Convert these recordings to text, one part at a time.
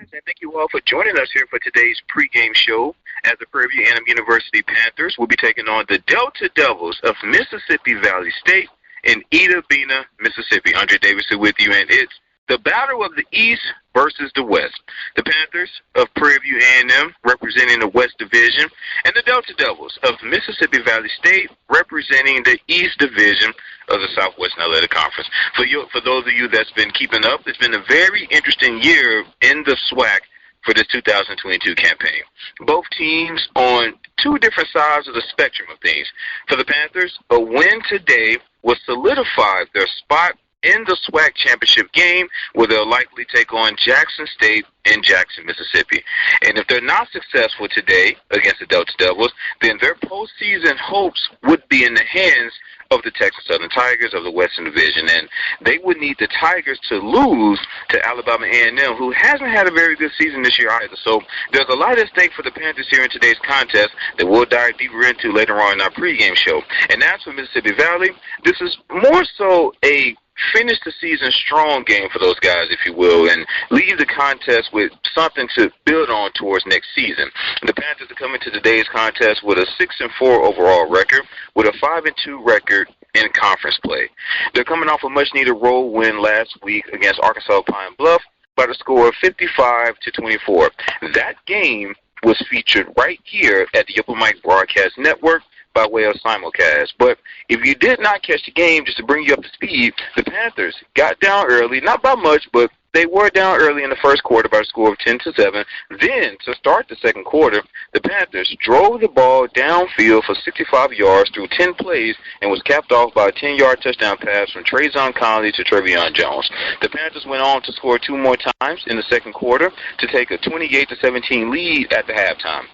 And thank you all for joining us here for today's pregame show. As the Prairie View University Panthers will be taking on the Delta Devils of Mississippi Valley State in Itta Bena, Mississippi. Andre Davidson with you, and it's the battle of the East versus the West. The Panthers of Prairie View A&M representing the West Division, and the Delta Devils of Mississippi Valley State representing the East Division of the Southwestern Athletic Conference. For those of you that's been keeping up, it's been a very interesting year in the SWAC for this 2022 campaign. Both teams on two different sides of the spectrum of things. For the Panthers, a win today will solidify their spot in the SWAC championship game, where they'll likely take on Jackson State in Jackson, Mississippi. And if they're not successful today against the Delta Devils, then their postseason hopes would be in the hands of the Texas Southern Tigers of the Western Division, and they would need the Tigers to lose to Alabama A&M, who hasn't had a very good season this year either. So there's a lot at stake for the Panthers here in today's contest that we'll dive deeper into later on in our pregame show. And as for Mississippi Valley, this is more so a finish the season strong game for those guys, if you will, and leave the contest with something to build on towards next season. The Panthers are coming to today's contest with a 6-4 overall record, with a 5-2 record in conference play. They're coming off a much-needed road win last week against Arkansas Pine Bluff by the score of 55-24. That game was featured right here at the Upper Mike Broadcast Network by way of simulcast. But if you did not catch the game, just to bring you up to speed, the Panthers got down early, not by much, but they were down early in the first quarter by a score of 10-7. Then, to start the second quarter, the Panthers drove the ball downfield for 65 yards through 10 plays and was capped off by a 10-yard touchdown pass from Trayvon Conley to Trevion Jones. The Panthers went on to score two more times in the second quarter to take a 28-17 lead at the halftime.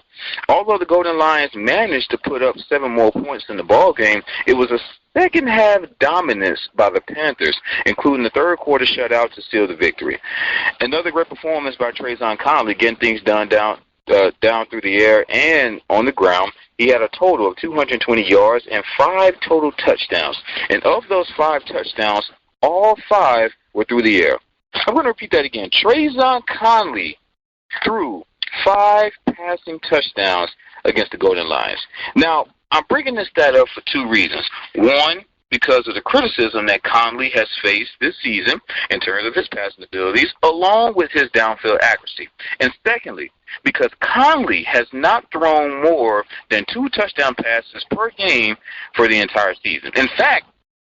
Although the Golden Lions managed to put up 7 more points in the ball game, it was a second-half dominance by the Panthers, including the third quarter shutout to seal the victory. Another great performance by Trayvon Conley, getting things done down through the air and on the ground. He had a total of 220 yards and 5 total touchdowns. And of those 5 touchdowns, all 5 were through the air. I'm going to repeat that again. Trayvon Conley threw 5 passing touchdowns against the Golden Lions. Now, I'm bringing this stat up for 2 reasons. One, because of the criticism that Conley has faced this season in terms of his passing abilities, along with his downfield accuracy. And secondly, because Conley has not thrown more than 2 touchdown passes per game for the entire season. In fact,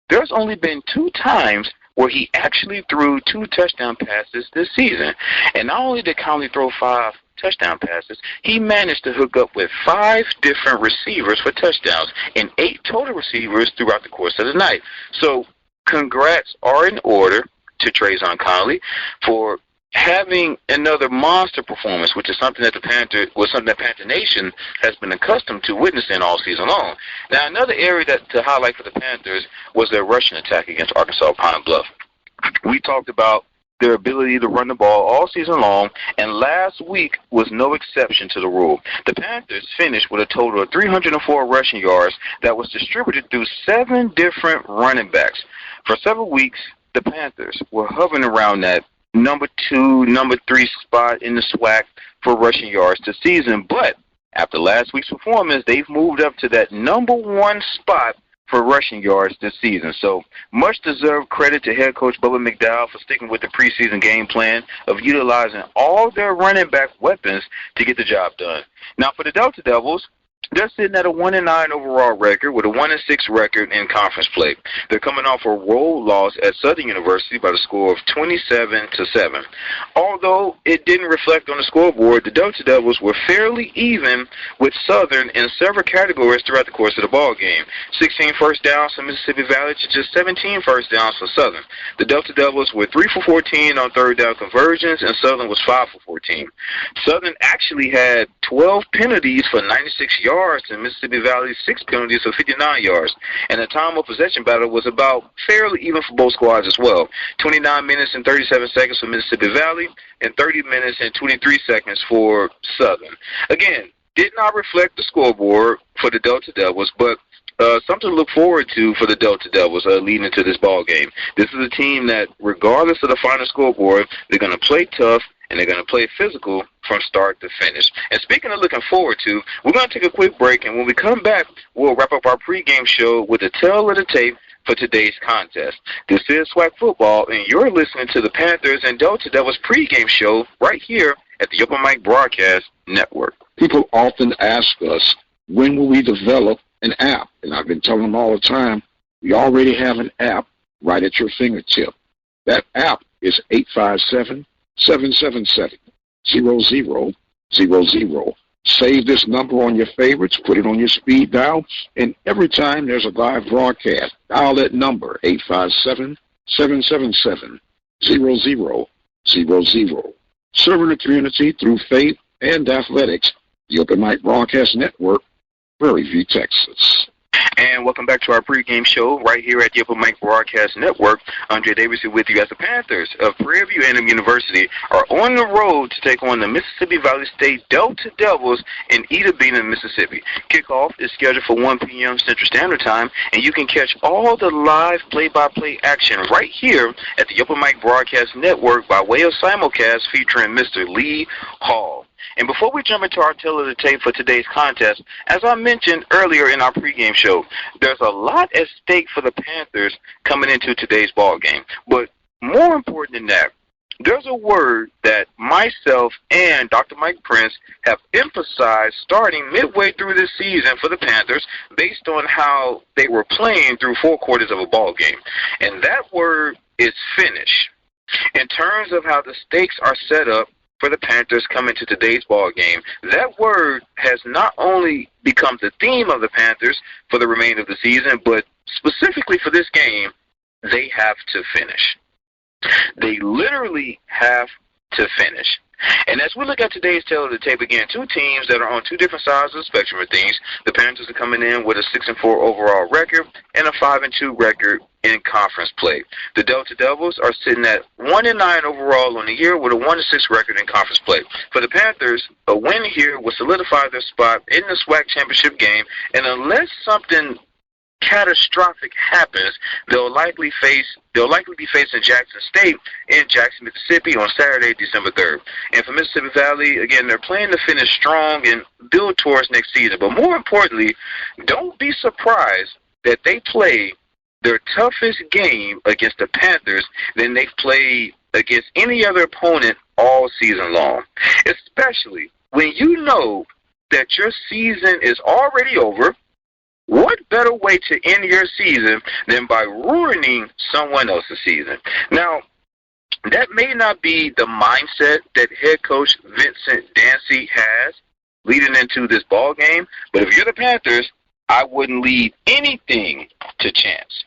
there's only been 2 times where he actually threw 2 touchdown passes this season. And not only did Conley throw 5 touchdown passes, he managed to hook up with 5 different receivers for touchdowns and 8 total receivers throughout the course of the night. So congrats are in order to Trayvon Conley for having another monster performance, which is something that Panther Nation has been accustomed to witnessing all season long. Now, another area to highlight for the Panthers was their rushing attack against Arkansas Pine Bluff. We talked about their ability to run the ball all season long, and last week was no exception to the rule. The Panthers finished with a total of 304 rushing yards that was distributed through 7 different running backs. For several weeks, the Panthers were hovering around that number 2, number 3 spot in the SWAC for rushing yards this season, but after last week's performance, they've moved up to that number 1 spot for rushing yards this season. So much-deserved credit to head coach Bubba McDowell for sticking with the preseason game plan of utilizing all their running back weapons to get the job done. Now, for the Delta Devils, they're sitting at a 1-9 overall record with a 1-6 record in conference play. They're coming off a road loss at Southern University by the score of 27-7. Although it didn't reflect on the scoreboard, the Delta Devils were fairly even with Southern in several categories throughout the course of the ball game. 16 first downs for Mississippi Valley to just 17 first downs for Southern. The Delta Devils were 3 for 14 on third down conversions, and Southern was 5 for 14. Southern actually had 12 penalties for 96 yards, and Mississippi Valley's 6 penalties for 59 yards. And the time of possession battle was about fairly even for both squads as well. 29 minutes and 37 seconds for Mississippi Valley and 30 minutes and 23 seconds for Southern. Again, did not reflect the scoreboard for the Delta Devils, but something to look forward to for the Delta Devils leading into this ball game. This is a team that, regardless of the final scoreboard, they're going to play tough and they're going to play physical from start to finish. And speaking of looking forward to, we're going to take a quick break, and when we come back, we'll wrap up our pregame show with a tail of the tape for today's contest. This is SWAC Football, and you're listening to the Panthers and Delta Devils pregame show right here at the Open Mic Broadcast Network. People often ask us, when will we develop an app? And I've been telling them all the time, we already have an app right at your fingertip. That app is 857-777-0000. Save this number on your favorites, put it on your speed dial, and every time there's a live broadcast, dial that number, 857-777-0000. Serving the community through faith and athletics, the Open Mic Broadcast Network, Prairie View, Texas. And welcome back to our pregame show right here at the Open Mic Broadcast Network. Andre Davis here with you as the Panthers of Prairie View A&M are on the road to take on the Mississippi Valley State Delta Devils in Itta Bena, Mississippi. Kickoff is scheduled for 1 p.m. Central Standard Time, and you can catch all the live play-by-play action right here at the Open Mic Broadcast Network by way of simulcast featuring Mr. Lee Hall. And before we jump into our tale of the tape for today's contest, as I mentioned earlier in our pregame show, there's a lot at stake for the Panthers coming into today's ball game. But more important than that, there's a word that myself and Dr. Mike Prince have emphasized starting midway through this season for the Panthers based on how they were playing through 4 quarters of a ball game. And that word is finish. In terms of how the stakes are set up for the Panthers coming to today's ball game, that word has not only become the theme of the Panthers for the remainder of the season, but specifically for this game, they have to finish. They literally have to finish. And as we look at today's tale of the tape, again, 2 teams that are on 2 different sides of the spectrum of things. The Panthers are coming in with a 6-4 overall record and a 5-2 record in conference play. The Delta Devils are sitting at 1-9 overall on the year with a 1-6 record in conference play. For the Panthers, a win here will solidify their spot in the SWAC championship game, and unless something catastrophic happens, they'll likely be facing Jackson State in Jackson, Mississippi on Saturday, December 3rd. And for Mississippi Valley, again, they're planning to finish strong and build towards next season. But more importantly, don't be surprised that they play their toughest game against the Panthers than they've played against any other opponent all season long, especially when you know that your season is already over. What better way to end your season than by ruining someone else's season? Now, that may not be the mindset that head coach Vincent Dancy has leading into this ball game, but if you're the Panthers, I wouldn't leave anything to chance.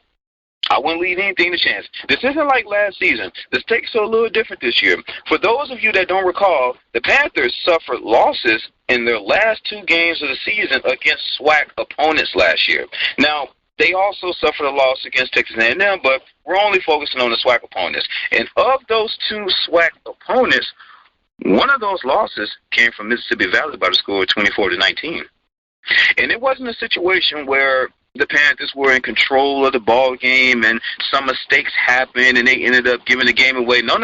I wouldn't leave anything to chance. This isn't like last season. The stakes are a little different this year. For those of you that don't recall, the Panthers suffered losses in their last 2 games of the season against SWAC opponents last year. Now, they also suffered a loss against Texas A&M, but we're only focusing on the SWAC opponents. And of those 2 SWAC opponents, one of those losses came from Mississippi Valley by the score of 24-19. And it wasn't a situation where the Panthers were in control of the ball game and some mistakes happened and they ended up giving the game away. No.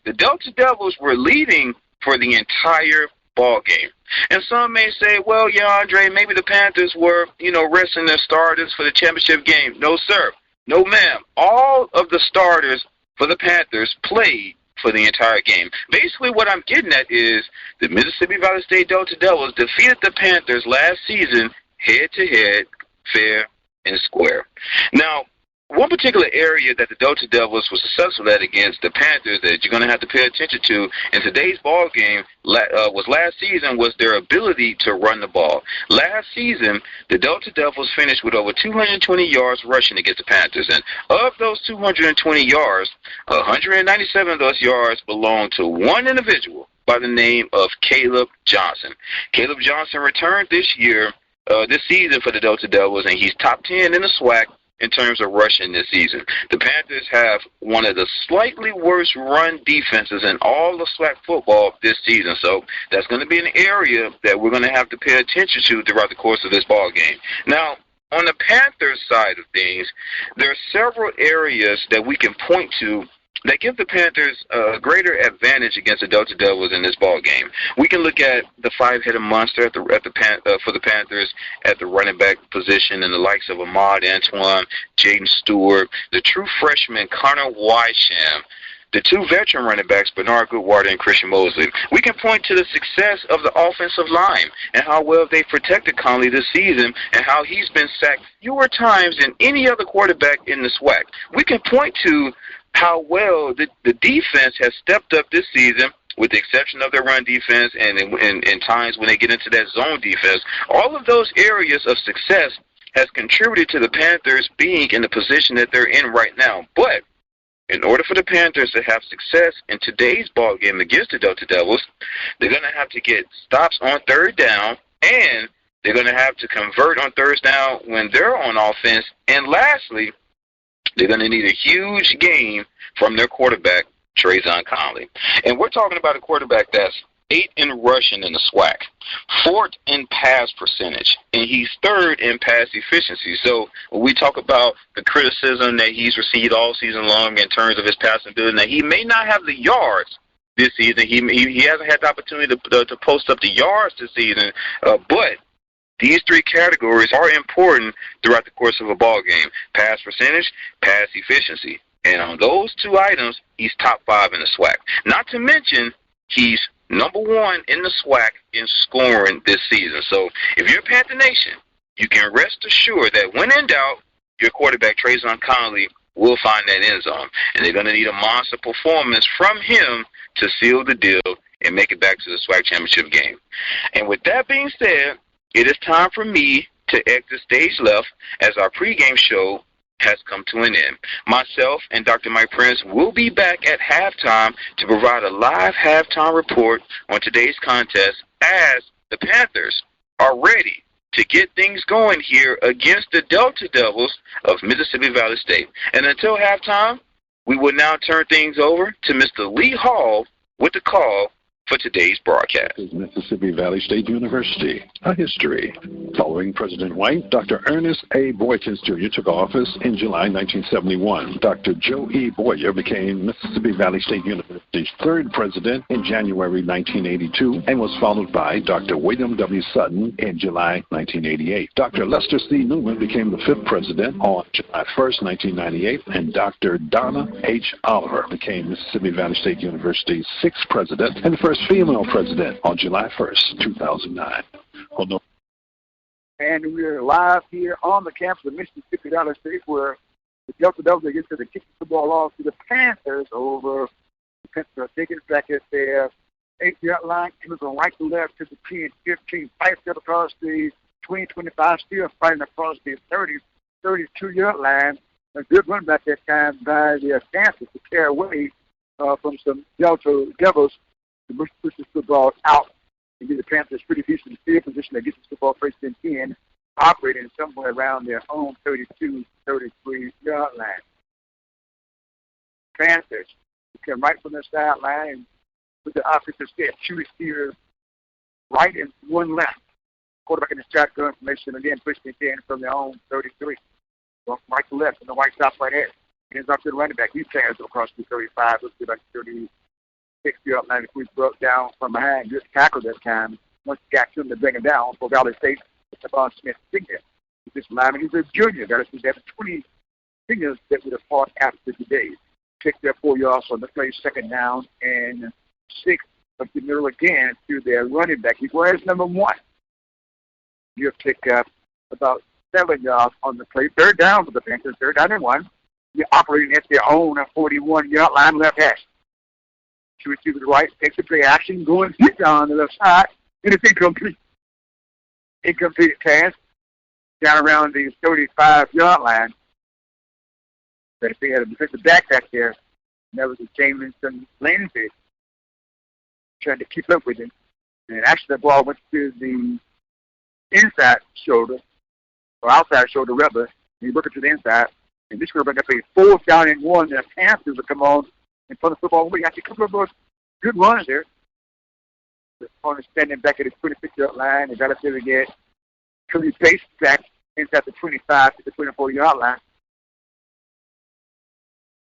The Delta Devils were leading for the entire ball game. And some may say, well, yeah, Andre, maybe the Panthers were, resting their starters for the championship game. No, sir. No, ma'am. All of the starters for the Panthers played for the entire game. Basically, what I'm getting at is the Mississippi Valley State Delta Devils defeated the Panthers last season head-to-head, fair and square. Now, one particular area that the Delta Devils were successful at against the Panthers that you're going to have to pay attention to in today's ball game last season was their ability to run the ball. Last season, the Delta Devils finished with over 220 yards rushing against the Panthers. And of those 220 yards, 197 of those yards belonged to one individual by the name of Caleb Johnson. Caleb Johnson returned this season for the Delta Devils, and he's top 10 in the SWAC in terms of rushing this season. The Panthers have one of the slightly worst run defenses in all of SWAC football this season, so that's going to be an area that we're going to have to pay attention to throughout the course of this ball game. Now, on the Panthers side of things, there are several areas that we can point to that give the Panthers a greater advantage against the Delta Devils in this ball game. We can look at the five-headed monster for the Panthers at the running back position, and the likes of Ahmad Antoine, Jaden Stewart, the true freshman Connor Wysham, the two veteran running backs, Bernard Goodwater and Christian Mosley. We can point to the success of the offensive line and how well they protected Conley this season and how he's been sacked fewer times than any other quarterback in the SWAC. We can point to how well the defense has stepped up this season, with the exception of their run defense and in times when they get into that zone defense. All of those areas of success has contributed to the Panthers being in the position that they're in right now. But in order for the Panthers to have success in today's ball game against the Delta Devils, they're going to have to get stops on third down, and they're going to have to convert on third down when they're on offense. And lastly, they're going to need a huge game from their quarterback, Trayvon Conley. And we're talking about a quarterback that's 8th in rushing in the SWAC, 4th in pass percentage, and he's 3rd in pass efficiency. So when we talk about the criticism that he's received all season long in terms of his passing ability, now he may not have the yards this season. He hasn't had the opportunity to post up the yards this season, but these three categories are important throughout the course of a ball game: pass percentage, pass efficiency. And on those two items, he's top 5 in the SWAC. Not to mention, he's number 1 in the SWAC in scoring this season. So if you're Panther Nation, you can rest assured that when in doubt, your quarterback, Trayvon Conley, will find that end zone. And they're going to need a monster performance from him to seal the deal and make it back to the SWAC championship game. And with that being said, it is time for me to exit stage left as our pregame show has come to an end. Myself and Dr. Mike Prince will be back at halftime to provide a live halftime report on today's contest as the Panthers are ready to get things going here against the Delta Devils of Mississippi Valley State. And until halftime, we will now turn things over to Mr. Lee Hall with the call for today's broadcast. Mississippi Valley State University, a history. Following President White, Dr. Ernest A. Boykins Jr. took office in July 1971. Dr. Joe E. Boyer became Mississippi Valley State University's 3rd president in January 1982 and was followed by Dr. William W. Sutton in July 1988. Dr. Lester C. Newman became the 5th president on July 1st, 1998, and Dr. Donna H. Oliver became Mississippi Valley State University's 6th president and the first female president on July 1st, 2009. And we're live here on the campus of Mississippi Valley State, where the Delta Devils are getting to the kicking the ball off to the Panthers over. The Panthers are taking it back at their 8-yard line, coming from right to left to the 10, 15, 5 step across the 20, 25, still fighting across the 30, 32-yard line. A good run back that time by the Panthers to tear away from some Delta Devils to push the football out and get the Panthers pretty decent field position that gets the football first and 10, operating somewhere around their own 32, 33-yard line. Panthers come right from the sideline with the offensive set, 2 receivers right and 1 left. Quarterback in the shotgun formation, again pushing it in from their own 33. Going from right to left in the white top right head. Ends up to the running back. He carries across the 35. Let's get back to 36-yard line. We broke down from behind. Good tackle this time. Once he got to him to bring him down for Valley State, it's Stephon Smith Sr. This lineman, he's a junior. Got to have 20 seniors that would have fought after today. Picked their 4 yards on the play, 2nd down and 6 up the middle again to their running back. He wears number 1. You'll pick up about 7 yards on the play. 3rd down for the Panthers, 3rd down and 1. You're operating at their own 41-yard line, left hash. 2 receivers to the right, takes the play action, going deep down the left side, and it's incomplete. Incomplete pass down around the 35-yard line. But if they had a defensive back there, and that was a Jamison Lansby trying to keep up with him. And actually the ball went to the inside shoulder, or outside shoulder rather, and he worked it to the inside. And this would have been a 4th down and 1, and the Panthers would come on and put the football away. Actually, a couple of those good runs there. The opponent standing back at the 26-yard line. They got up there to get 2 base back inside the 25 to the 24-yard line.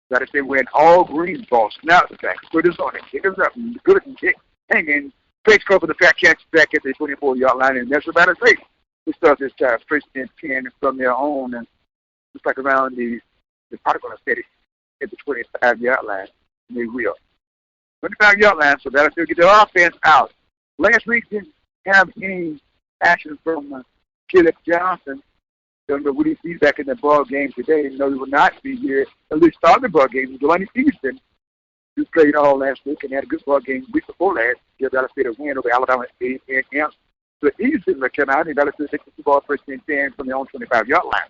Got to say we're in all green ball. Now the back. Put us on it. Kick us up. Good and kick. Hang in. Face cover the fat catch back at the 24-yard line. And that's about it. We start this time. First and 10 from their own. And just like around the probably going to set it at the 25-yard line. And they will. 25-yard line. So that'll still get the offense out. Last week didn't have any action from Caleb Johnson. Don't know what he's back in the ball game today. No, he will not be here. At least start the ball game. Delaney Houston, who played all last week and had a good ball game the week before last. Give Dallas State a win over Alabama at 8 a.m. So Houston will come out and Dallas State takes the ball first and 10 from their own 25-yard line.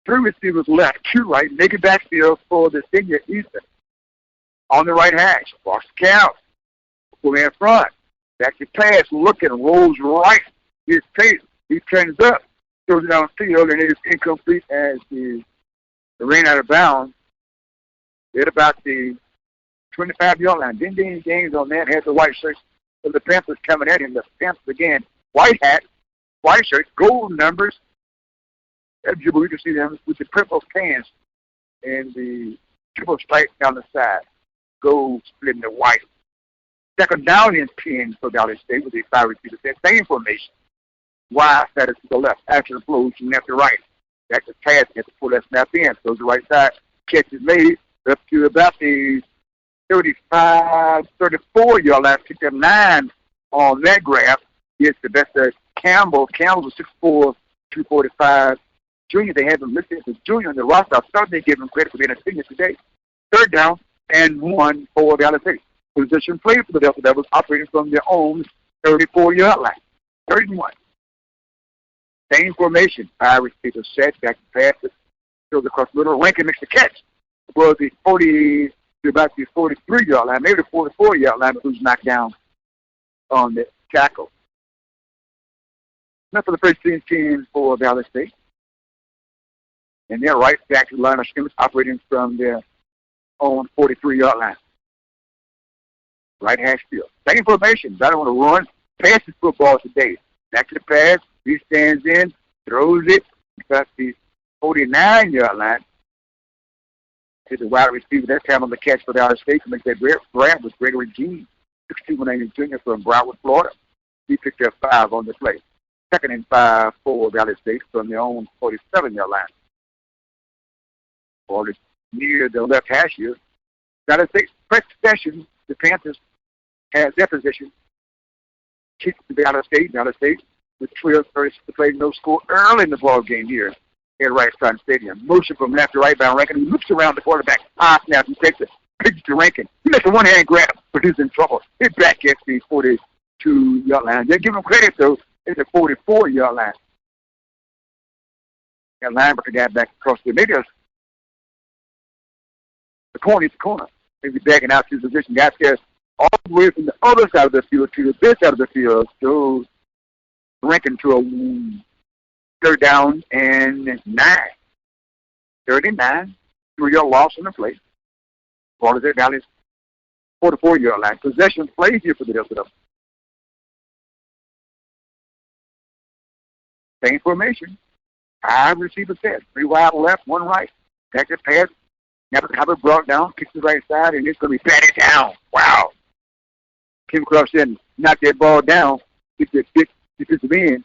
3 receivers left, 2 right, naked backfield for the senior Houston. On the right hash, box count, pull in front, back to pass, looking, rolls right, his pace, he turns up. Throws it downfield, and it is incomplete as the ran out of bounds at about the 25-yard line. Didn't do any games on that. Had the white shirts of the Panthers coming at him. The Panthers again, white hat, white shirt, gold numbers. That's beautiful. You can see them with the purple pants and the triple stripe down the side. Gold splitting the white. Second down in 10 for Valley State with the 5 receivers. That same formation. Y status to the left, action flows from left to right. Back to pass, has to pull that snap in. Goes to the right side, catch is made up to about the 35, 34-yard line. Picked up 9 on that graph. It's the best Campbell. Campbell's a 6'4", 245 junior. They have him listed as a junior on the roster. I thought they gave him credit for being a senior today. Third down and 1 for Valley State. Position play for the Delta Devils operating from their own 34-yard line. 31. Same formation. 5 receivers set, back to pass it, goes across the middle. Rankin makes the catch. Was the 40 to about the 43-yard line, maybe the 44-yard line, but who's knocked down on the tackle. Now for the first team for Valley State. And they're right back to the line of scrimmage, operating from their own 43-yard line. Right hash field. Same formation. I don't want to run. Passes football today. Back to the pass. He stands in, throws it, about the 49-yard line. To the wide receiver. That time on the catch for the Valley State to make that grab was Gregory Jean, 6'2", junior from Broward, Florida. He picked up 5 on the play. 2nd and 5 for Valley State from their own 47-yard line. Or near the left hash here. Valley State press possession. The Panthers has their position. Kick to Valley State. Valley State with 12 first to play, no score early in the ball game here at Rice Stadium Stadium. Motion from left to right by Rankin. He looks around the quarterback. Snap. He takes it. Pitch to Rankin. He makes a one-hand grab, but he's in trouble. Hit back at the 42-yard line. They give him credit, though. It's a 44-yard line. That linebacker got back across the middle. The corner is the corner. Maybe backing out to his position. Got there all the way from the other side of the field to this side of the field. So Rankin to a 3rd down and 9. 39. 3-yard loss on the play. Ball is at Valley's 44-yard line. Possession play here for the Delta Devils. Same formation. 5 receivers set. 3 wide left, 1 right. Back to pass. Never have it brought down. Kicks the right side, and it's going to be batted down. Wow. Came across there and knocked that ball down. Hit the defensive end.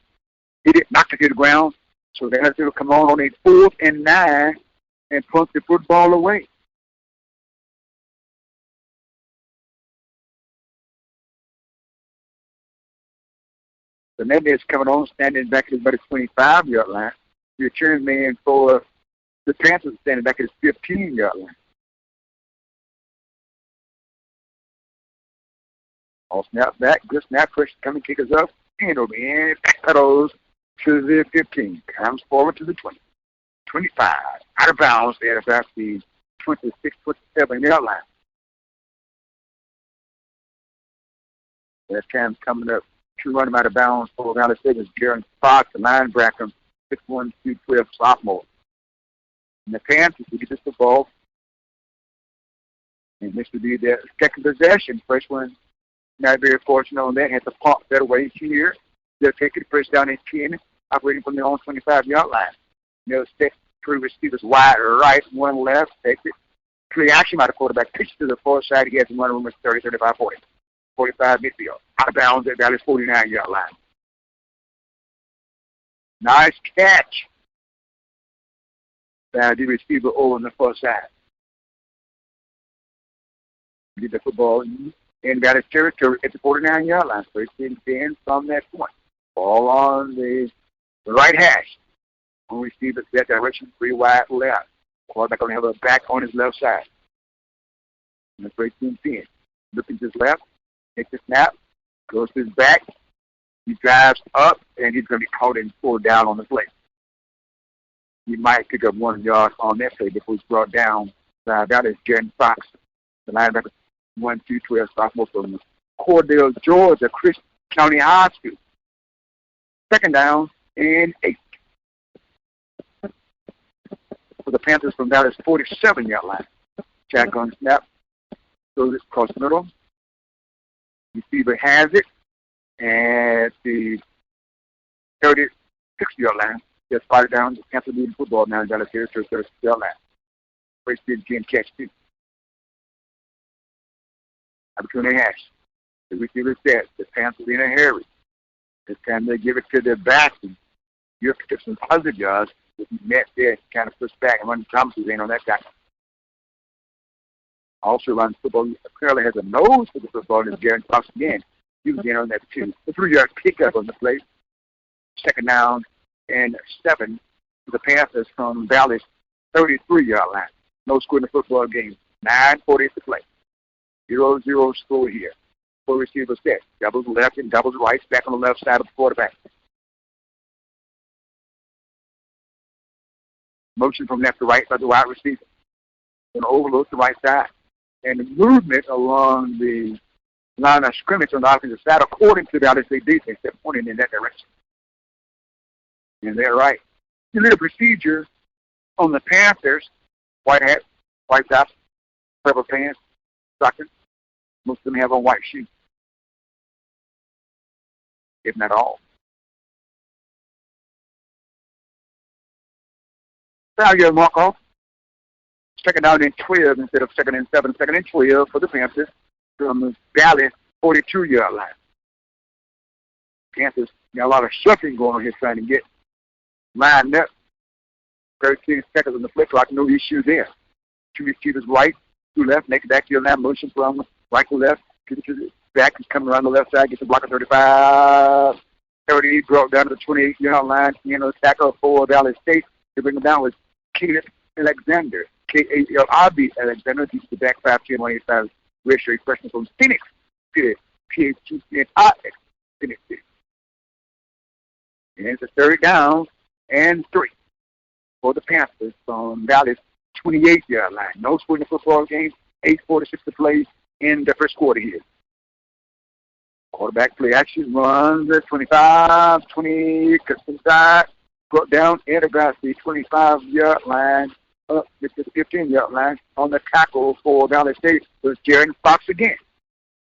Hit it, knocked it to the ground. So they're going to come on a 4th and 9 and punt the football away. The net is coming on, standing back at about the 25-yard line. The return man for the Panthers standing back at his 15-yard line. All snap back, good snap, push, coming, kick us up, and over in, back pedals to the 15. Comes forward to the 20. 25, out of bounds at about the 26, 27-yard line. That time's coming up. 2 running out of bounds for Valley State is Jaron Fox, the linebacker, 6'1", 212 sophomore. And the Panthers will get this football. And this would be their second possession. First one, not very fortunate on that. Had to pump that away here. They'll take it first down at 10, operating from their own 25-yard line. They'll set 3 receivers wide right, 1 left. Take it. play action by the quarterback, pitch to the far side. He has one room at 30, 35, 40. 45 midfield. Out of bounds at Dallas 49-yard line. Nice catch by the receiver over on the far side. Get the football in Dallas territory at the 49-yard line. First and 10 from that point. Ball on the right hash. On receiver that direction, 3 wide left. Quarterback going to have a back on his left side. And the first and 10. Looking to his left. Takes the snap. Goes to his back. He drives up, and he's going to be caught and pulled down on the play. He might pick up 1 yard on that play before he's brought down. That is Jerry Fox, the linebacker, 1-2-12 sophomore from Cordell, Georgia, Christian County High School. Second down and 8. For the Panthers from Dallas 47-yard line. Shotgun snap. Throws it across the middle. Receiver has it at the 36-yard line. Just fired down. The Panthers leading football now in Dallas territory, 36-yard line. First big again, catch 2. Between the hash. The receiver says the Panthers in a hurry. This time they give it to their back. And you're picking some positive yards. With net there, kind of pushed back and run Thomas in on that guy. Also runs football. Apparently has a nose for the football and Garen Fox again. He was in on that too. A 3-yard pickup on the play. Second down and 7 for the Panthers from Dallas 33-yard line. No score in the football game. 9:40 to play. 0-0 score here. 4 receivers set. Doubles left and doubles right. Back on the left side of the quarterback. Motion from left to right by the wide receiver. Going to overload the right side. And the movement along the line of scrimmage on the offensive side, according to the Dallas State defense, they're pointing in that direction. And they're right. The little procedure on the Panthers, white hat, white top, purple pants, stockings. Most of them have on white shoes. If not all. Now you mark off. Second down and 12 instead of second and 7. Second and 12 for the Panthers from the Dallas 42-yard line. Panthers got a lot of shuffling going on here trying to get lined up. 13 seconds on the flip clock. No issue there. 2 receivers right, 2 left. Next back to your line. Motion from right to left. Back is coming around the left side. Gets a block of 35. 30 brought down to the 28-yard line. Tackle for Dallas State. To bring him down with Kenneth Alexander, K-A-L-R-B Alexander, he's the back 5'10", 185 ratio freshman from Phoenix City, P-H-U-N-I-X, Phoenix City. And it's a third down and 3 for the Panthers from Dallas 28-yard line. No score in the football game, 8:46 to play in the first quarter here. Quarterback play action runs at 25, 20, cuts inside. Brought down and across the 25-yard line, up to the 15-yard line on the tackle for Dallas State was Jaron Fox again.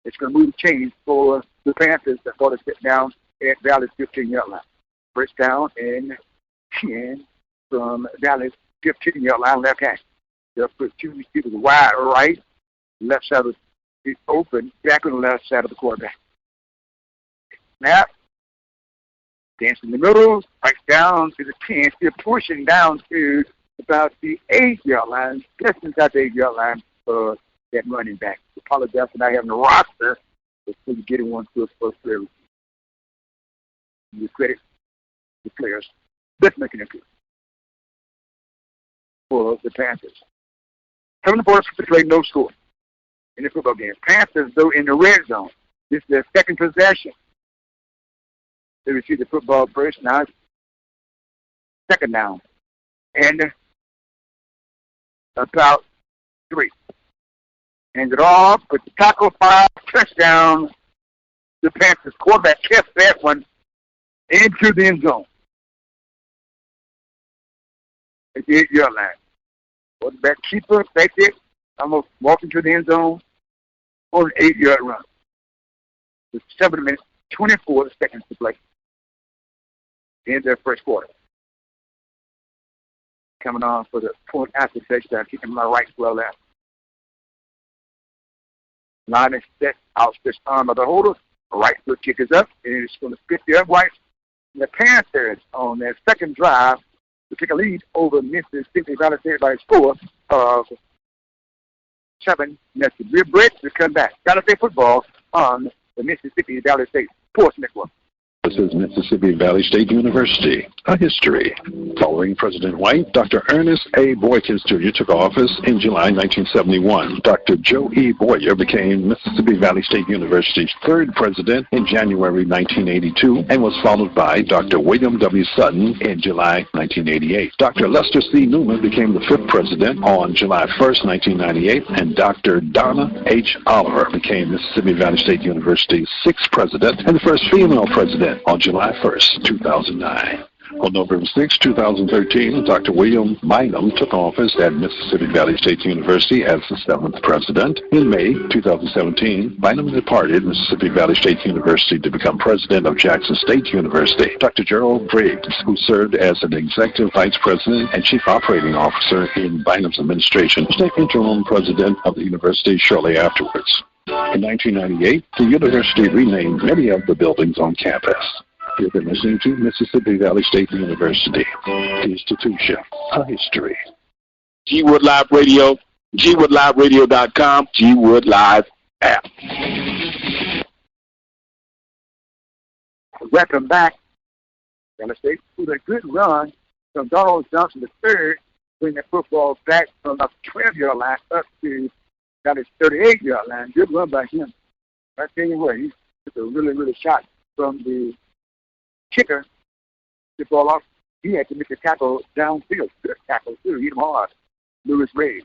It's going to move the chains for the Panthers that got to sit down at Dallas 15-yard line. First down and 10 from Dallas 15-yard line left hand. They'll put 2 receivers wide right, left side of the open, back on the left side of the quarterback. Snap. Dance in the middle, right down to the 10, still pushing down to about the 8-yard line, just inside the 8-yard line for that running back. Apologize for not having a roster, but still getting one to us first clearly. You credit the players. That's making it good for the Panthers. 7 points to play, no score in the football game. Panthers, though, in the red zone. This is their second possession. They receive the football first. Now it's second down. And about 3. Hands it off, but the tackle 5, touchdown. The Panthers quarterback kept that one into the end zone. At the 8-yard line. Quarterback keeper, back there, almost walking to the end zone for an 8-yard run. With 7 minutes, 24 seconds to play in their first quarter. Coming on for the point after touchdown, keeping my right well left. Line is set, outstretched arm of the holder. Right foot kick is up, and it's going to spit the uprights. And the Panthers on their second drive to take a lead over Mississippi Valley State by a score of 7-0. We're break to come back. Valley State football on the Mississippi Valley State Sports Network. This is Mississippi Valley State University, a history. Following President White, Dr. Ernest A. Boykins Jr. took office in July 1971. Dr. Joe E. Boyer became Mississippi Valley State University's third president in January 1982 and was followed by Dr. William W. Sutton in July 1988. Dr. Lester C. Newman became the fifth president on July 1st, 1998, and Dr. Donna H. Oliver became Mississippi Valley State University's sixth president and the first female president on July 1st, 2009. On November 6, 2013, Dr. William Bynum took office at Mississippi Valley State University as the seventh president. In May 2017, Bynum departed Mississippi Valley State University to become president of Jackson State University. Dr. Gerald Briggs, who served as an executive vice president and chief operating officer in Bynum's administration, was named interim president of the university shortly afterwards. In 1998, the university renamed many of the buildings on campus. You've been listening to Mississippi Valley State University, the institution, a history. G-Wood Live Radio, GWoodLiveRadio.com, G-Wood Live app. Welcome back. Valley State with a good run from Donald Johnson III, bringing the football back from the 12-yard line up to got his 38-yard line. Good run by him. I tell you what, he took a really shot from the kicker. The ball off. He had to make a tackle downfield. Good tackle, too. Hit him hard. Lewis Ray.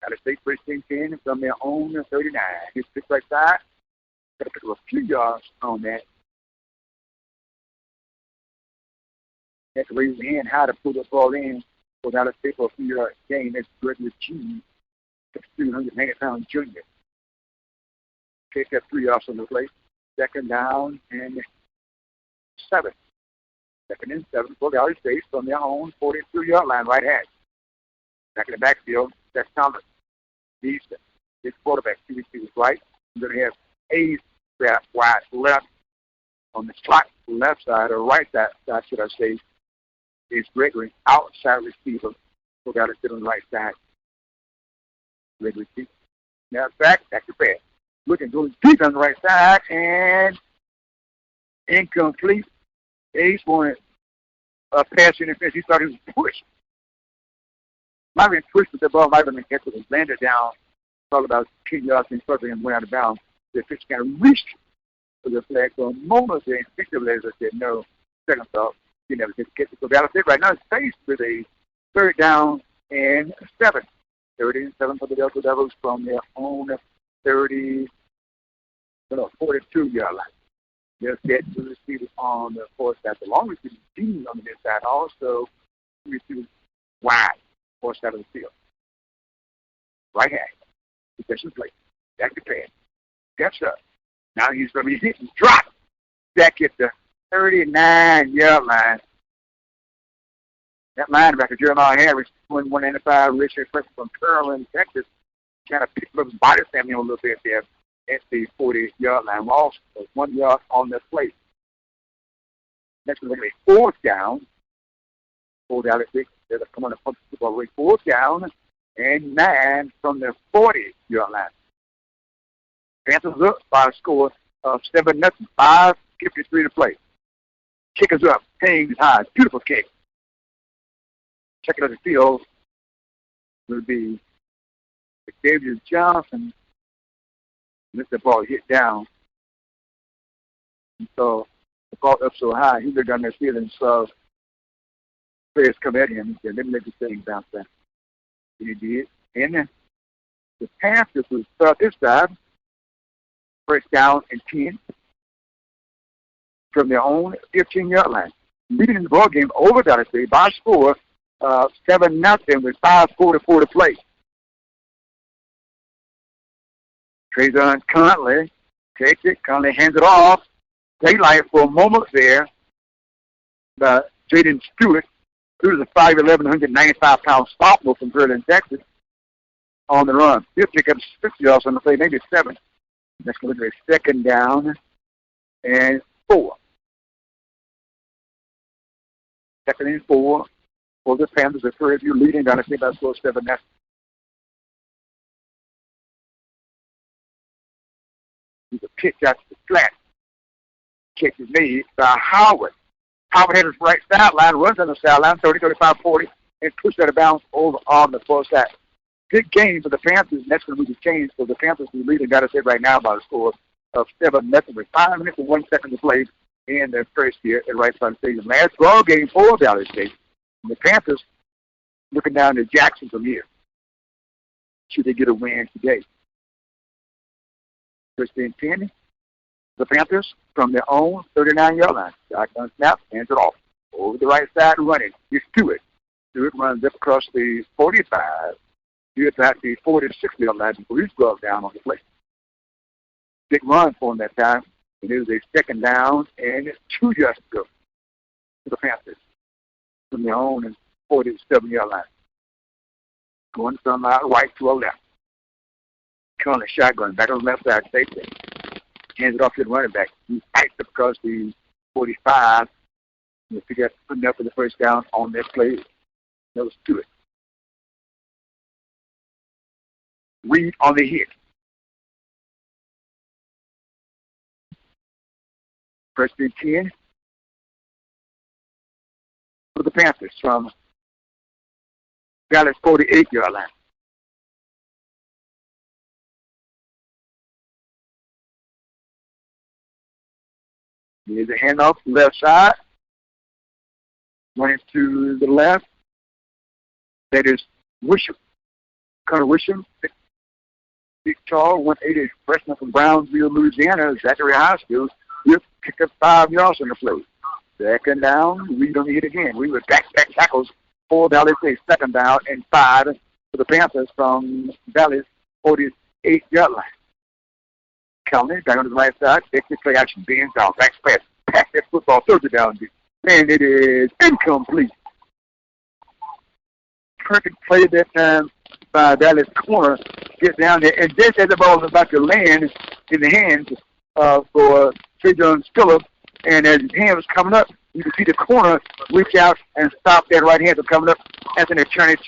Got a state first thing 10 from their own 39. His pick right side. Got to pick up a few yards on that. Had to raise his hand high to pull the ball in. So got to stay for a few yard gain. That's Gregory G. 290-pound junior. Take that 3 yards on the play. Second down and 7. Second and 7 for Valley State from their own 42-yard line, right hash. Back in the backfield, that's Thomas. He's his quarterback. He was right. We're going to have A's back wide left on the slot left side, or right side, should I say, is Gregory outside receiver. So got to sit on the right side. Gregory T. Now back to pass. Looking going deep on the right side and incomplete. Ace wanted a pass interference. He thought he was pushed. Might have been pushed, but the ball might have been catched. It landed down probably about 10 yards in front of him, went out of bounds. The pitch kind of reached for the flag for a moment there. Instinctively, as I said, no. Second thought, he never did catch it. So Dallas right now is faced with a third down and 7. 30-7 for the Delta Devils from their own 42-yard line. They're set to receive it on the fourth side. The long receiving team on the mid side also receives wide, fourth side of the field. Right hand. Possession play. Back to pass. Steps up. Now he's going to be hit and drop. Back at the 39-yard line. That linebacker, Jeremiah Harris, 195, Richard Preston from Pearland, Texas, kind of picked up his body slammed him a little bit there at the 40-yard line. Lost 1 yard on the play. Next, we're going to be fourth down. 4 down, they're coming to pump the football away. Fourth down and 9 from the 40-yard line. Panthers up by a score of 7-0, 5:53 to play. Kickers up, hangs high, beautiful kick. Checking out the field will be Xavier Johnson. Let the ball hit down. And so the ball up so high, he looked down there field and saw players come at him. He said, let me let this thing bounce back. And he did. And the Panthers will start this time. First down and 10 from their own 15-yard line. Leading the ball game over Dallas State by a score 7-0 with 5:44 to play. Traydon Conley takes it. Conley hands it off. Daylight for a moment there. Jaden Stewart, who's a 5'11", 195-pound sophomore from Pearland, Texas. on the run. He'll pick up 6 yards on the play, maybe 7. Next going to be a 2nd down and 4. 2nd and 4 for the Panthers at Prairie View, leading down the state by score 7-0. He's a pitch out to the flat. Catch is made by Howard. Howard had his right sideline, runs on the sideline, 30, 35, 40, and pushed out of bounds over on the far side. Good game for the Panthers, and that's going to be the change. So the Panthers are leading, got us right now by the score of 7-0 with 5 minutes and 1 second to play in their first year at Right Side Stadium. Last ball game for Valley State. And the Panthers looking down to Jackson from here. Should they get a win today? First and 10. The Panthers from their own 39-yard line. Shotgun snap, hands it off. Over the right side running. It's Stewart. Stewart runs up across the 45. He's at the 46-yard line before he's brought down on the play. Big run for him that time. And it was a 2nd down and 2 yards to go to the Panthers from their own 47-yard line. Going from right to a left. Calling a shotgun back on the left side safety. Hands it off to the running back. He's tight up across the 45. He'll pick up enough for the first down on that play. That was Stewart. Reed on the hit. First and 10 for the Panthers from Dallas 48-yard line. Here's a handoff left side. Running to the left. That is Wisham. Connor Wisham. Big, tall, 180 freshman from Brownsville, Louisiana, Zachary High School. He'll pick up 5 yards on the play. 2nd down, Reed on the hit again. We were back tackles for Valley State. 2nd down and 5 for the Panthers from Valley's 48-yard line. Kelly back on the right side. Takes the play action. Bends down. Back pass. Pass that football. 3rd down. And it is incomplete. Perfect play that time by Valley's corner. Get down there. And just as the ball is about to land in the hands for Trajan Phillips, and as his hand was coming up, you can see the corner reach out and stop that right hand from coming up. Anthony turned it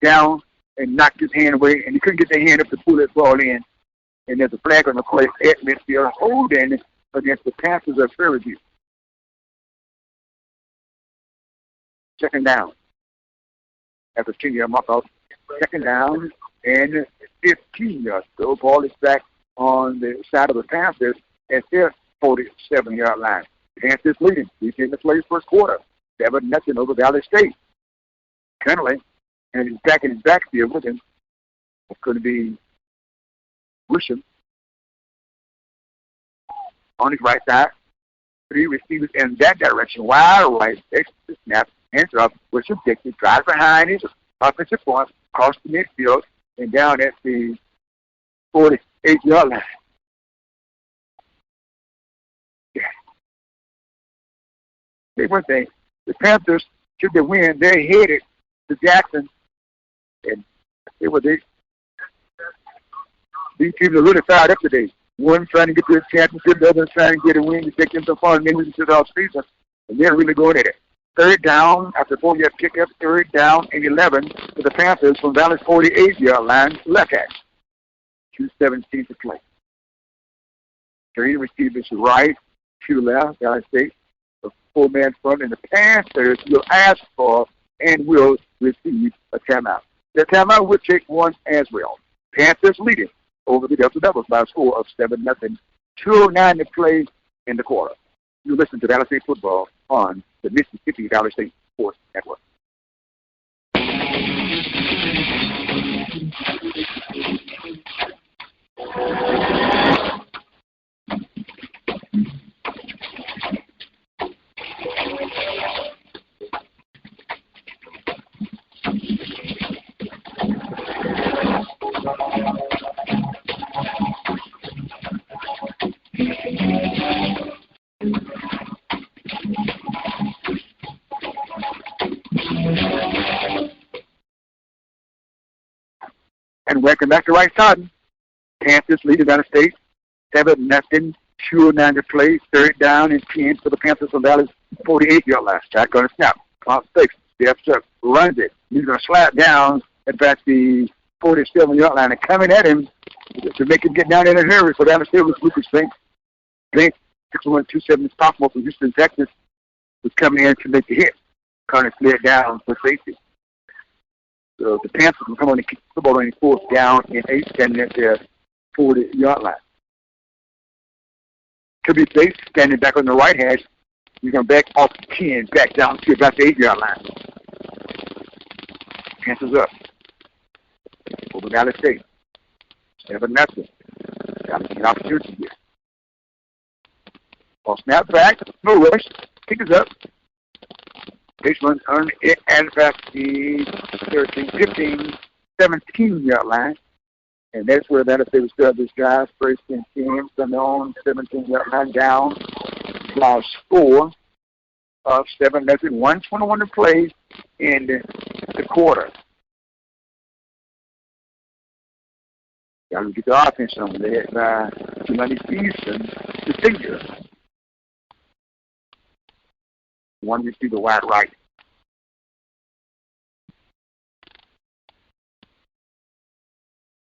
down and knocked his hand away, and he couldn't get the hand up to pull that ball in. And there's a flag on the play at midfield holding against the Panthers of Prairie View. 2nd down. After 10-yard mark off. 2nd down and 15 yards. The ball is back on the side of the Panthers at their 47-yard line. Panthers leading. He's in the play first quarter. 7-0 over Valley State. Connolly, and he's back in his backfield with him. It's going to be Wisham on his right side. 3 receivers in that direction. Wide right. Takes the snap. Hands off. Wisham takes it. Drives behind his offensive point. Across the midfield. And down at the 48-yard line. Yeah. Say one thing. The Panthers, should they win, they're headed to Jackson. And they were these teams are really fired up today. One trying to get to the championship, the other trying to get a win to take them so far and maybe to the off-season. And they're really going at it. 3rd down after 4-yard pickup, 3rd down and 11 for the Panthers from Valley's 48-yard line, left hash. 2:17 to play. 3 receivers right, 2 left, Valley State. A 4-man front, and the Panthers will ask for and will receive a timeout. The timeout will take one as well. Panthers leading over the Delta Devils by a score of 7-0. 2:09 to play in the quarter. You listen to Valley State football on the Mississippi Valley State Sports Network. And welcome back to right side. Panthers lead the United States 7-0. 2:09 to play. 3rd down and 10 for the Panthers on Dallas 48-yard line. Back on the snap. Pop fakes. Steps up. Runs it. He's going to slap down at back the 47-yard line. And coming at him to make him get down in a hurry. So Dallas State was Lucas Banks. Banks, 6'1", 270 sophomore from Houston, Texas, was coming in to make the hit. Connor slid down for safety. So the Panthers will come on and kick the football on the 4th down and 8, standing at their 40-yard line. Could be safe, standing back on the right hash. You're going to back off the 10, back down to about the 8-yard line. Panthers up. Over Dallas State. 7-0. Got an opportunity here. Ball snap back. No rush. Kick is up. Base runs on it and back the 13, 15, 17-yard line. And that's where Dallas State was still this drive. First and 10 from their own 17-yard line down. Lost score of 7-0. 1:21 to play in the quarter. Got to get the offense on there by Houston, the senior. One receiver wide right.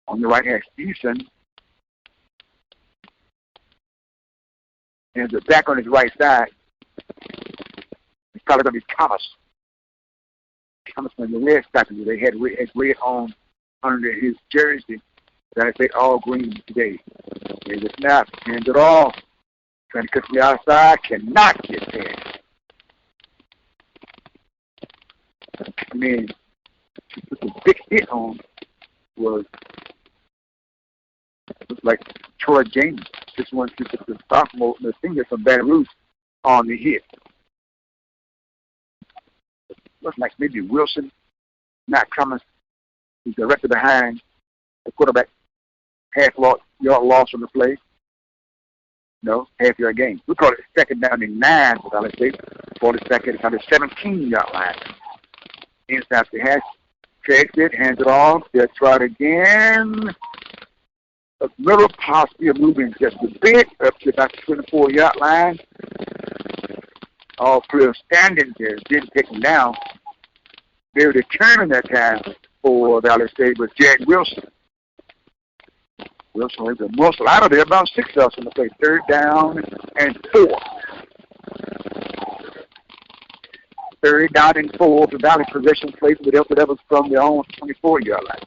On the right hand, Houston. And the back on his right side. It's probably going to be Thomas. Thomas on the red side. They had red on under his jersey. That I say all green today. There's a snap. Hands it off. Trying to cut from the outside. Cannot get there. I mean, the big hit on was looks like Troy James. This one, the sophomore, the senior from Baton Rouge on the hit. Looks like maybe Wilson, not Cummins, who's directly behind the quarterback. Half-yard loss on the play. No, half-yard gain. We call it 2nd down and 9 for Dallas State. 42nd on the 17-yard line. Inside the hash. Takes it, hands it off. They'll try it again. A little possibly of moving just a bit up to about the 24-yard line. All clear standing there. Didn't take them down. Very determined that time for Dallas State was Jared Wilson. Wilson was a muscle out of there, about 6 of us in the play. 3rd down and 4. 3rd down and 4 for Valley possession play for the Delta Devils from their own 24-yard line.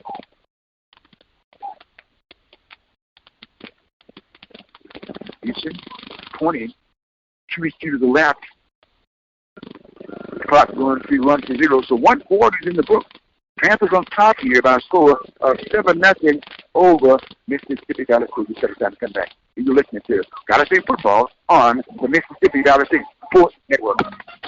Houston, 20, 2 to the left. The clock going to run to 0, so 1 quarter is in the book. Panthers on top here by a score of 7-0 over Mississippi Valley State. It's time to come back. You're listening to Valley State football on the Mississippi Valley State Sports Network.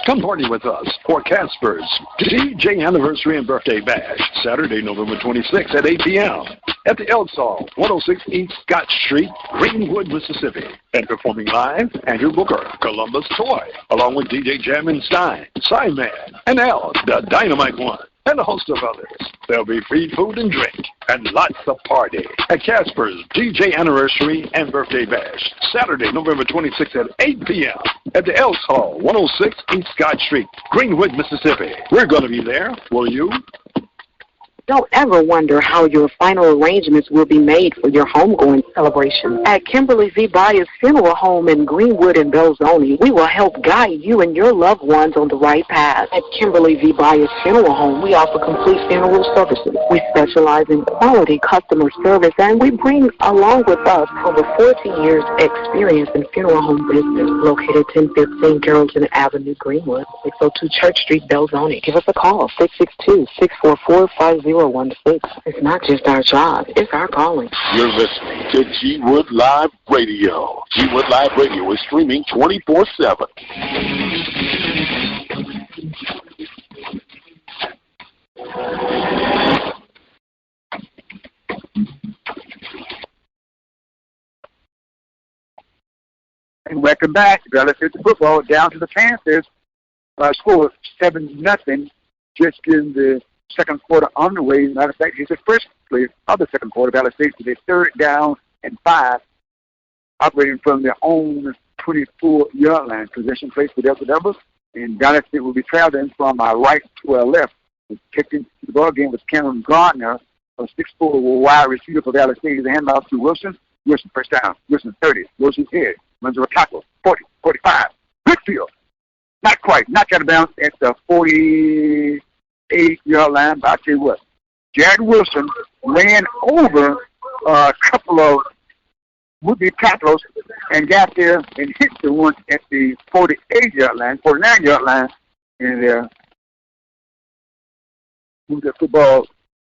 Come party with us for Casper's DJ Anniversary and Birthday Bash, Saturday, November 26th at 8 p.m. at the Elks Hall, 106 East Scott Street, Greenwood, Mississippi. And performing live, Andrew Booker, Columbus Toy, along with DJ Jammin Stein, Simon, and Al, the Dynamite One, and a host of others. There'll be free food and drink and lots of party at Casper's DJ Anniversary and Birthday Bash, Saturday, November 26th at 8 p.m. at the Elks Hall, 106 East Scott Street, Greenwood, Mississippi. We're going to be there. Will you? Don't ever wonder how your final arrangements will be made for your homegoing celebration. At Kimberly V. Byers Funeral Home in Greenwood and Belzoni, we will help guide you and your loved ones on the right path. At Kimberly V. Byers Funeral Home, we offer complete funeral services. We specialize in quality customer service, and we bring along with us over 14 years experience in funeral home business. Located 1015 Carrollton Avenue, Greenwood, 602 Church Street, Belzoni. Give us a call, 662-644-5016. It's not just our job, it's our calling. You're listening to G Wood Live Radio. G Wood Live Radio is streaming 24/7. And welcome back. Dallas hit the football down to the Panthers. Score of 7-0 just in the second quarter on the way. Matter of fact, it's the first play of the second quarter. Valley State with a 3rd down and 5, operating from their own 24-yard line. Possession place for Delta Devils, and Valley State will be traveling from our right to our left. Kicking to the ball game was Cameron Gardner, a 6'4" wide receiver for Valley State. He's a handoff to Wilson. Wilson first down. Wilson 30. Wilson's head. Runs a tackle. 40, 45. Good field. Not quite. Not got to bounce at the 48-yard line. But I'll tell you what. Jared Wilson ran over a couple of would-be tacklers and got there and hit the one at the 48-yard line, 49-yard line, and moved the football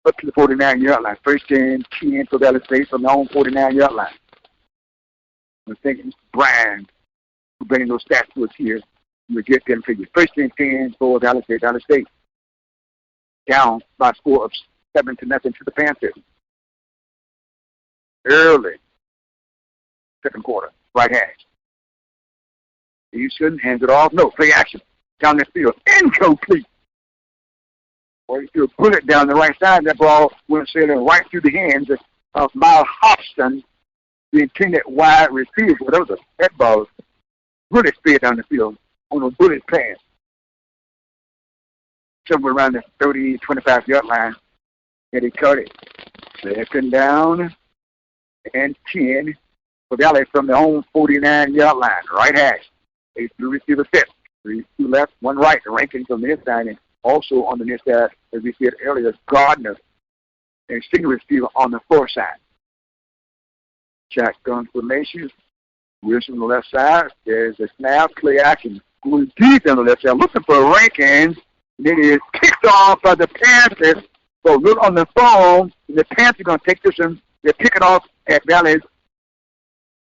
up to the 49-yard line. First and 10 for Valley State from the own 49-yard line. I'm thinking Mr. Bryan for bringing those stats to us here. We'll get them figures. First and 10 for Valley State. Valley State down by a score of 7-0 to the Panthers. Early second quarter, right hash. Houston hands it off. No, play action. Down the field. Incomplete. Or he threw a bullet down the right side. That ball went sailing right through the hands of Miles Hobson, the intended wide receiver. That ball really sped down the field on a bullet pass. Somewhere around the 30, 25-yard line. And he caught it. Second down and 10 for Valley from the home 49-yard line. Right hash. A blue receiver set. 3, 2 left, 1 right. The rankings on the inside. And also on the near side, as we said earlier, Gardner and single receiver on the far side. Shotgun formation. Wilson on the left side. There's a snap, play action. Going deep on the left side, looking for Rankins. And it is kicked off by the Panthers. So look on the phone. The Panthers are going to take this one. They're picking off at Valley's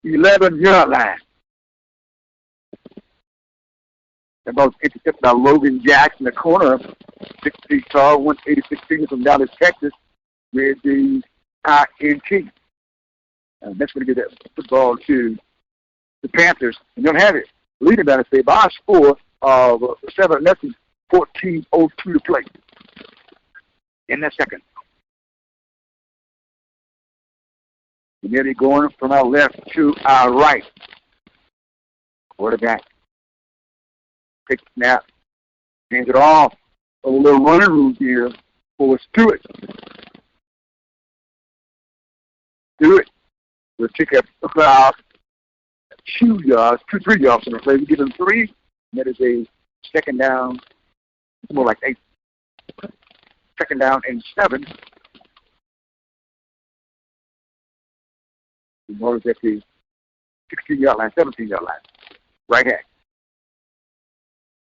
11-yard line. That ball was intercepted by Logan Jackson, the corner, 6 feet tall, 186 senior from Dallas, Texas, with the INT. That's going to give that football to the Panthers, and they'll have it. Leading Dallas State by a score of 7-0, 14:02 to play in the second. And nearly going from our left to our right. Quarterback takes the snap, hands it off. A little running room here for Stewart. Stewart will pick up about 2 yards, 3 yards on the play. We give him 3, and that is a second down, more like 8. Second down and 7. The ball is at the 16-yard line, 17-yard line. Right hand.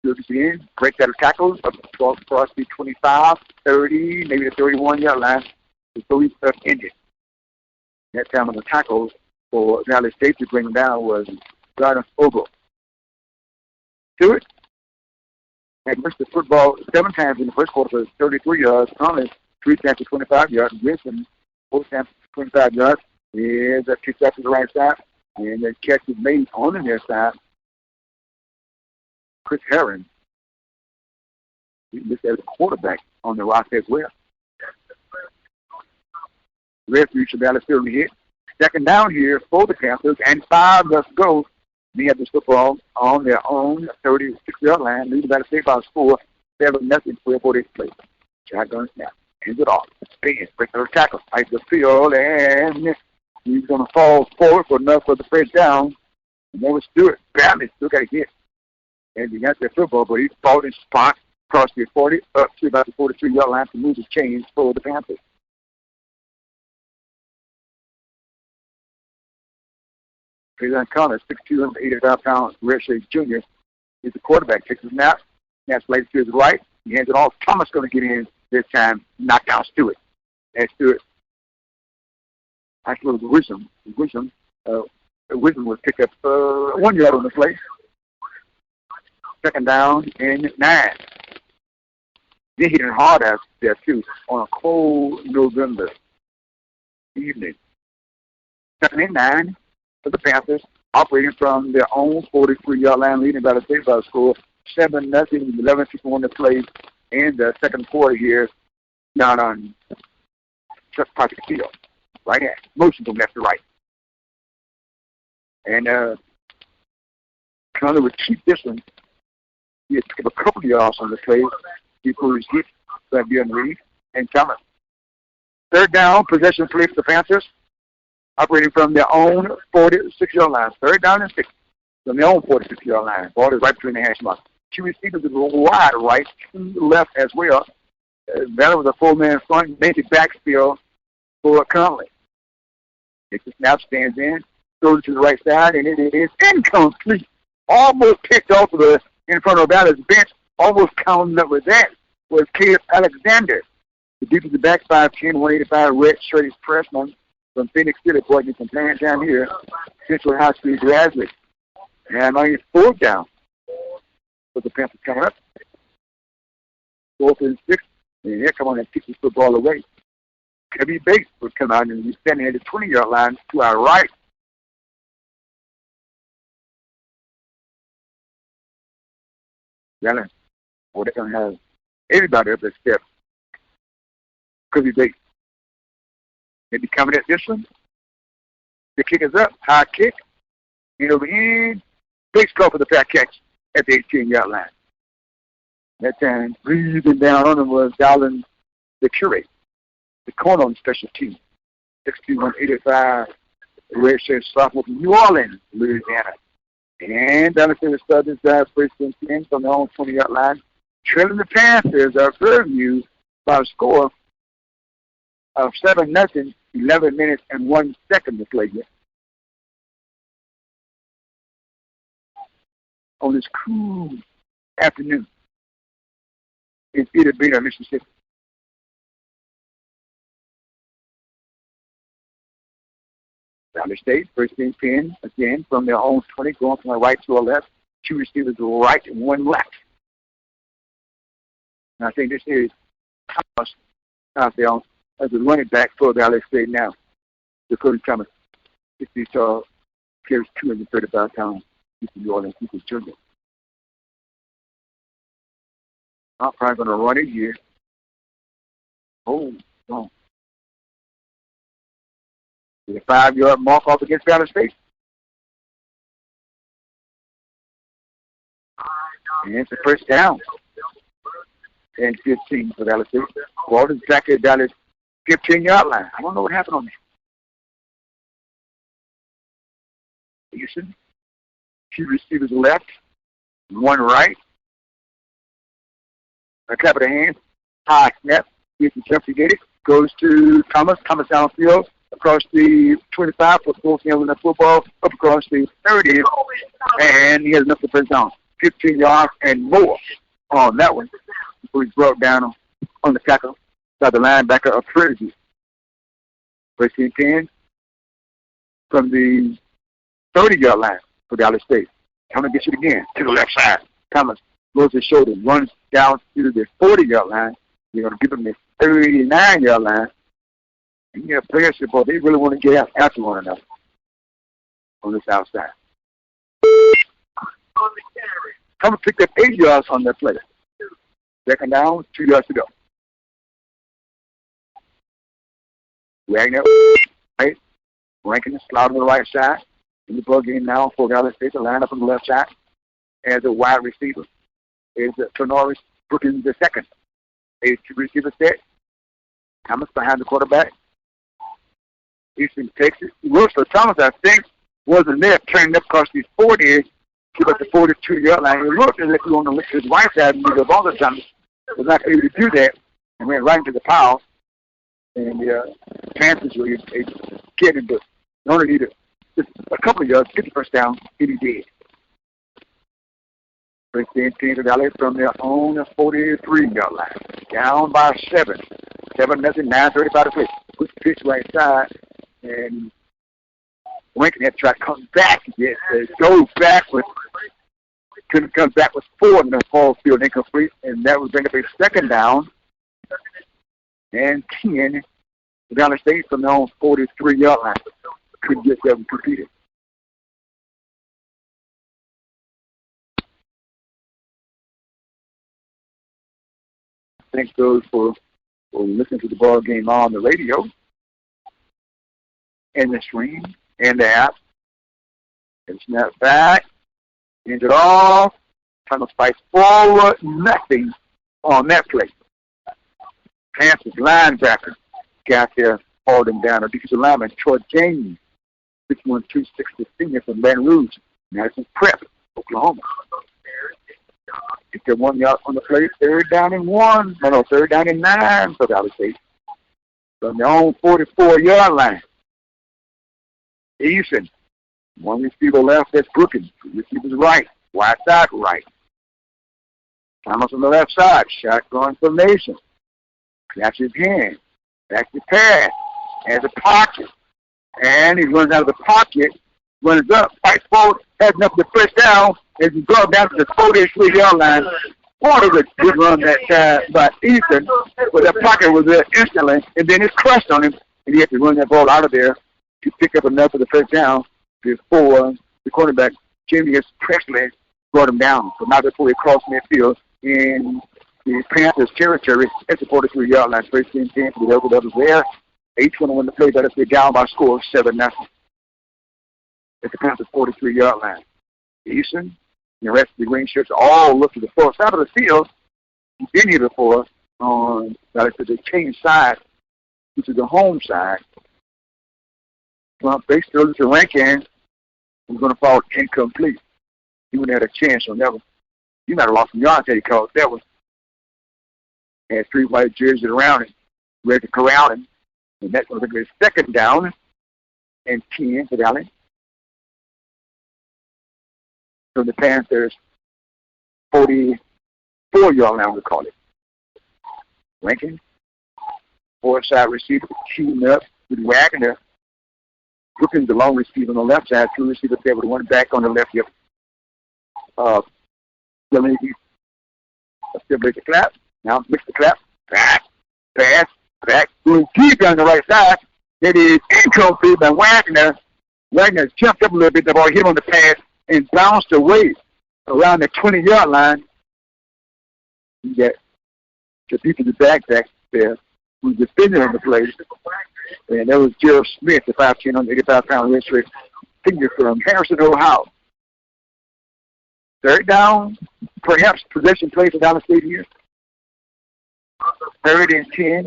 Good again. Breaks out of tackles across the 25, 30, maybe the 31-yard line. The 3 ended. That time on the tackles for Valley State to bring him down was Gardner Ogle. Stewart had missed the football 7 times in the first quarter for 33 yards. Thomas 3 times for 25 yards. Wilson 4 times for 25 yards. Here's a kick out to the right side. And the catch is made on the near side. Chris Herron. He missed as a quarterback on the roster as well. Refuge of Valley still hit. Second down here for the Panthers, and 5 left to go. They have this football on their own 36-yard line. Lead Valley State by a score 7-0, 12:48 play. Shotgun snap. Hands it off. Spins. Breaks the tackle. Right the field, and he's going to fall forward for enough for the first down. And that was Stewart. Barely still got a hit. And he got that football, but he fought his spot across the 40 up to about the 43-yard line to move his chains for the Panthers. Traylon Connors, 6'2", 85-pound, redshirt junior, is the quarterback. Takes a snap. Snaps later to his right. He hands it off. Thomas going to get in this time. Knock down Stewart. And Stewart, actually, Wisdom would pick up 1 yard on the play. Second down and 9. They hit it hard out there, too, on a cold November evening. Second and 9 for the Panthers, operating from their own 43-yard line, leading by the state by a score 7-0, 11 people on the play in the second quarter here. Down on just part of the field. Right hand. Motion from left to right. And Connor would keep this one. He had picked up a couple of yards on the play before he hit Van Buren Reed and Thomas. Third down, possession play for the Panthers, operating from their own 46-yard line. Third down and 6 from their own 46-yard line. Ball is right between the hash marks. Two receivers is wide right, to the left as well. That was a full-man front, naked backfield for Conley. Takes the snap, stands in, throws it to the right side, and it is incomplete. Almost picked off of the in front of Dallas bench. Almost counting up with that was Caleb Alexander. The defensive back, 5'10", 185, red-shirted freshman from Phoenix City, boy, get some playing down here. Central High School graduate. And on his fourth down. So the Panthers coming up. 4th and 6. And here come on and kick the football away. Kevin Bates would come out and he's standing at the 20-yard line to our right. Yelling. Well, they're going to have everybody up except Kirby Bates. Maybe coming at this one. The kick is up. High kick. And over in. Bates call for the fair catch at the 18-yard line. That time, breathing down on him was Dallin the curate, the corner on special team. 6'2", 185, red-shirt sophomore from New Orleans, Louisiana. And Dallas in the Southern side, first and 10 from their own 20-yard line. Trailing the Panthers, our Prairie View, by a score of 7-0, 11 minutes and 1 second to play here. On this cool afternoon in Itta Bena, Mississippi. Valley State, first and 10, again, from their own 20, going from the right to a left. Two receivers right and one left. And I think this is Thomas out there as a running back for Valley State now. Dakota Thomas, 60 tall, carries 235 pounds. New Orleans People's Junior. I'm probably going to run it here. Oh, no. The 5-yard mark off against Valley State. And it's the first down. And 15 for Valley State. Ball is back at Dallas 15-yard line. I don't know what happened on that. Houston. Two receivers left, one right. A clap of the hands, high snap, gets the jump to get it, goes to Thomas. Thomas downfield across the 25 for full field in the football, up across the 30, and he has enough to first down. 15 yards and more on that one. Before he's brought down on the tackle by the linebacker of Prairie View. First and 10 from the 30-yard line for Dallas State. Thomas gets it again to the left side. Thomas lowers his shoulder, runs down to the 40-yard line. You're going to give him the 39-yard line. And you have players here, boy, they really want to get out after one another on this outside. Thomas picked up 8 yards on that play. Second down, 2 yards to go. Wagner, right? Ranking the slot on the right side. In the ball game now for Dallas State to line up on the left side as a wide receiver is Tenoris Brookins the second. A two receiver set. Thomas behind the quarterback. Easton takes it. Looks for Thomas, I think, wasn't there, turning up across the 40, keep at the 42-yard line. He looked as if he wanted to look to his right side and the ball to Thomas. Was not able to do that and went right into the pile. And the Panthers were getting the only needed a couple of yards, get the first down, and he did. First and 10 to Valley from their own 43-yard line. Down by 7. 7-0, 9:35 to play. Puts the pitch right side, and Lincoln had to try to come back. Yes, go back with, couldn't come back with 4 in the fall field incomplete, and that would bring up a second down. And 10 to Valley State from their own 43-yard line. Couldn't get that one completed. Thanks those for listening to the ball game on the radio. in the screen, in the app, and snap back, end it off, trying to fight forward, nothing on that play. Panthers linebacker got there, holding down a defensive lineman, Troy James, 6'1", 260 senior from Baton Rouge, Madison Prep, Oklahoma. Get there 1 yard on the play, third down and 9 for Valley State. From their own 44-yard line. Eason, one receiver left, that's Brookins. Two receivers right, wide side right. Thomas on the left side, shotgun formation. Claps his hand, back to pass, has a pocket. And he runs out of the pocket, runs up, fights forward, has enough to push down, as he goes down to the 43-yard line. Part of a good run that time by Eason, but the pocket was there instantly, and then it crushed on him, and he had to run that ball out of there to pick up enough for the first down before the quarterback, Jimmy Presley, brought him down. So now before he crossed midfield in the Panthers' territory at the 43-yard line, first and 10 for the Devils there. 8:21 to play, better stay down by a score of 7-0 at the Panthers' 43-yard line. Eason and the rest of the green shirts all look to the far side of the field. He's been here before on the change side, which is the home side. Well, base throws to Rankin. He's going to fall incomplete. He wouldn't have had a chance on that one. He might have lost some yards that he caught that one. Had three white jerseys around him, ready to corral him. And that's going to be his second down and 10 for Valley. So the Panthers 44-yard line, we call it. Rankin, four-side receiver, queuing up with Wagner. Brookins, the long receiver on the left side, two receivers there with one back on the left hip. Still break the clap. Now mix the clap. Back, pass, back. Going deep on the right side. It is incomplete by Wagner. Wagner jumped up a little bit. The ball hit on the pass and bounced away around the 20-yard line. You got the defensive back there who's defending on the play. And that was Gerald Smith, the 5'10", 185-pound redshirt senior from Harrison, Ohio. Third down, perhaps possession play for Dallas State here. 3rd and 10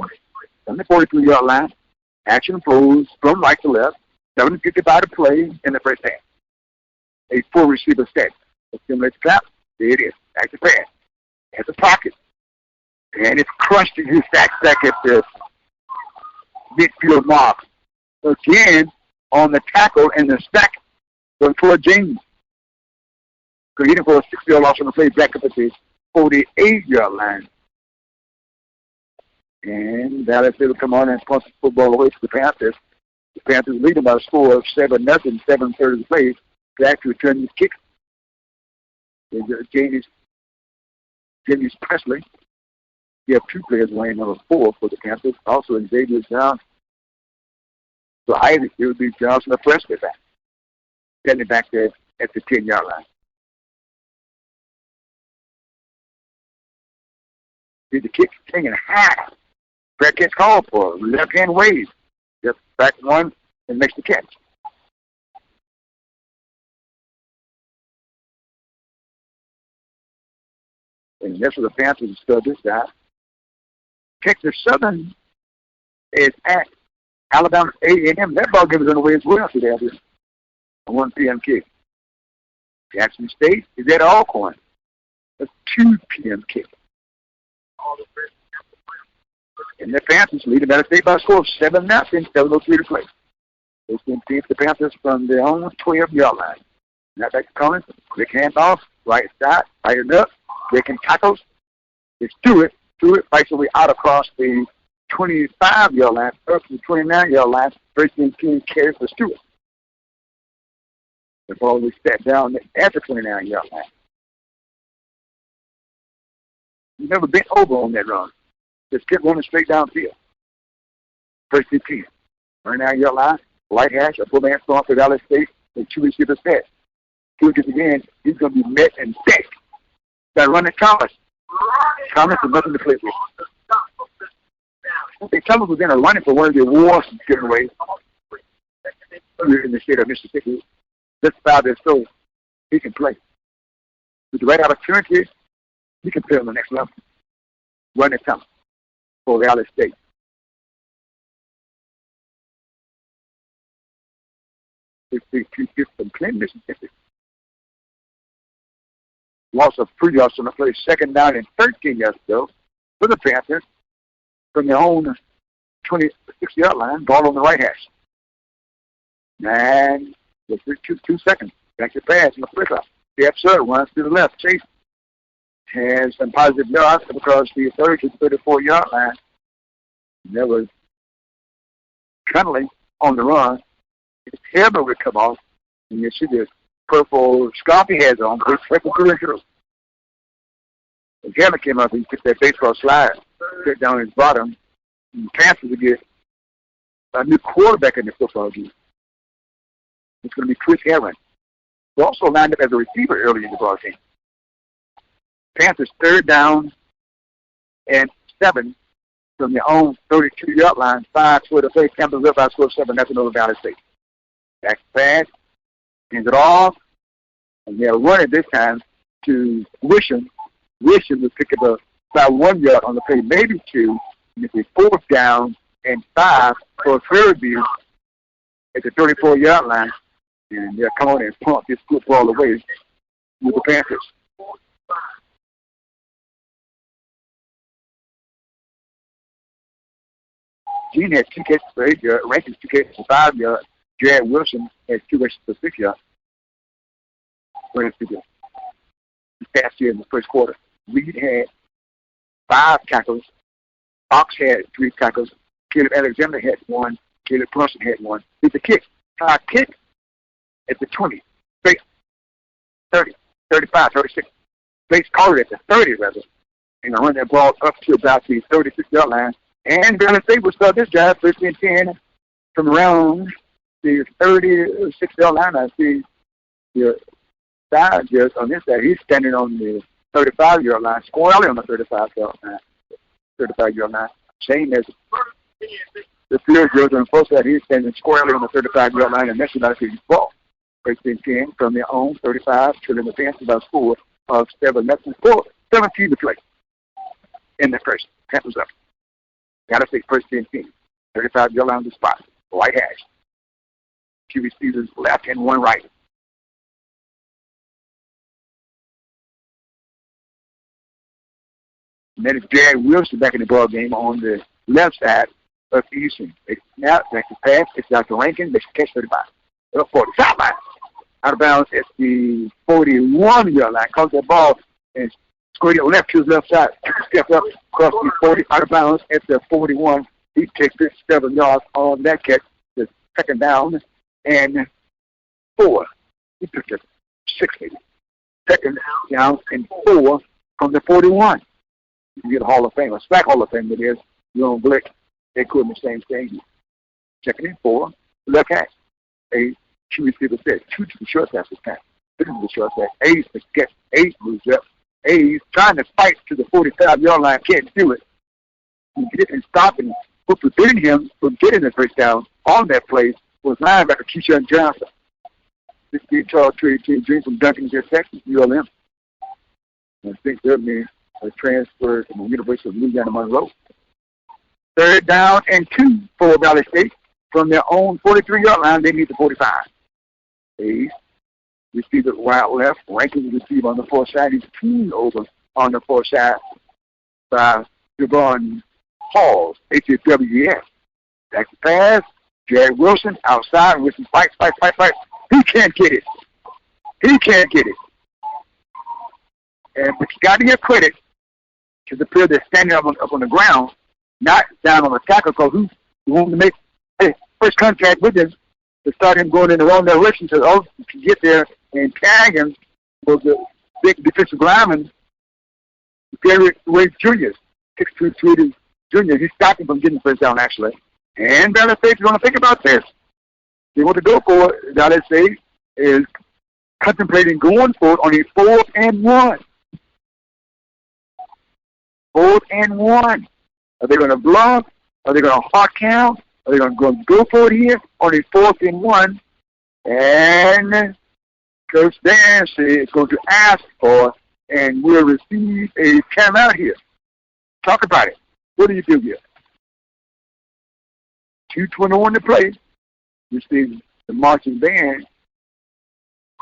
on the 43-yard line. Action flows from right to left. 7:55 to play in the first half. A full receiver set. Stimulates clap. There it is. Back to pass. Has a pocket. And it's crushed in his sack at the midfield mark. Again, on the tackle and the sack going toward James. Creating for a 6-yard loss on the play back up at the 48-yard line. And Dallas will come on and punch the football away to the Panthers. The Panthers leading by a score of 7-0, 7:30 to play. Back to return the kick. James Presley. You have two players wearing number 4 for the Panthers. Also Xavier Johnson. So Isaac, it would be Johnson or Presley back. Sending back there at the 10-yard line. Did the kick hanging high. Back catch called for. Left-hand wave. Just back one and makes the catch. And that's what the Panthers still this guy. Texas Southern is at Alabama A&M. That ball game is on the way as well today. A 1 p.m. kick. Jackson State is at Alcorn. A 2 p.m. kick. And the Panthers lead Nevada State by a score of 7-0, 7:03 to play. They can see the Panthers from their own 12-yard line. Now back to Collins. Quick handoff. Right side. Fired up. Breaking tackles. It's Stewart. Stewart fights his way out across the 25-yard line, up to the 29-yard line. First and 10 carries for Stewart. The ball was set down at the 29-yard line. He never bent over on that run. Just kept running straight downfield. First and 10. 29-yard line. Light hash. A full man storm for Dallas State. And 2 receivers set. Stewart gets again. He's going to be met and set. Got to run at Thomas. Thomas has nothing to play with. I think Thomas was in a running for one of the awards giveaways. here in the state of Mississippi, just 5 years old, he can play. With the right opportunity, he can play on the next level. When it comes for Valley State. It's from Clinton, Mississippi. Loss of 3 yards on the play, 2nd down and 13 yards ago for the Panthers from their own 26-yard line, ball on the right hash. And with 2 seconds, back to pass in the flip up. The absurd runs to the left. Chase has some positive yards because the 30 to 34-yard line. There was Connolly on the run. His helmet would come off, and you see this purple scarf he has on, but it's purple through. His helmet came up, and he took that baseball slide, put down his bottom, and Panthers to get a new quarterback in the football game. It's going to be Chris Herron, who also lined up as a receiver early in the ball game. Panthers 3rd down and 7 from their own 32-yard line. 5 to the play. Panthers up by score 7-0 over Valley State. Back pass, hands it off, and they'll run it this time to Wisham. Wisham will pick up about 1 yard on the play, maybe 2. And it's a 4th down and 5 for Prairie View at the 34-yard line. And they'll come on and pump this football away with the Panthers. Gene had 2 catches for 8 yards, Rankins 2 catches for 5 yards. Jared Wilson has 2 catches for 6 yards. This past year in the first quarter. Reed had 5 tackles. Fox had 3 tackles. Caleb Alexander had 1. Caleb Brunson had 1. It's a kick. Kick at the 20. Base 30, 35, 36. Base called it at the 30 rather. And I run that ball up to about the 36-yard line. And Valley State will start this drive 13-10 from around the 36-yard line. I see the side just on this side. He's standing on the 35-yard line, squarely on the 35-yard line. 35-yard line. Same as the field judge on the first side. He's standing squarely on the 35-yard line, and that's about his ball. 13-10 from their own 35, trailing the Panthers by a score of 7-0. 17 to play in the first. Panthers up. Gotta say first 10 team. 35-yard line the spot. White hash. 2 receivers left and 1 right. And then it's Jared Wilson back in the ball game on the left side of Eastern. They snap, back to pass. It's Dr. Rankin. They catch 35. 40. Sideline. Out of bounds at the 41-yard line. Caught that ball and squared it left to his left side. Step up across the 40, out of bounds at the 41. He takes 57 yards on that catch. The 2nd down and 4. He took it 6 maybe. 2nd down and 4 from the 41. You get a Hall of Fame, a SWAC Hall of Fame it is. Jerome Blick. They couldn't the same thing. 2nd and 4. Left hash. A 2 receiver set. 2 to the short pass this time. 3 to the short pass. A's to get 8 moves up. A's trying to fight to the 45-yard line, can't do it. He didn't stop him. What prevented him from getting the first down on that play was linebacker Keyshawn Johnson. This big tall tree dream from Duncanville, Texas, ULM. I think they're being transferred from the University of Louisiana Monroe. 3rd down and 2 for Valley State. From their own 43-yard line, they need the 45. A's receiver wide left, Rankin receiver on the far side. He's tuned over on the far side by Javon Hall, HFWS. Back to pass. Jared Wilson outside. Wilson fight. He can't get it. And but you got to give credit to the player that's standing up on the ground, not down on the tackle, because who wanted to make first contact with him to start him going in the wrong direction to get there and tag him was the big defensive lineman, Gary Wade Jr., 6'2" Jr. He stopped him from getting the first down, actually. And Valley State is going to think about this. They want to go for it. Valley State is contemplating going for it on a 4th and 1. 4th and 1. Are they going to bluff? Are they going to hard count? Are they going to go for it here on a 4th and 1 And Coach Dan said is going to ask for and will receive a timeout here. Talk about it. What do you do here? 2:21 to play. You see the marching band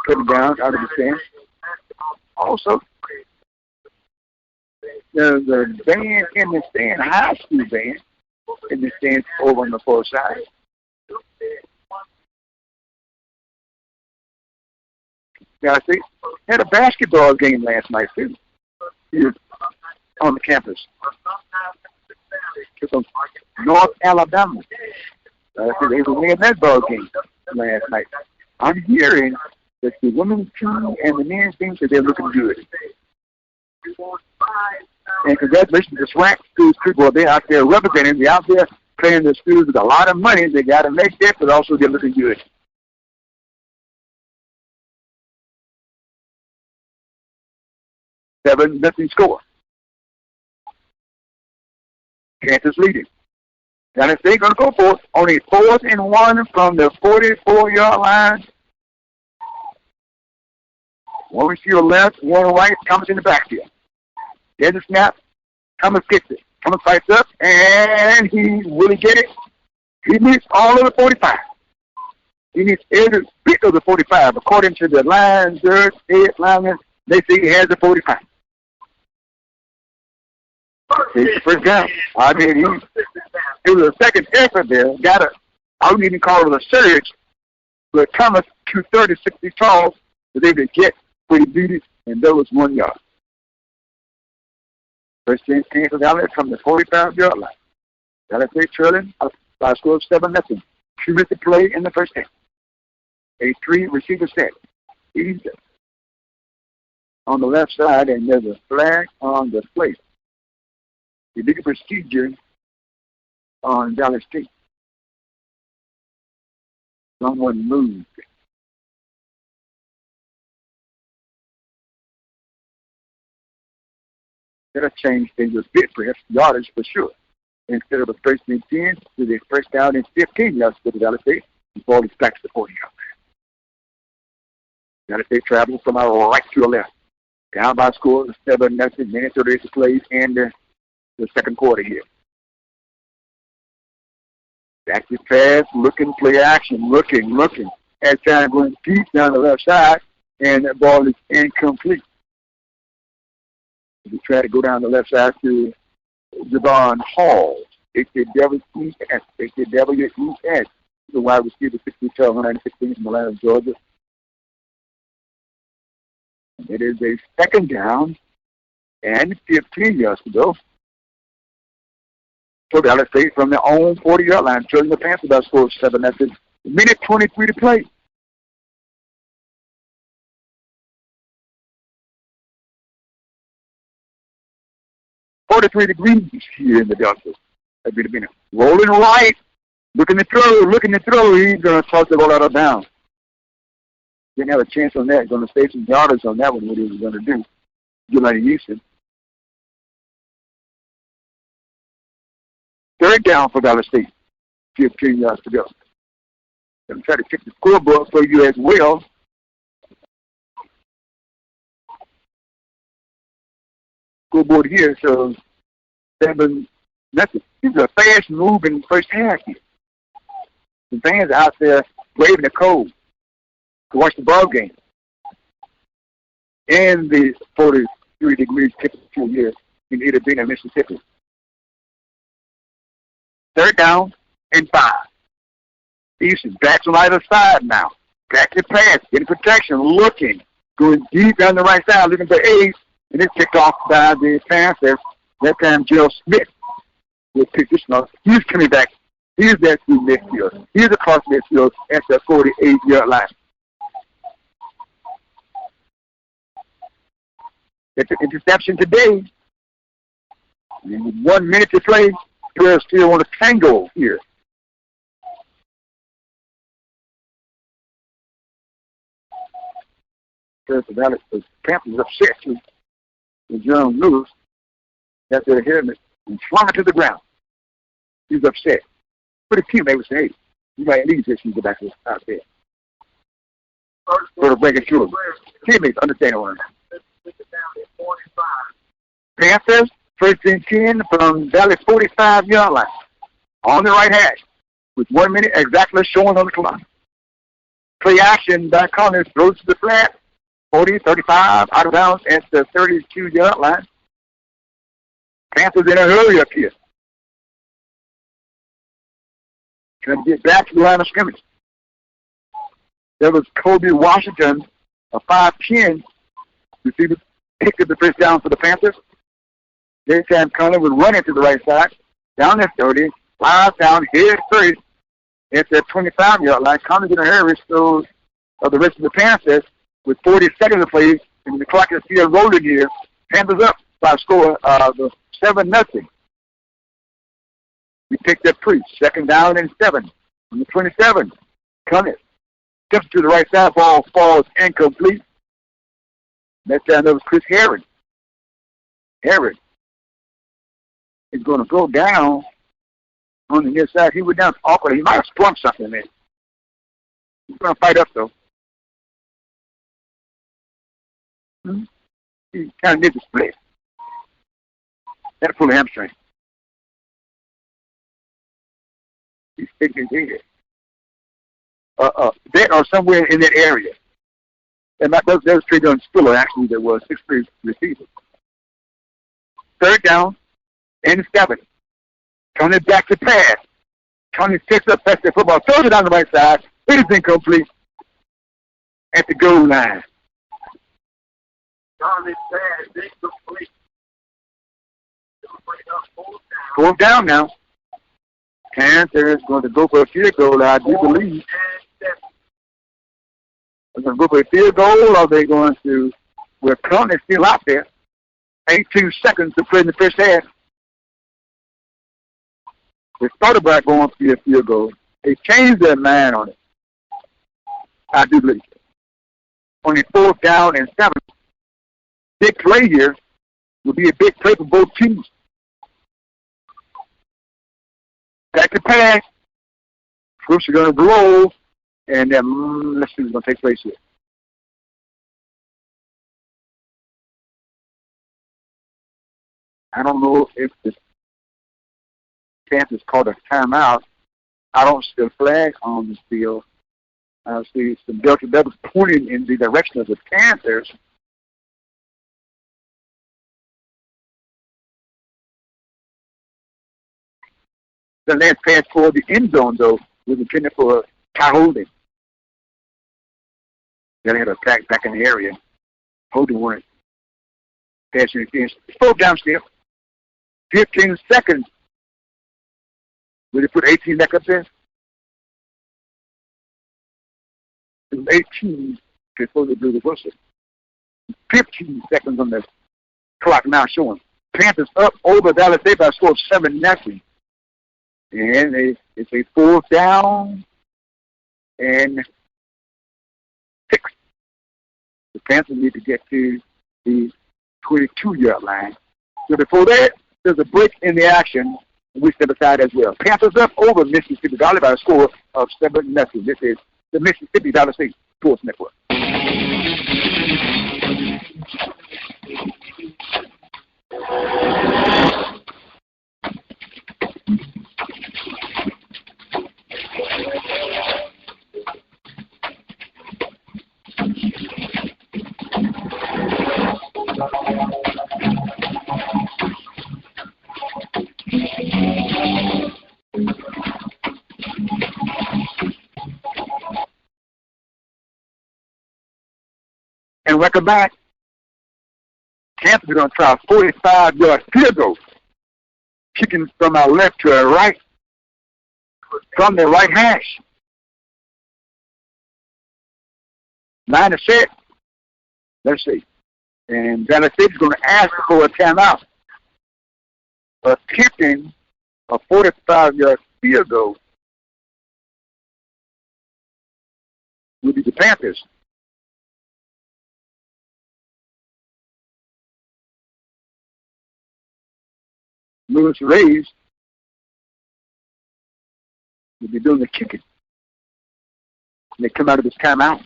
coming down out of the stand. Also, the band in the stand, high school band, in the stand over on the far side. Now, I see, had a basketball game last night, too, here on the campus. It's on North Alabama. They were in that ball game last night. I'm hearing that the women's team and the men's team said they're looking good. And congratulations to SWAC schools, people. They're out there representing. They're out there paying the schools with a lot of money. They got to make that, but also they're looking good. Nothing score. Kansas leading. Now if they're going to go for it, only 4th and 1 from the 44-yard line. One receiver left, one right, Thomas in the backfield. There's a snap. Thomas gets it. Thomas fights up, and he will get it. He meets all of the 45. He meets every bit of the 45. According to the line, head lineman, they say he has the 45. It's the first down. I mean, it was a second effort there. I wouldn't even call it a surge, but Thomas, 230, 60 tall, was able to get where he beat it, and that was 1 yard. First chance Kansas outlet from the 45-yard line. Dallas State trailing by a score of 7-0. 2 minutes to play in the first half. A 3-receiver set. Easy. On the left side, and there's a flag on the plate. The big procedure on Dallas State. Someone moved. That'll change things a bit, perhaps yardage for sure. Instead of a first and 10, to the first down and 15 yards for the Dallas State before he stacks the 40 yard line. Dallas State travels from our right to the left. Down by a score of 7-0, minutes 38 to play in the second quarter here. Back to pass, looking, play action, looking. At time going deep down the left side, and that ball is incomplete. We try to go down the left side to Javon Hall. HWES. The wide receiver, 62, 116 from Atlanta, Georgia. It is a second down and 15 yards to go. So Dallas State from their own 40-yard line, trailing the Panthers by a score of 7-0. Minute 23 to play. $43 here in the Delta. That'd be the minute. Rolling right, looking to throw. He's going to toss the ball out of bounds. Didn't have a chance on that. Going to save some yardage on that one, what he was going to do. United Houston. Third down for Dallas State. 15 yards to go. I'm trying to check the scoreboard for you as well. Scoreboard here shows 7-0. This is a fast-moving first half here. The fans out there braving the cold to watch the ball game. And the 43 degrees temperature here in Ada Bena, Mississippi. Third down and 5. Houston backs on either side now. Back to pass, getting protection, looking, going deep down the right side, looking for Ace, and it's picked off by the Panthers. That time, Gerald Smith will pick this one up. He's coming back. Here's that through midfield. Here's across midfield at the 48-yard line. That's an interception today. And 1 minute to play. We're still on a tango here. The Panthers upset with John Lewis after they hit him and flung it to the ground. He's upset. But his teammate would say, hey, you might need this when you go back out there. Sort of breaking through. Teammates understand one. Panthers, first and 10 from Valley 45-yard line. On the right hash, with 1 minute exactly showing on the clock. Play action by Collins, throws to the flat, 40, 35, out of bounds at the 32-yard line. Panthers in a hurry up here. Trying to get back to the line of scrimmage. There was Kobe Washington, a 5'10", receiver, picked up the first down for the Panthers. This time Collins was running to the right side, down at 30, flies down, head first, at the 25-yard line. Collins in a hurry, so the rest of the Panthers, with 40 seconds to play, and the clock is still rolling here. Panthers up by a score of 7-0. We picked up 3, second down and 7. On the 27, Collins steps to the right side, ball falls incomplete. That time that was Chris Herron. Herron is going to go down on the near side. He went down awkwardly. He might have sprung something there. He's going to fight up, though. He kind of did the split. Had to pull a hamstring. He's taking his head. That or somewhere in that area. And that was straight on Spiller, actually. There was 6-3 receivers. Third down and 7. Tony back to pass. Tony picks up back the football, throws it on the right side. It is incomplete at the goal line. Tony pass incomplete. Fourth down now. Panthers going to go for a field goal, I do believe. They're going to go for a field goal, or are they going to, well, Conley's still out there. 18 seconds to play in the first half. They thought about going for a field goal. They changed their mind on it. I do believe. Only 4th down and 7. Big play here will be a big play for both teams. Back to pass. First, you're going to blow, and then let's see what's going to take place here. I don't know if the Panthers called a timeout. I don't see a flag on the field. I see some Delta Devils pointing in the direction of the Panthers. The last pass for the end zone, though, was intended for Ty Holding. Then they had a attack back in the area. Holding weren't passing against. 4th down still. 15 seconds. Will they put 18 back up there? It was 18 before they blew the whistle. 15 seconds on the clock now showing. Panthers up over Dallas State by a score of 7-0. And it's a 4th down and 6. The Panthers need to get to the 22-yard line. So before that, there's a break in the action. We step aside as well. Panthers up over Mississippi Valley by a score of 7-0. This is the Mississippi Valley State Sports Network. And welcome back. Panthers are going to try a 45-yard field goal. Kicking from our left to our right. From the right hash. Line is set. Let's see. And Dallas State is going to ask for a timeout. Attempting a 45-yard field goal will be the Panthers. Lewis Rays will be doing the kicking. They come out of this timeout.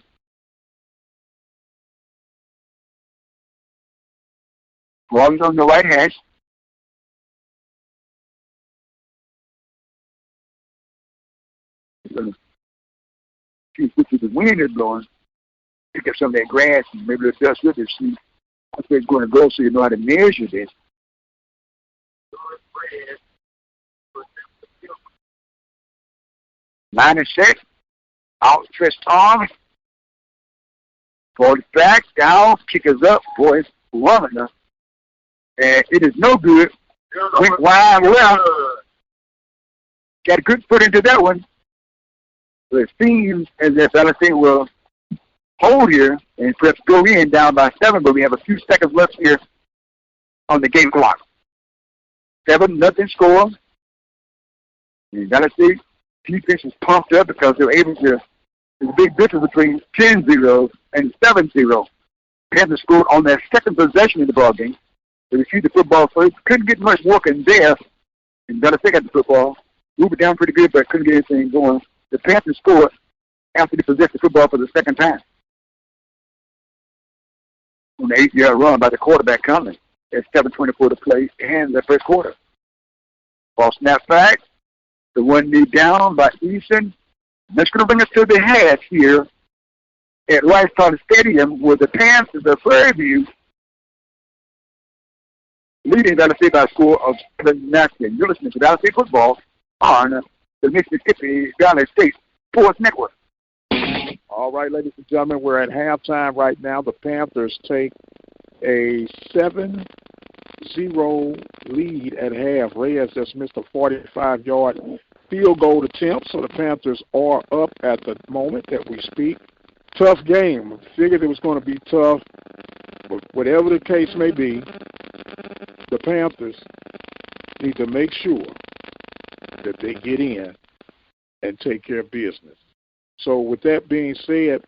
Ball is on the right hash. See which the wind is blowing. Pick up some of that grass and maybe the dust with it. See how it's going to go so you know how to measure this. Line is set. Outstretched arm. Ball is back, down, kick us up. Boy, it's running us. And it is no good. Went wide left. Got a good foot into that one. So it seems as if LSA will hold here and perhaps go in down by 7, but we have a few seconds left here on the game clock. 7-0 score. And LSA defense is pumped up because they were able to. There's a big difference between 10-0 and 7-0. Panthers scored on their second possession in the ball game. They received the football first. Couldn't get much work in there. And LSA got the football. Moved it down pretty good, but couldn't get anything going. The Panthers scored after they possessed the football for the second time. On the 8-yard run by the quarterback coming. At 7:24 to play in the first quarter. Ball snapped back. The one knee down by Easton. That's going to bring us to the hash here at Rice Park Stadium where the Panthers of Prairie View leading LSA by a score of 7-0. You're listening to LSA football on the Mississippi Valley State Sports Network. All right, ladies and gentlemen, we're at halftime right now. The Panthers take a 7-0 lead at half. Reyes just missed a 45-yard field goal attempt, so the Panthers are up at the moment that we speak. Tough game. Figured it was going to be tough, but whatever the case may be, the Panthers need to make sure that they get in and take care of business. So with that being said,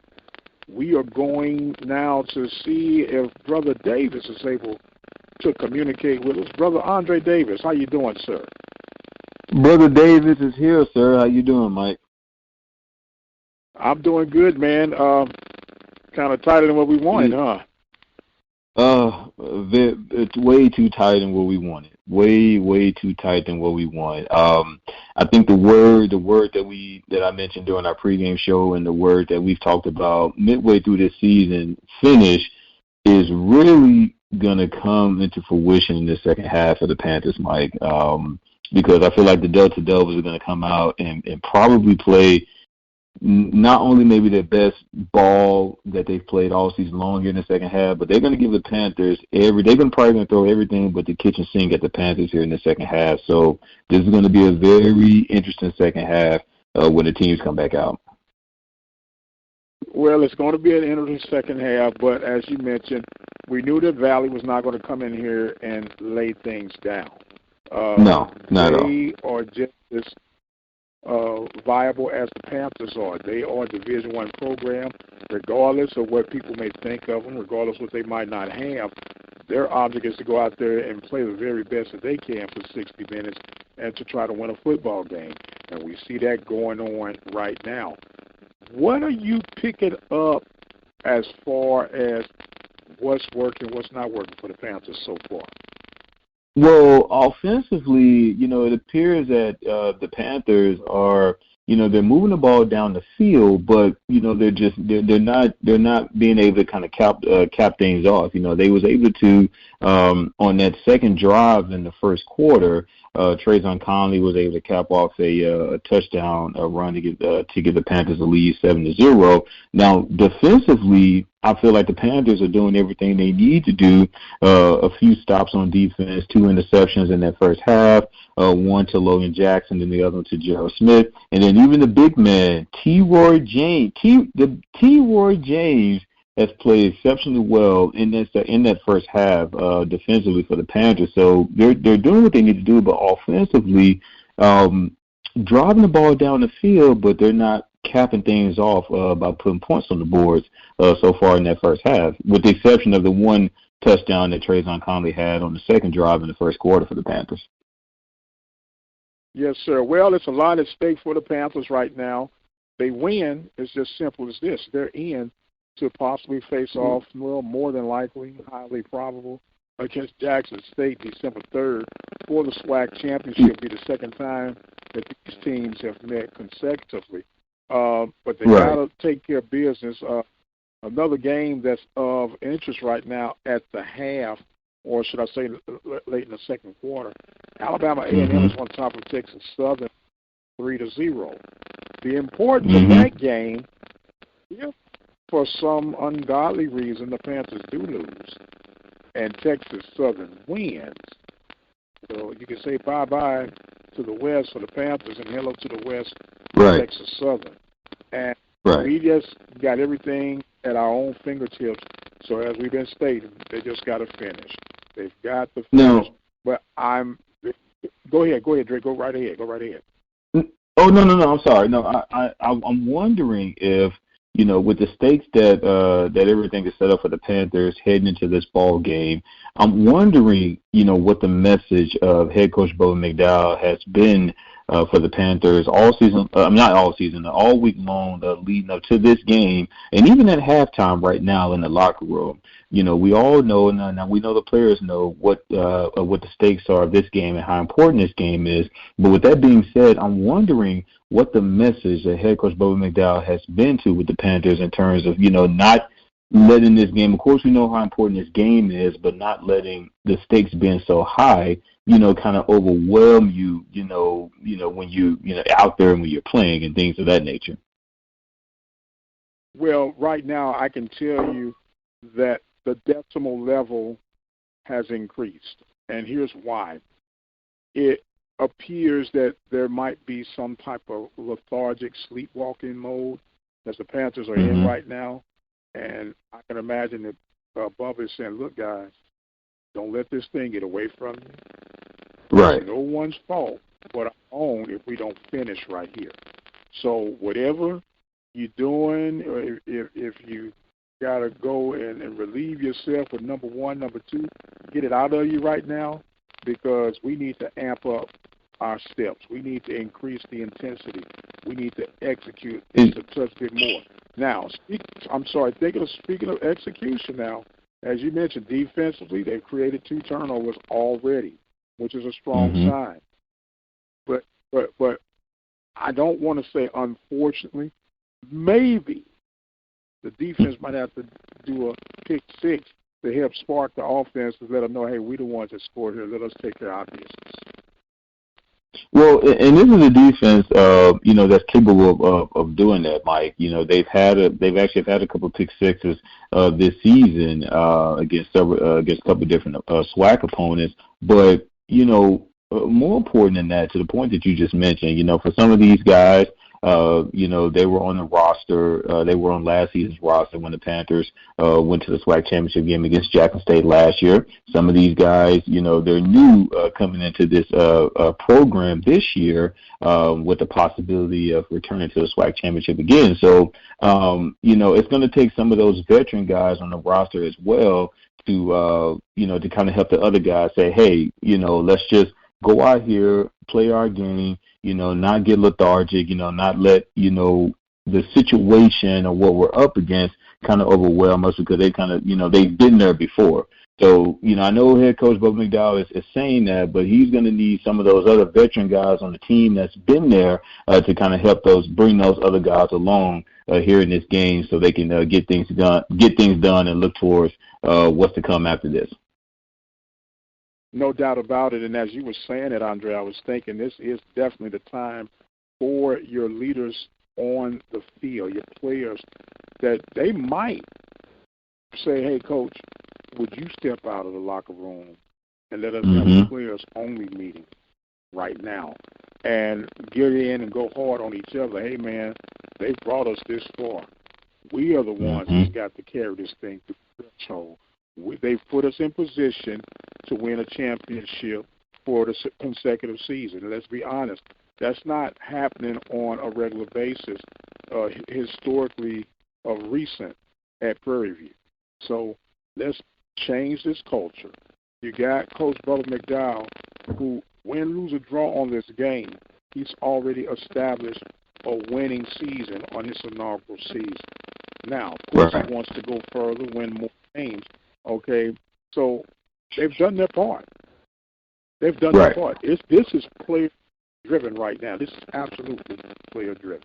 we are going now to see if Brother Davis is able to communicate with us. Brother Andre Davis, how you doing, sir? Brother Davis is here, sir. How you doing, Mike? I'm doing good, man. Kind of tighter than what we wanted, huh? It's way too tight than what we wanted. Way too tight than what we wanted. I think the word that I mentioned during our pregame show and the word that we've talked about midway through this season, finish, is really going to come into fruition in the second half of the Panthers, Mike. Because I feel like the Delta Devils are going to come out and probably play not only maybe their best ball that they've played all season long here in the second half, but they're going to give the Panthers they're probably going to throw everything but the kitchen sink at the Panthers here in the second half. So this is going to be a very interesting second half when the teams come back out. Well, it's going to be an interesting second half, but as you mentioned, we knew that Valley was not going to come in here and lay things down. No, not at all. They are just as viable as the Panthers are. They are a Division I program, regardless of what people may think of them, regardless of what they might not have. Their object is to go out there and play the very best that they can for 60 minutes and to try to win a football game. And we see that going on right now. What are you picking up as far as what's working, what's not working for the Panthers so far? Well, offensively, it appears that the Panthers are, they're moving the ball down the field, but they're not being able to kind of cap things off. They was able to on that second drive in the first quarter. Trayvon Conley was able to cap off a touchdown run to give the Panthers a lead 7-0. Now, defensively, I feel like the Panthers are doing everything they need to do. A few stops on defense, 2 interceptions in that first half, one to Logan Jackson and the other one to Gerald Smith. And then even the big man, T-Roy James. T-Roy James has played exceptionally well in that first half defensively for the Panthers. So they're doing what they need to do, but offensively, driving the ball down the field, but they're not capping things off by putting points on the boards so far in that first half, with the exception of the one touchdown that Trayvon Conley had on the second drive in the first quarter for the Panthers. Yes, sir. Well, it's a lot at stake for the Panthers right now. They win. It's just simple as this. They're in to possibly face off, well, more than likely, highly probable, against Jackson State December 3rd for the SWAC championship. Be the second time that these teams have met consecutively. But they got to take care of business. Another game that's of interest right now at the half, or should I say late in the second quarter, Alabama A&M is on top of Texas Southern 3-0. The importance of that game, if for some ungodly reason the Panthers do lose and Texas Southern wins, so you can say bye-bye to the West for the Panthers and hello to the West for Texas Southern. And we just got everything at our own fingertips. So as we've been stating, they just got to finish. They've got to finish. But go ahead, Drake. Go right ahead. Oh, no. I'm sorry. No, I'm wondering if, with the stakes that everything is set up for the Panthers heading into this ball game, I'm wondering, what the message of head coach Bo McDowell has been for the Panthers all season, not all season, all week long leading up to this game, and even at halftime right now in the locker room. We all know, now we know the players know what the stakes are of this game and how important this game is. But with that being said, I'm wondering what the message that head coach Bo McDowell has been to with the Panthers in terms of, not letting this game, of course we know how important this game is, but not letting the stakes being so high, kind of overwhelm you, when you out there and when you're playing and things of that nature. Well, right now I can tell you that the decimal level has increased, and here's why. It appears that there might be some type of lethargic sleepwalking mode that the Panthers are in right now, and I can imagine that Bubba is saying, look, guys, don't let this thing get away from you. Right. It's no one's fault but our own if we don't finish right here. So whatever you're doing, or if you got to go and relieve yourself with number one, number two, get it out of you right now, because we need to amp up our steps. We need to increase the intensity. We need to execute just a touch bit more. Now, speaking of execution now, as you mentioned, defensively, they've created 2 turnovers already, which is a strong sign. But I don't want to say unfortunately, maybe the defense might have to do a pick 6 to help spark the offense to let them know, hey, we're the ones that scored here. Let us take care of our business. Well, and this is a defense, that's capable of doing that, Mike. They've actually had a couple of pick sixes this season against a couple of different SWAC opponents. But more important than that, to the point that you just mentioned, for some of these guys, they were on the roster. They were on last season's roster when the Panthers went to the SWAC championship game against Jackson State last year. Some of these guys, they're new coming into this program this year with the possibility of returning to the SWAC championship again. So, it's going to take some of those veteran guys on the roster as well to kind of help the other guys say, hey, let's just go out here, play our game, not get lethargic, not let, the situation or what we're up against kind of overwhelm us, because they kind of, they've been there before. So, I know head coach Bo McDowell is saying that, but he's going to need some of those other veteran guys on the team that's been there to kind of help bring those other guys along here in this game, so they can get things done and look towards what's to come after this. No doubt about it. And as you were saying it, Andre, I was thinking this is definitely the time for your leaders on the field, your players, that they might say, hey, coach, would you step out of the locker room and let us have a players-only meeting right now and get in and go hard on each other. Hey, man, they brought us this far. We are the ones who's got to carry this thing to the threshold. They've put us in position to win a championship for the consecutive season. And let's be honest, that's not happening on a regular basis, historically recent at Prairie View. So let's change this culture. You got Coach Bubba McDowell, who, win, lose, or draw on this game, he's already established a winning season on his inaugural season. Now, of course, he wants to go further, win more games. Okay, so they've done their part. They've done Right. their part. This is player-driven right now. This is absolutely player-driven.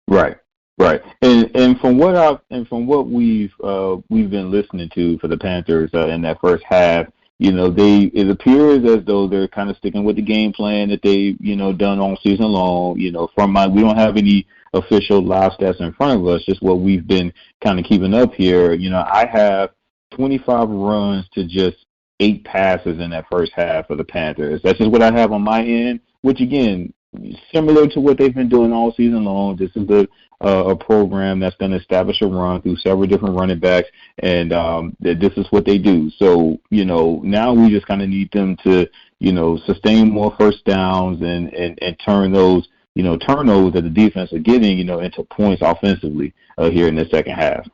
Right. Right. And from what we've been listening to for the Panthers in that first half, it appears as though they're kind of sticking with the game plan that they, done all season long. We don't have any official live stats in front of us, just what we've been kind of keeping up here. I have 25 runs to just 8 passes in that first half of the Panthers. That's just what I have on my end, which again, similar to what they've been doing all season long. This is a program that's going to establish a run through several different running backs, and this is what they do. So, now we just kind of need them to, sustain more first downs and turn those, turnovers that the defense are getting, into points offensively here in the second half.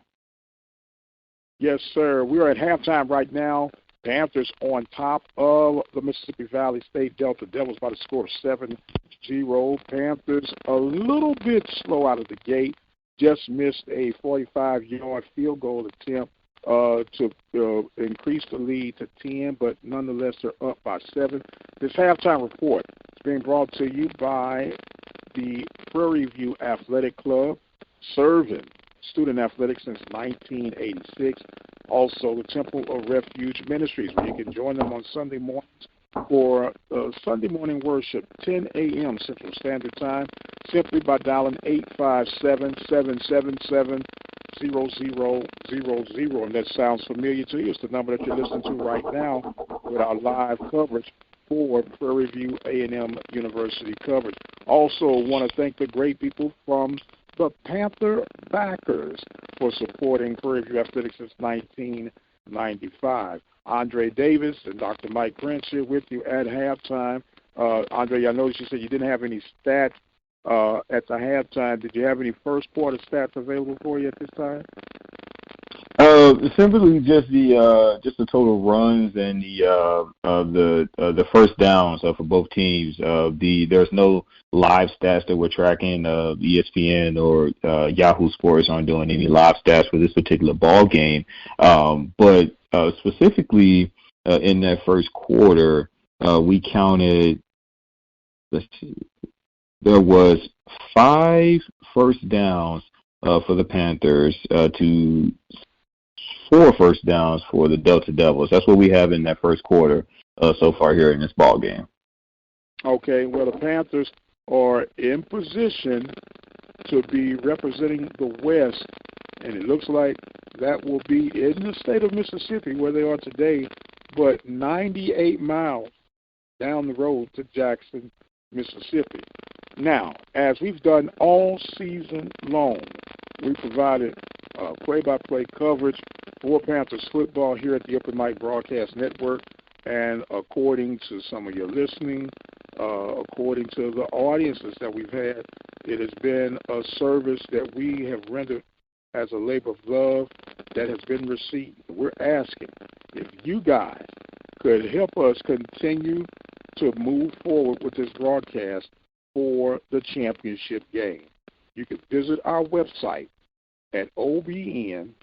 Yes, sir. We are at halftime right now. Panthers on top of the Mississippi Valley State Delta Devils by the score of 7-0. Panthers a little bit slow out of the gate. Just missed a 45-yard field goal attempt to increase the lead to 10, but nonetheless they're up by 7. This halftime report is being brought to you by the Prairie View Athletic Club, serving student athletics since 1986. Also, the Temple of Refuge Ministries, where you can join them on Sunday mornings for Sunday morning worship, 10 a.m. Central Standard Time, simply by dialing 857-777-0000. And that sounds familiar to you. It's the number that you're listening to right now with our live coverage for Prairie View A&M University coverage. Also, want to thank the great people from the Panther Backers for supporting Prairie View Athletics since 1995. Andre Davis and Dr. Mike Prince here with you at halftime. Andre, I noticed you said you didn't have any stats at the halftime. Did you have any first quarter stats available for you at this time? Simply just the total runs and the first downs for both teams. There's no live stats that we're tracking. ESPN or Yahoo Sports aren't doing any live stats for this particular ball game. But specifically in that first quarter, we counted. Let's see, there was 5 first downs for the Panthers to 4 first downs for the Delta Devils. That's what we have in that first quarter so far here in this ball game. Okay, well, the Panthers are in position to be representing the West, and it looks like that will be in the state of Mississippi where they are today, but 98 miles down the road to Jackson, Mississippi. Now, as we've done all season long, we provided play-by-play coverage for Panthers football here at the Open Mic Broadcast Network, and according to some of your listening, according to the audiences that we've had, it has been a service that we have rendered as a labor of love that has been received. We're asking if you guys could help us continue to move forward with this broadcast for the championship game. You can visit our website at obnradio.com.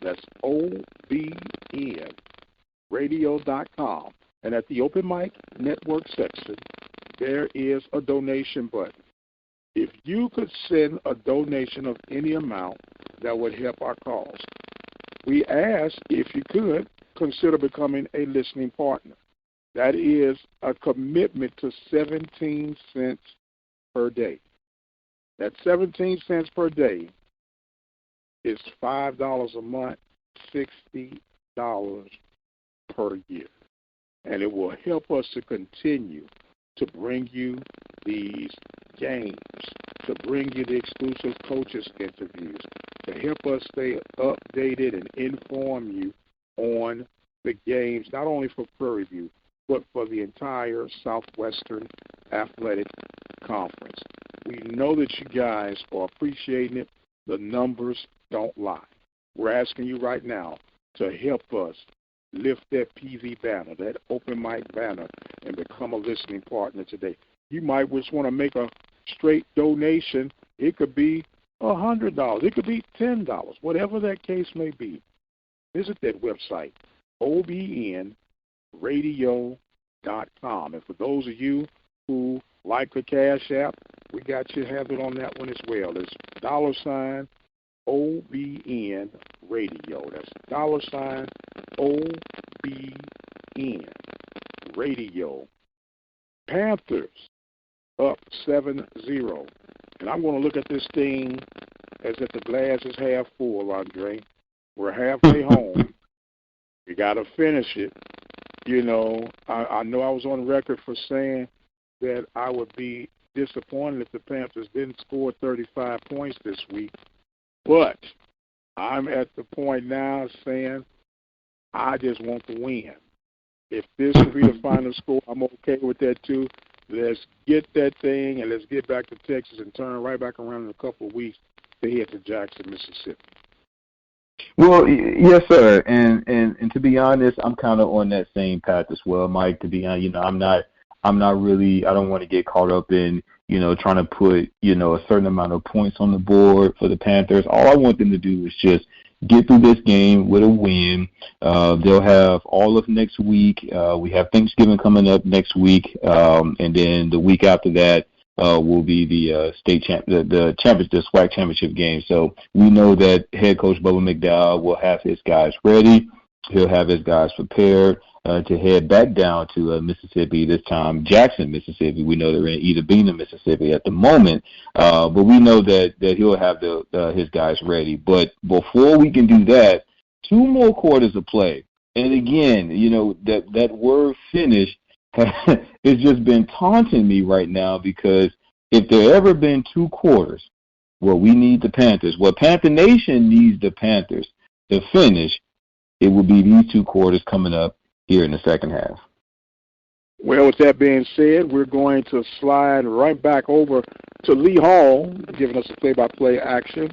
That's obnradio.com. And at the Open Mic Network section, there is a donation button. If you could send a donation of any amount, that would help our cause. We ask if you could consider becoming a listening partner. That is a commitment to 17 cents per day. That 17 cents per day is $5 a month, $60 per year. And it will help us to continue to bring you these games, to bring you the exclusive coaches interviews, to help us stay updated and inform you on the games, not only for Prairie View, but for the entire Southwestern Athletic Conference. We know that you guys are appreciating it. The numbers don't lie. We're asking you right now to help us lift that PV banner, that open mic banner, and become a listening partner today. You might just want to make a straight donation. It could be $100. It could be $10. Whatever that case may be. visit that website, obnradio.com. And for those of you who like the Cash App, we got you handled on that one as well. It's $OBN Radio. That's $OBN Radio. Panthers up 7-0. And I'm going to look at this thing as if the glass is half full, Andre. We're halfway home. We got to finish it. You know, I know I was on record for saying that I would be disappointed if the Panthers didn't score 35 points this week. But I'm at the point now saying I just want to win. If this will be the final score, I'm okay with that too. Let's get that thing and let's get back to Texas and turn right back around in a couple of weeks to head to Jackson, Mississippi. Well, yes, sir. And to be honest, I'm kind of on that same path as well, Mike. To be honest, you know, I'm not really. I don't want to get caught up in, you know, trying to put, you know, a certain amount of points on the board for the Panthers. All I want them to do is just get through this game with a win. They'll have all of next week. We have Thanksgiving coming up next week, and then the week after that will be the the SWAC championship game. So we know that head coach Bubba McDowell will have his guys ready. He'll have his guys prepared to head back down to Mississippi, this time Jackson, Mississippi. We know they're in Itta Bena, Mississippi at the moment, but we know that he'll have his guys ready. But before we can do that, 2 more quarters of play. And again, you know, that word finish it's just been taunting me right now, because if there ever been 2 quarters where we need the Panthers, where Panther Nation needs the Panthers to finish, it will be these 2 quarters coming up here in the second half. Well, with that being said, we're going to slide right back over to Lee Hall, giving us a play-by-play action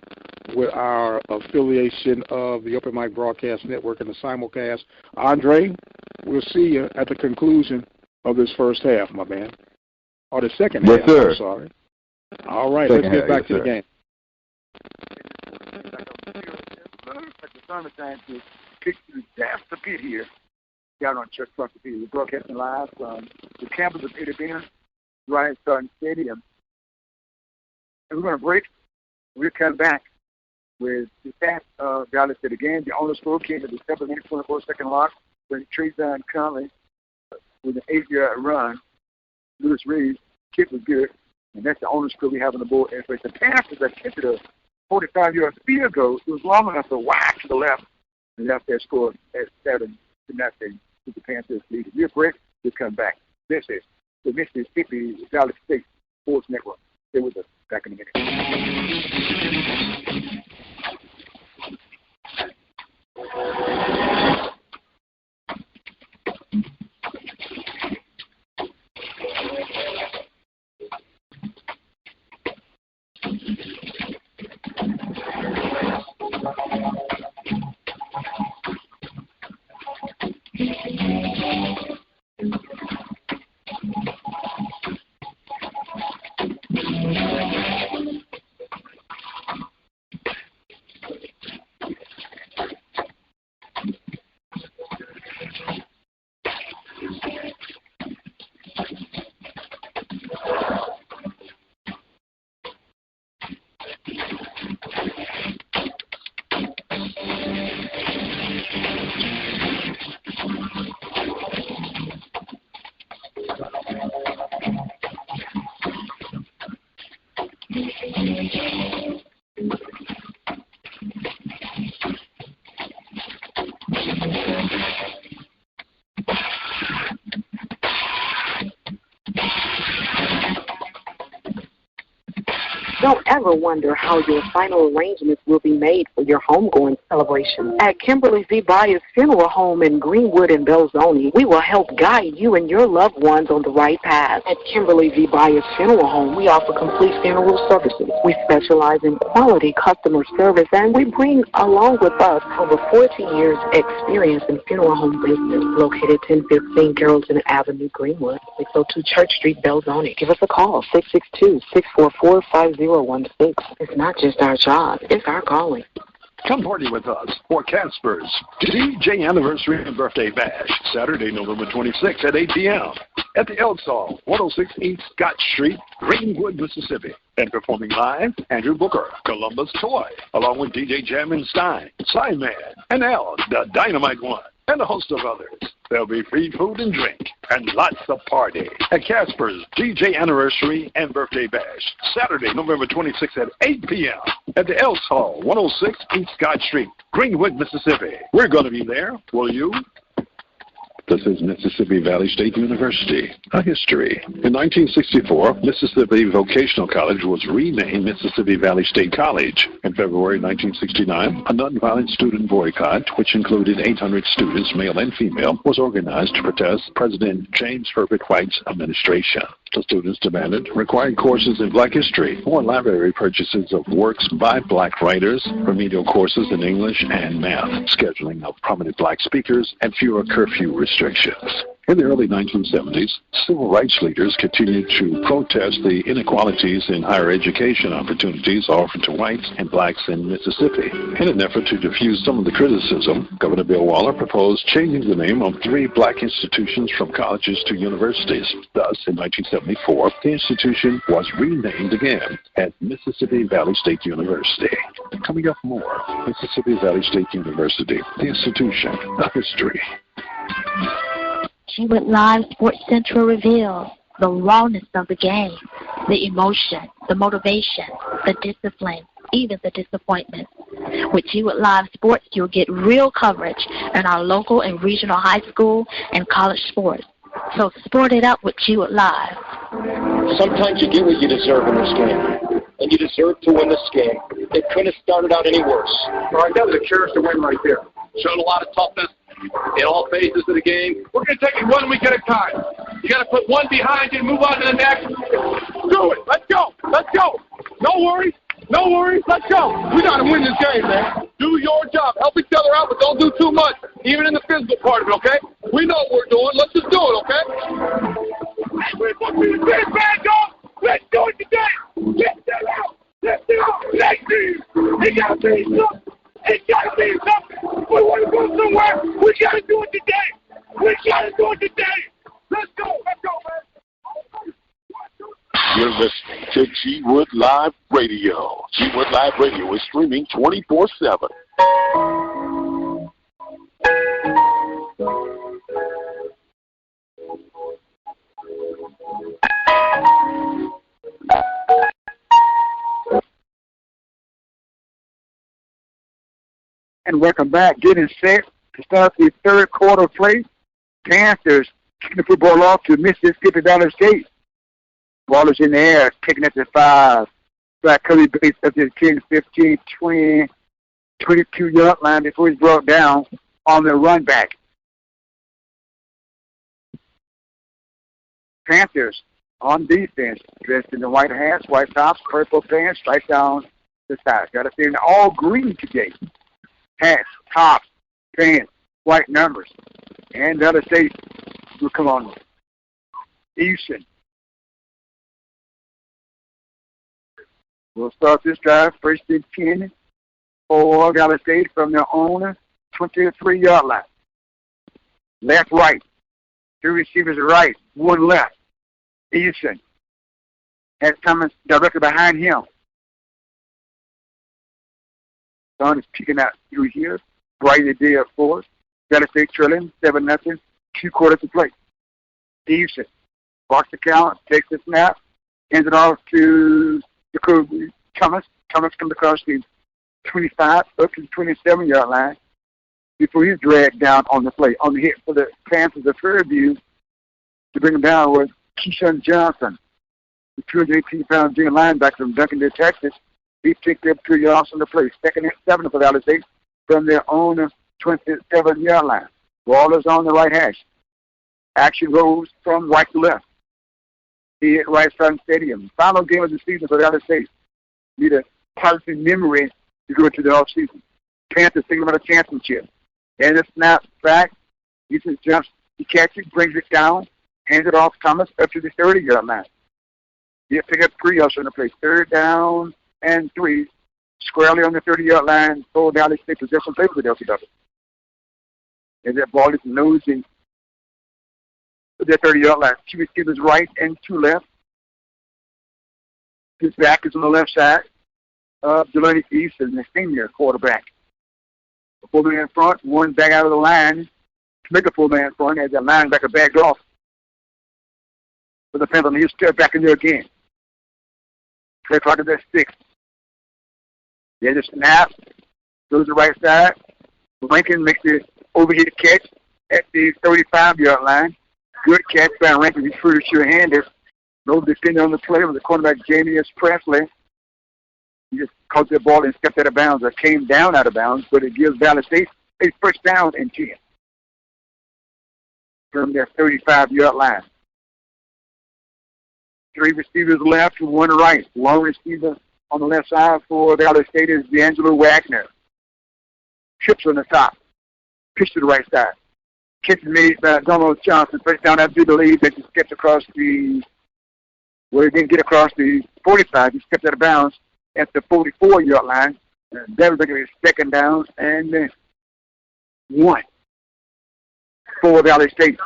with our affiliation of the Open Mic Broadcast Network and the simulcast. Andre, we'll see you at the conclusion of this first half, my man. Or the second half, sir. I'm sorry. All right, Let's get back to the game. The summertime to kick through the pit here. Down on Church Park, we're broadcasting live from the campus of Itta Bena, Ryan Starton Stadium. And we're going to break. We'll come back with the stats of Dallas City game. The owner score came to the 7-minute 24-second lock when Trayvon Conley with an 8-yard run. Lewis Reeves kick was good, and that's the owner score we have on the board. And for the Panthers that kicked a 45-yard field goal, it was long enough to whack to the left, and left that score at 7-0 with the Panthers leading. We're break. We'll come back. This is the Mississippi Valley State Sports Network. Stay with us. Back in a minute. Don't ever wonder how your final arrangements will be made for your homegoing celebration. At Kimberly V. Byers Funeral Home in Greenwood and Belzoni, we will help guide you and your loved ones on the right path. At Kimberly V. Byers Funeral Home, we offer complete funeral services. We specialize in quality customer service, and we bring along with us over 40 years experience in funeral home business. Located 1015 Carrollton Avenue, Greenwood, 602 Church Street, Belzoni. Give us a call, 662-644-5016. It's not just our job, it's our calling. Come party with us for Casper's DJ Anniversary and Birthday Bash, Saturday, November 26th at 8 p.m. at the Elks Hall, 106 East Scott Street, Greenwood, Mississippi. And performing live, Andrew Booker, Columbus Toy, along with DJ Jammin Stein, Sideman, and L, the Dynamite One, and a host of others. There'll be free food and drink, and lots of party at Casper's DJ Anniversary and Birthday Bash, Saturday, November 26th at 8 p.m. at the Elks Hall, 106 East Scott Street, Greenwood, Mississippi. We're going to be there. Will you? This is Mississippi Valley State University, a history. In 1964, Mississippi Vocational College was renamed Mississippi Valley State College. In February 1969, a nonviolent student boycott, which included 800 students, male and female, was organized to protest President James Herbert White's administration. The students demanded required courses in Black history, more library purchases of works by Black writers, remedial courses in English and math, scheduling of prominent Black speakers, and fewer curfew restrictions. In the early 1970s, civil rights leaders continued to protest the inequalities in higher education opportunities offered to whites and blacks in Mississippi. In an effort to diffuse some of the criticism, Governor Bill Waller proposed changing the name of 3 black institutions from colleges to universities. Thus, in 1974, the institution was renamed again as Mississippi Valley State University. Coming up more, Mississippi Valley State University, the institution, a history. She went live. Sports Central reveals the rawness of the game, the emotion, the motivation, the discipline, even the disappointment. With you at Live Sports, you'll get real coverage in our local and regional high school and college sports. So sport it up with you at Live. Sometimes you get what you deserve in this game, and you deserve to win this game. It couldn't have started out any worse. All right, that was a character win right there. Showed a lot of toughness in all phases of the game. We're going to take it 1 week at a time. You got to put one behind you and move on to the next. Do it. Let's go. Let's go. No worries. No worries. Let's go. We got to win this game, man. Do your job. Help each other out, but don't do too much, even in the physical part of it, okay? We know what we're doing. Let's just do it, okay? Let's do it today. Let's get it out. Let's do it. Next team. It got to be something. It got to be something. We want to go somewhere. We got to do it today. We got to do it today. Let's go. Let's go, man. You're listening to G Wood Live Radio. G Wood Live Radio is streaming 24/7. And welcome back. Getting set to start the third quarter play. Panthers kicking the football off to Mississippi Valley State. Ball is in the air, kicking at the 5. Black Curly base up to the 10, 15, 20, 22-yard line before he's brought down on the run back. Panthers on defense, dressed in the white hats, white tops, purple pants, right down the side. Got to stay in all green today. Hats, tops, pants, white numbers. And the other state will come on. Houston. We'll start this drive first and 10 for Valley State from their own 23-yard line. Left, right. 2 receivers right, 1 left. Houston has Thomas directly behind him. Son is picking out through here. Right the day of 4. Valley State trailing 7-0. 2 quarters to play. Houston box the count, takes the snap, hands it off to Thomas. Thomas comes across the 25 up to the 27-yard line before he's dragged down on the play. On the hit for the Panthers of Prairie View to bring him down was Keyshawn Johnson, the 218-pound junior linebacker from Duncan, Texas. He picked up 2 yards on the play. Second and 7 for Valley State from their own 27-yard line. Ball is on the right hash. Action goes from right to left. He hit Rice Sun Stadium. Final game of the season for Valley State. Need a positive memory to go into the offseason. Panthers thinking about a championship. And the snap back. He just jumps. He catches, brings it down, hands it off Thomas up to the 30-yard line. He'll pick up 3 yards on the play. 3rd down and 3. squarely on the 30-yard line for Valley State possession play for the Delta Devils. And that ball is nosing to the 30-yard line. Two receivers right and two left. His back is on the left side of Delaney Easton, the senior quarterback. A fullman in front, one back out of the line to make a fullman in front as that linebacker backed off. With the Panther, he'll step back in there again. Play clock is at 6. There's a snap. Goes to the right side. Rankin makes the overhead catch at the 35-yard line. Good catch by Rankin. He's pretty sure-handed. No defender on the play with the cornerback Jamie S. Presley. He just caught the ball and stepped out of bounds or came down out of bounds, but it gives Valley State a first down and 10 from their 35-yard line. 3 receivers left, 1 right. Long receiver on the left side for Valley State is D'Angelo Wagner. Trips on the top. Pitch to the right side. Catch is made by Donald Johnson. First down, I do believe that he stepped across the, well, he didn't get across the 45. He stepped out of bounds at the 44-yard line. And that was like a second down and 1 for Valley State.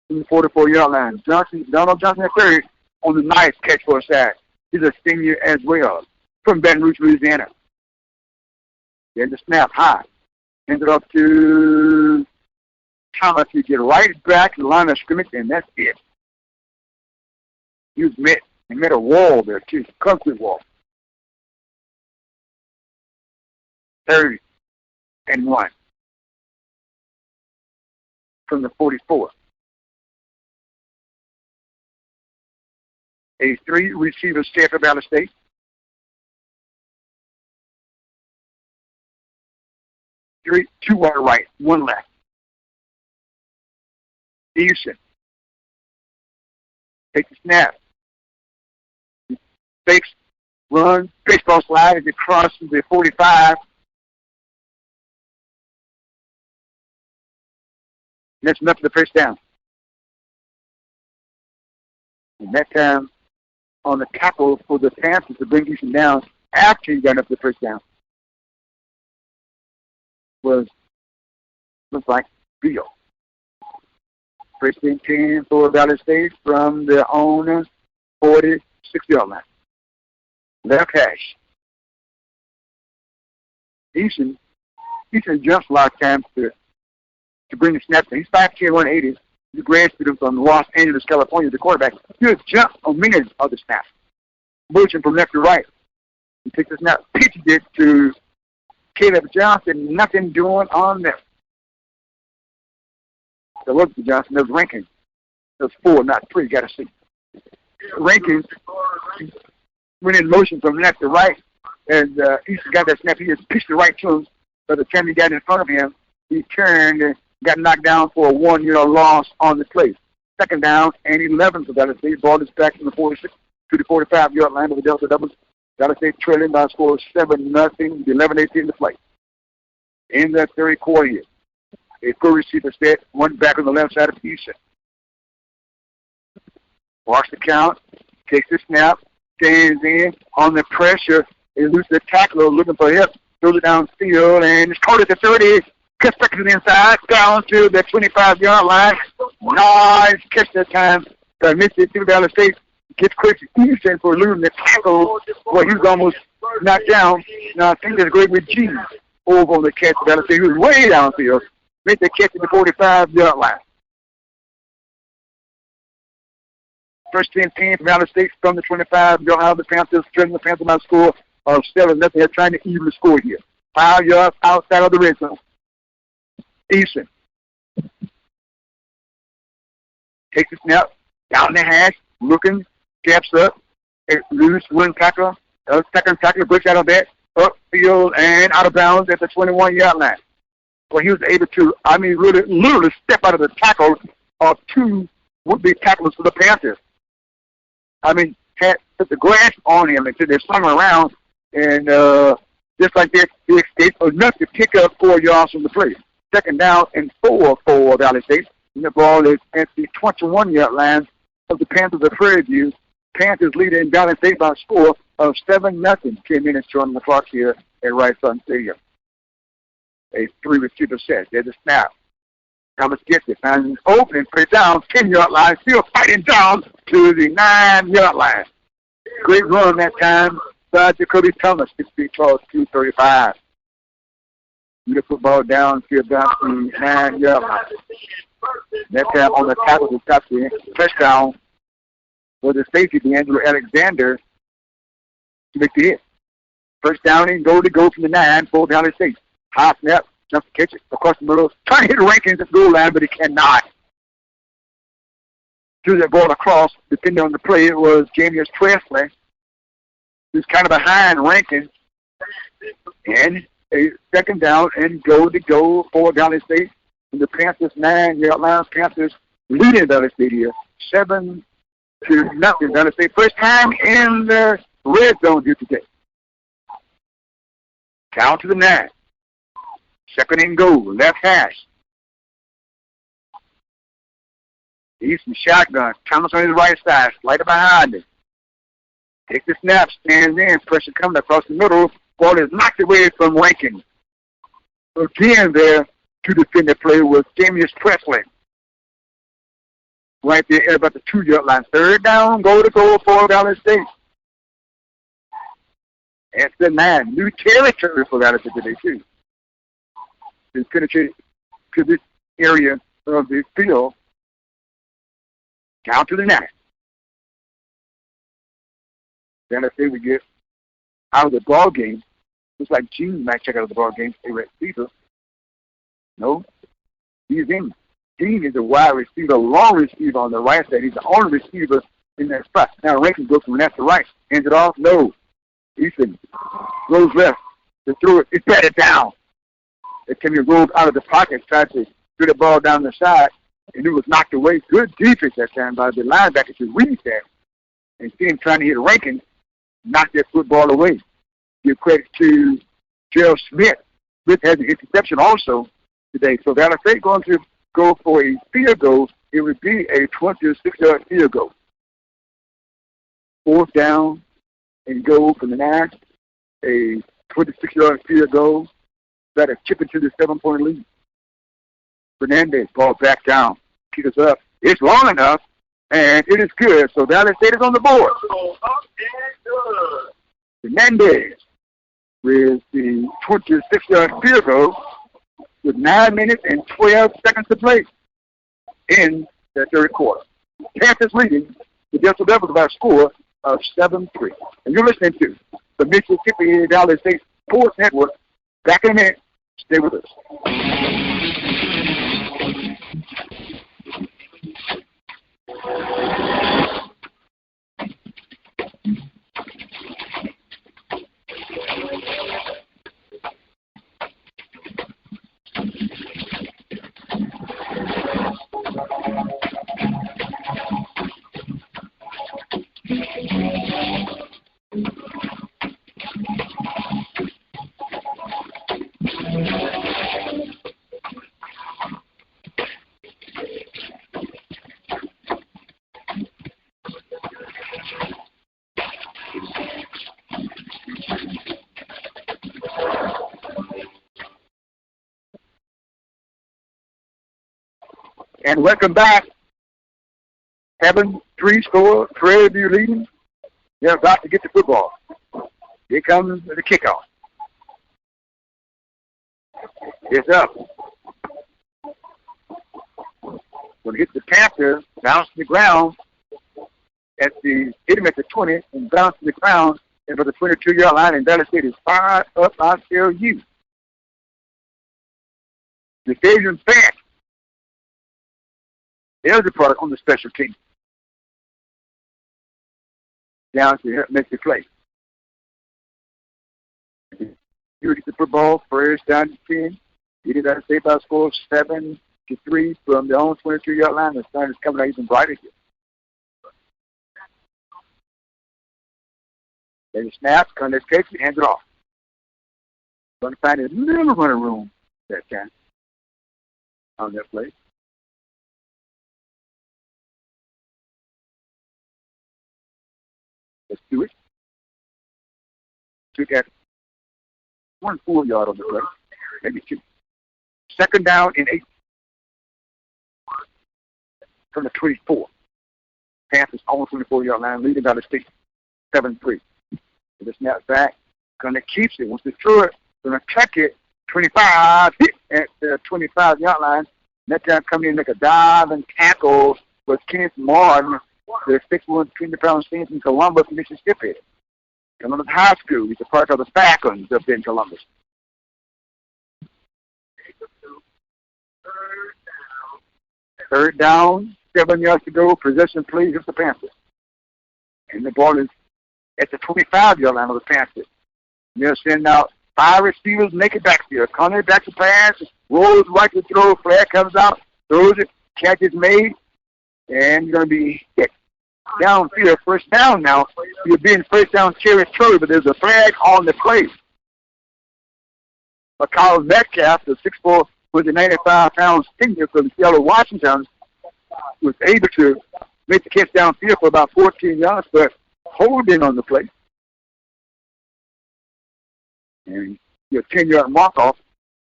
From the 44-yard line. Donald Johnson at third on the nice catch for a sack. He's a senior as well from Baton Rouge, Louisiana. Then the snap high. Hands it up to Thomas. He get right back to the line of scrimmage, and that's it. He met a wall there, too, a concrete wall. 3rd and 1 from the 44. A 3-receiver set for Valley State. Two on the right, 1 left. Easton takes the snap. Fakes, runs, baseball slide as it crosses the 45. That's enough for the first down. And that time on the tackle for the Panthers to bring Easton down after he got up the first down looks like Beal. First and 10 for Valley State from their own 46-yard line. Left hash. Easton jumps a lot of times to bring the snap. He's 5'10", 180. He's a grad student from Los Angeles, California, the quarterback. He'll jump on many of the snaps. Motion from left to right. He takes the snap, pitches it to Caleb Johnson, nothing doing on there. So look for Johnson, there's Rankin. There's 4, not 3, got to see. Rankin went in motion from left to right, and Easton got that snap. He just pitched it right to him. By the time he got in front of him, he turned and got knocked down for a 1-yard loss on the play. Second down and 11 for Valley State. Ball is back from the 46 to the 45-yard line of the Delta Devils. Valley State trailing by a score of 7-0, 11-18 to play. In the third quarter here, a 4 receiver set, 1 back on the left side of Easton. Walks the count, takes the snap, stands in on the pressure, eludes the tackler looking for help, throws it downfield, and it's caught at the 30, cuts back to the inside, down to the 25-yard line. Nice catch that time by Mississippi Valley State. Gets Chris Easton for losing the tackle. Well, he was almost knocked down. Now, I think that's great with G over on the catch. Valley State, he was way downfield. Made the catch at the 45-yard line. First and 10 from Valley State from the 25. You'll have the Panthers trailing the Panthers by a score of 7-0. They're trying to even the score here. 5 yards outside of the red zone. Easton takes the snap, down the hash, looking, steps up, loose one tackle, second tackle breaks out of that, upfield and out of bounds at the 21-yard line. Well, he was able to, really, literally step out of the tackle of 2 would-be tacklers for the Panthers. Had put the grass on him until they swung around, and just like that, he escaped enough to pick up 4 yards from the play. Second down and 4 for Valley State. And the ball is at the 21-yard line of the Panthers of Prairie View. Panthers leading in Valley State by a score of 7-0. 10 minutes on the clock here at Rice Sun Stadium. A 3-receiver set. There's a snap. Thomas gets it. Finds an opening. Plays down. 10-yard line. Still fighting down to the 9-yard line. Great run that time by Jacoby Thomas. 6 feet tall, 235. The football downfield down to 9-yard line. That time on the tackle to stop the touchdown for the safety, D'Angelo Alexander, to make the hit. First down and goal to go from the 9, full down the state. High snap, jump to catch it across the middle, trying to hit Rankins at the goal line, but he cannot. Threw that ball across, depending on the play, it was Jamius Presley, who's kind of behind Rankins. And a second down and goal to go for Valley State. And the Panthers 9-yard line. Panthers leading Valley State here, 7-0. Valley State first time in the red zone here today. Down to the 9. Second and goal, left hash. Easton shotgun. Thomas on his right side, slider behind him. Takes the snap, stands in, pressure coming across the middle. Ball is knocked away from Rankin. Again there to defend the play was Jamius Presley. Right there at about the 2-yard line. Third down, goal to go for Valley State. That's the 9. New territory for Valley State today, too. They penetrate to this area of the field. Down to the 9. Valley State we get out of the ball game. Looks like Gene might check out of the ball game. They were receiver. No, he's in. Gene is a wide receiver, long receiver on the right side. He's the only receiver in that spot. Now Rankin goes from left to right. Hands it off. No. Easton goes left to throw it. It's batted down. It can be rolled out of the pocket, tried to throw the ball down the side, and it was knocked away. Good defense that time by the linebacker to read that. And see him trying to hit Rankin, knock that football away. Give credit to Gerald Smith. Smith has an interception also today. So Valley State going to go for a field goal. It would be a 26-yard field goal. Fourth down and goal from the 9. A 26-yard field goal. That is chip into the 7-point lead. Fernandez ball back down. Kick us up. It's long enough, and it is good. So Valley State is on the board. Fernandez with the 26-yard field goal with 9 minutes and 12 seconds to play in the third quarter. Panthers leading the Delta Devils by a score of 7-3. And you're listening to the Mississippi Valley State Sports Network. Back in a minute. Stay with us. And welcome back. 7-3 score, Prairie View leading. They're about to get the football. Here comes the kickoff. It's up. Going to hit the Panther, bounce to the ground hit him at the 20 and bounce to the ground and for the 22-yard line, and Valley State is fired up. I tell you. The stadium's back. There's a product on the special team. Down to make the play. Here get the football first down to 10. He did that state by a score of 7-3 from their own 22-yard line. The sun is coming out even brighter here. Then he snaps, comes to catch and hands it off. Going to find his little running room that time on that play. Let's do it. Took at 1 4-yard on the play. Maybe 2. Second down and 8 from the 24. Panthers on the 24-yard line, leading by the state 7-3. The snap back, gonna keep it. Once they throw it, gonna check it. 25 hit at the 25-yard line. That time coming in like a dive and tackle with Kenneth Martin, the 6'1", 20-pound senior from Columbus, Mississippi. Columbus High School. He's a part of the Falcons up in Columbus. Third down, 7 yards to go. Possession, please, of the Panthers. And the ball is at the 25-yard line of the Panthers. They'll send out 5 receivers, make it back here. Conley back to pass, rolls right to throw, flag comes out, throws it, catch is made, and you're going to be hit downfield. First down now. You're being first down territory, but there's a flag on the play. But Kyle Metcalf, the 6'4", with the 95-pound senior from Seattle, Washington, was able to make the catch downfield for about 14 yards, but holding on the play. And your 10-yard mark-off,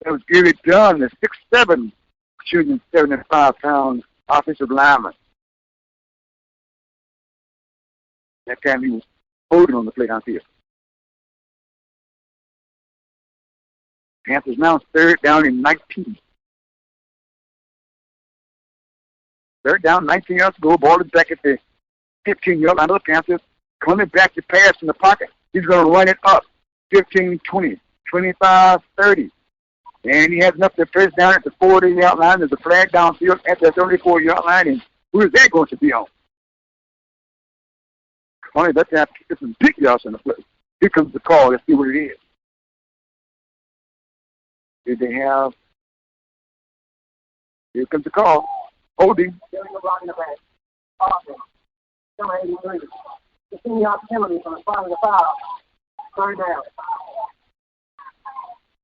that was really done. The 6'7", shooting 75-pound offensive lineman. That time he was holding on the play downfield. Panthers now third down and 19. Third down, 19 yards to go. Ball is back at the 15-yard line of the Panthers. Coming back to pass in the pocket. He's going to run it up. 15, 20, 25, 30. And he has enough to first down at the 40-yard line. There's a flag downfield at the 34-yard line. And who is that going to be on? Only let's have to get some big yards in the play. Here comes the call. Let's see what it is. Did they have? Here comes the call. Holding.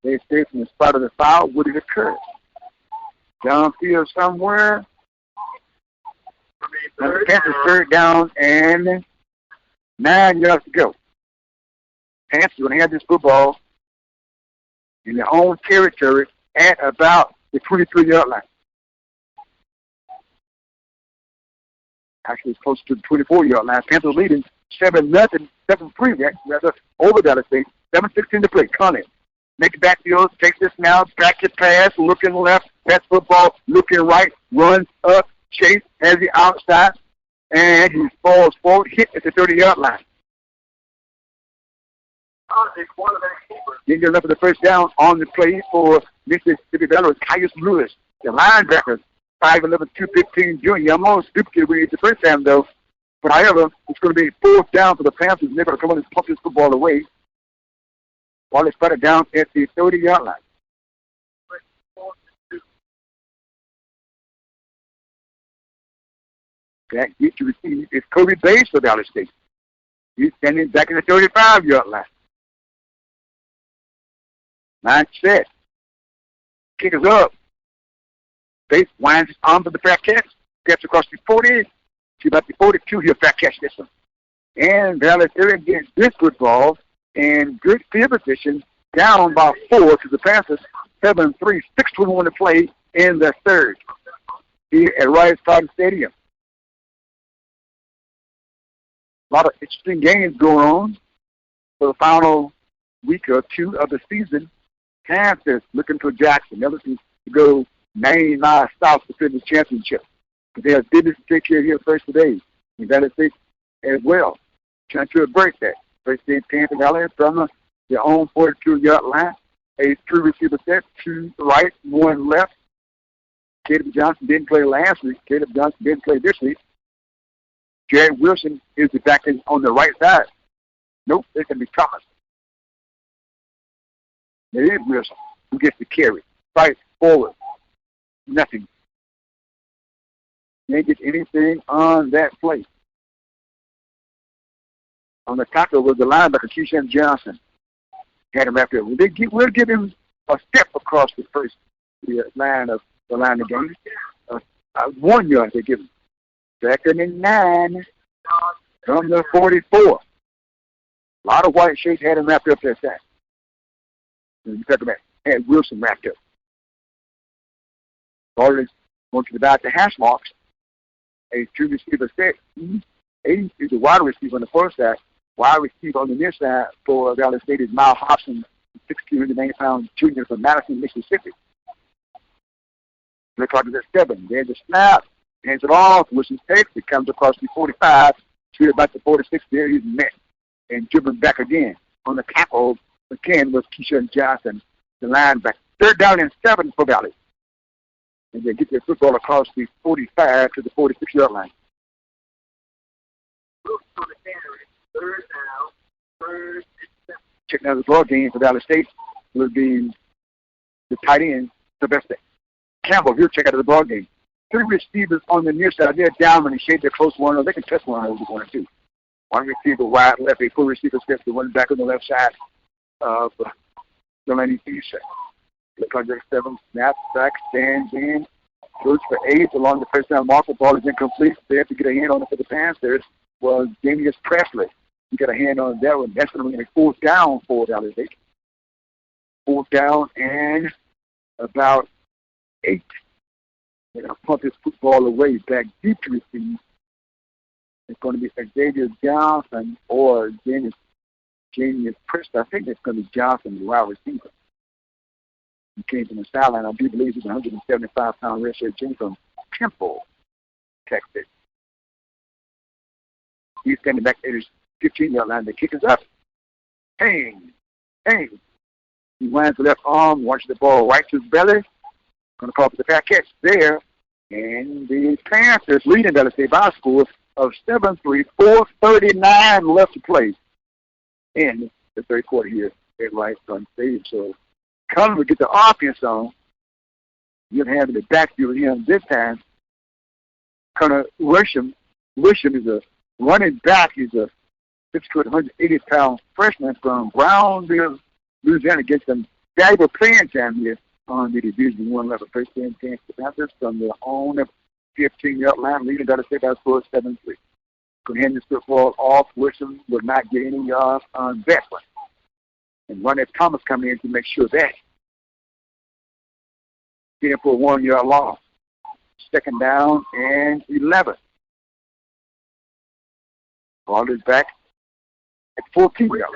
They stay from the spot of the foul. Would it occur? Downfield somewhere. Now the Panthers third down and 9 yards to go. Panthers are going to have this football in their own territory at about the 23-yard line. Actually, it's close to the 24-yard line. Panthers leading 7-0, 7-3, rather, over Dallas State. 7:16 to play. Conley makes backfield, takes this now, back to pass, looking left, pass football, looking right, runs up, chase, has the outside, and he falls forward, hit at the 30-yard line. Then you're left for the first down on the play for Mississippi Valley. Caius Lewis, the linebacker, 5'11", 215 junior. I'm almost stupid when it's the first time, though. But however, it's going to be fourth down for the Panthers, and they're going to come on and pump this football away while they spot it down at the 30-yard line. That get to receive is Kobe Bates for Valley State. He's standing back in the 35-yard line. Line set. Kick is up. Bates winds his arm for the fair catch. Gets across the 40. To about the 42, he'll fair catch this one. And Valley State gets this football in good field position, down by 4 to the Panthers. 7-3, 6:21 to play in the third here at Rice Cotton Stadium. A lot of interesting games going on for the final week or two of the season. Panthers looking for Jackson. They're looking to go 9 miles south to finish the championship. But they have business to take care of here first today. And Valley State as well, trying to break that. First State Panther Valley from their own 42-yard line. A 3-receiver set, 2 right, 1 left. Caleb Johnson didn't play last week. Caleb Johnson didn't play this week. Jared Wilson is the back end on the right side. Nope, it can be Thomas. It is Wilson who gets the carry. Fight forward. Nothing. Can't get anything on that play. On the tackle was the linebacker, Keyshawn Johnson. Had him after. We'll give him a step across the first line of the game. 1 yard they give him. Second and 9 from the 44. A lot of white shirts had him wrapped up that time. And had Wilson wrapped up. Already going to the back to hash marks. A true receiver set. A is a wide receiver on the first side. Wide receiver on the near side for Valley State is Miles Hobson, 6'9" junior from Madison, Mississippi. They're talking at 7. There's a snap. Hands it off. Wilson takes it. Comes across the 45. To about the 46. There he's met. And dribbling back again. On the tackle again was Keyshawn Johnson, the linebacker. 3rd down and 7 for Valley. And they get their football across the 45 to the 46-yard line. Checking out the ball game for Valley State will be the tight end, Sylvester Campbell. Here, check out the ball game. 3 receivers on the near side. They're down when they shade their close one, or they can test one over 1 or 2. 1 receiver wide left, a 4 receiver steps the one back on the left side of Delaney Easton. Look like there's 7 snaps back, stands in, goes for 8 along the first down mark. The ball is incomplete. They have to get a hand on it for the Panthers. Was Damius Presley. He got a hand on that one. That's going to be a 4th down for Valley State. 4th down and about 8. They're going to pump this football away back deep to receive. It's going to be Xavier Johnson or Janius Preston. I think it's going to be Johnson, the wide receiver. He came from the sideline. I do believe he's a 175-pound redshirt junior from Temple, Texas. He's standing back at his 15-yard line. The kick is up. Hang. He winds the left arm, watches the ball right to his belly. Going to call for the back catch there. And the Panthers leading Valley State by a score of 7-3, 4:39 left to play in the 3rd quarter here at Rice on stage. So Cullen will get the offense on. You're going to have the backfield with him this time. Connor Worsham is a running back. He's a 6', 180-pound freshman from Brownville, Louisiana. Gets some valuable playing time here on the Division I level. First game against the Panthers from their own 15-yard line, leading Valley State by a score of 7-3. Could hand this football off. Wilson will not get any yards on that one. And Ronnie Thomas coming in to make sure that. Getting for a 1-yard loss. 2nd down and 11. Ball is back at 14 yards.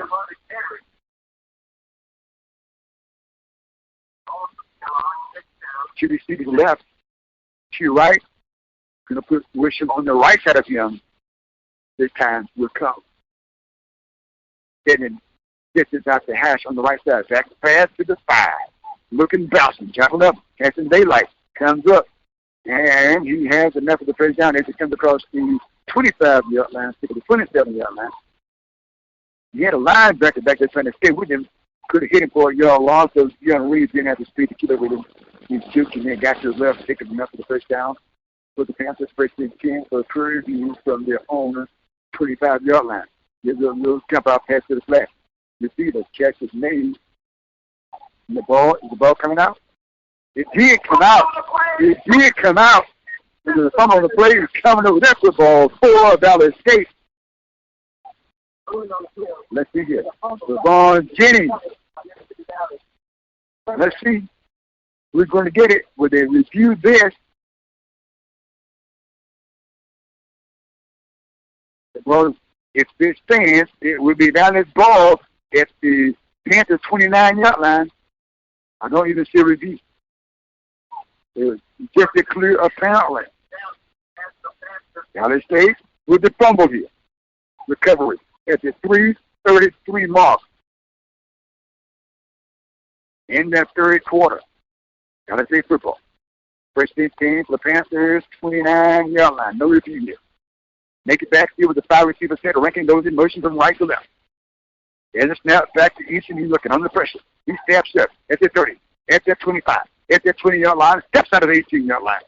To the left, to right. Going to put Wisham on the right side of him. This time will come. Getting distance out the hash on the right side. Back pass to the 5. Looking bouncing, jumping up, catching daylight. Comes up, and he has enough of the first down as he comes across the 25-yard line, to the 27-yard line. He had a linebacker back there trying to stay with him. Could have hit him for a yard loss, so Young Reeves didn't have the speed to keep up with him. He's juked and then got to his left, taking enough of the first down. For the Panthers, first and 10 for Prairie View from their own 25-yard line. Gives a little jump out pass to the flat. You see the catch is made. And is the ball coming out? It did come out. There's some of the players coming over that football for Valley State. Let's see here. Devon Jennings. Let's see. We're going to get it. Will they review this? Well, if this stands, it will be down this ball at the Panthers 29-yard line. I don't even see a review. It was just a clear apparently. Valley State with the fumble here. Recovery at the 3:33 mark in that 3rd quarter. Valley State football. First and 10 for the Panthers, 29-yard line. No review here. Make it back here with the 5 receiver set. Ranking goes in motion from right to left. There's a snap back to Easton. He's looking under pressure. He steps up at the 30, at that 25, at that 20-yard line, steps out of the 18-yard line.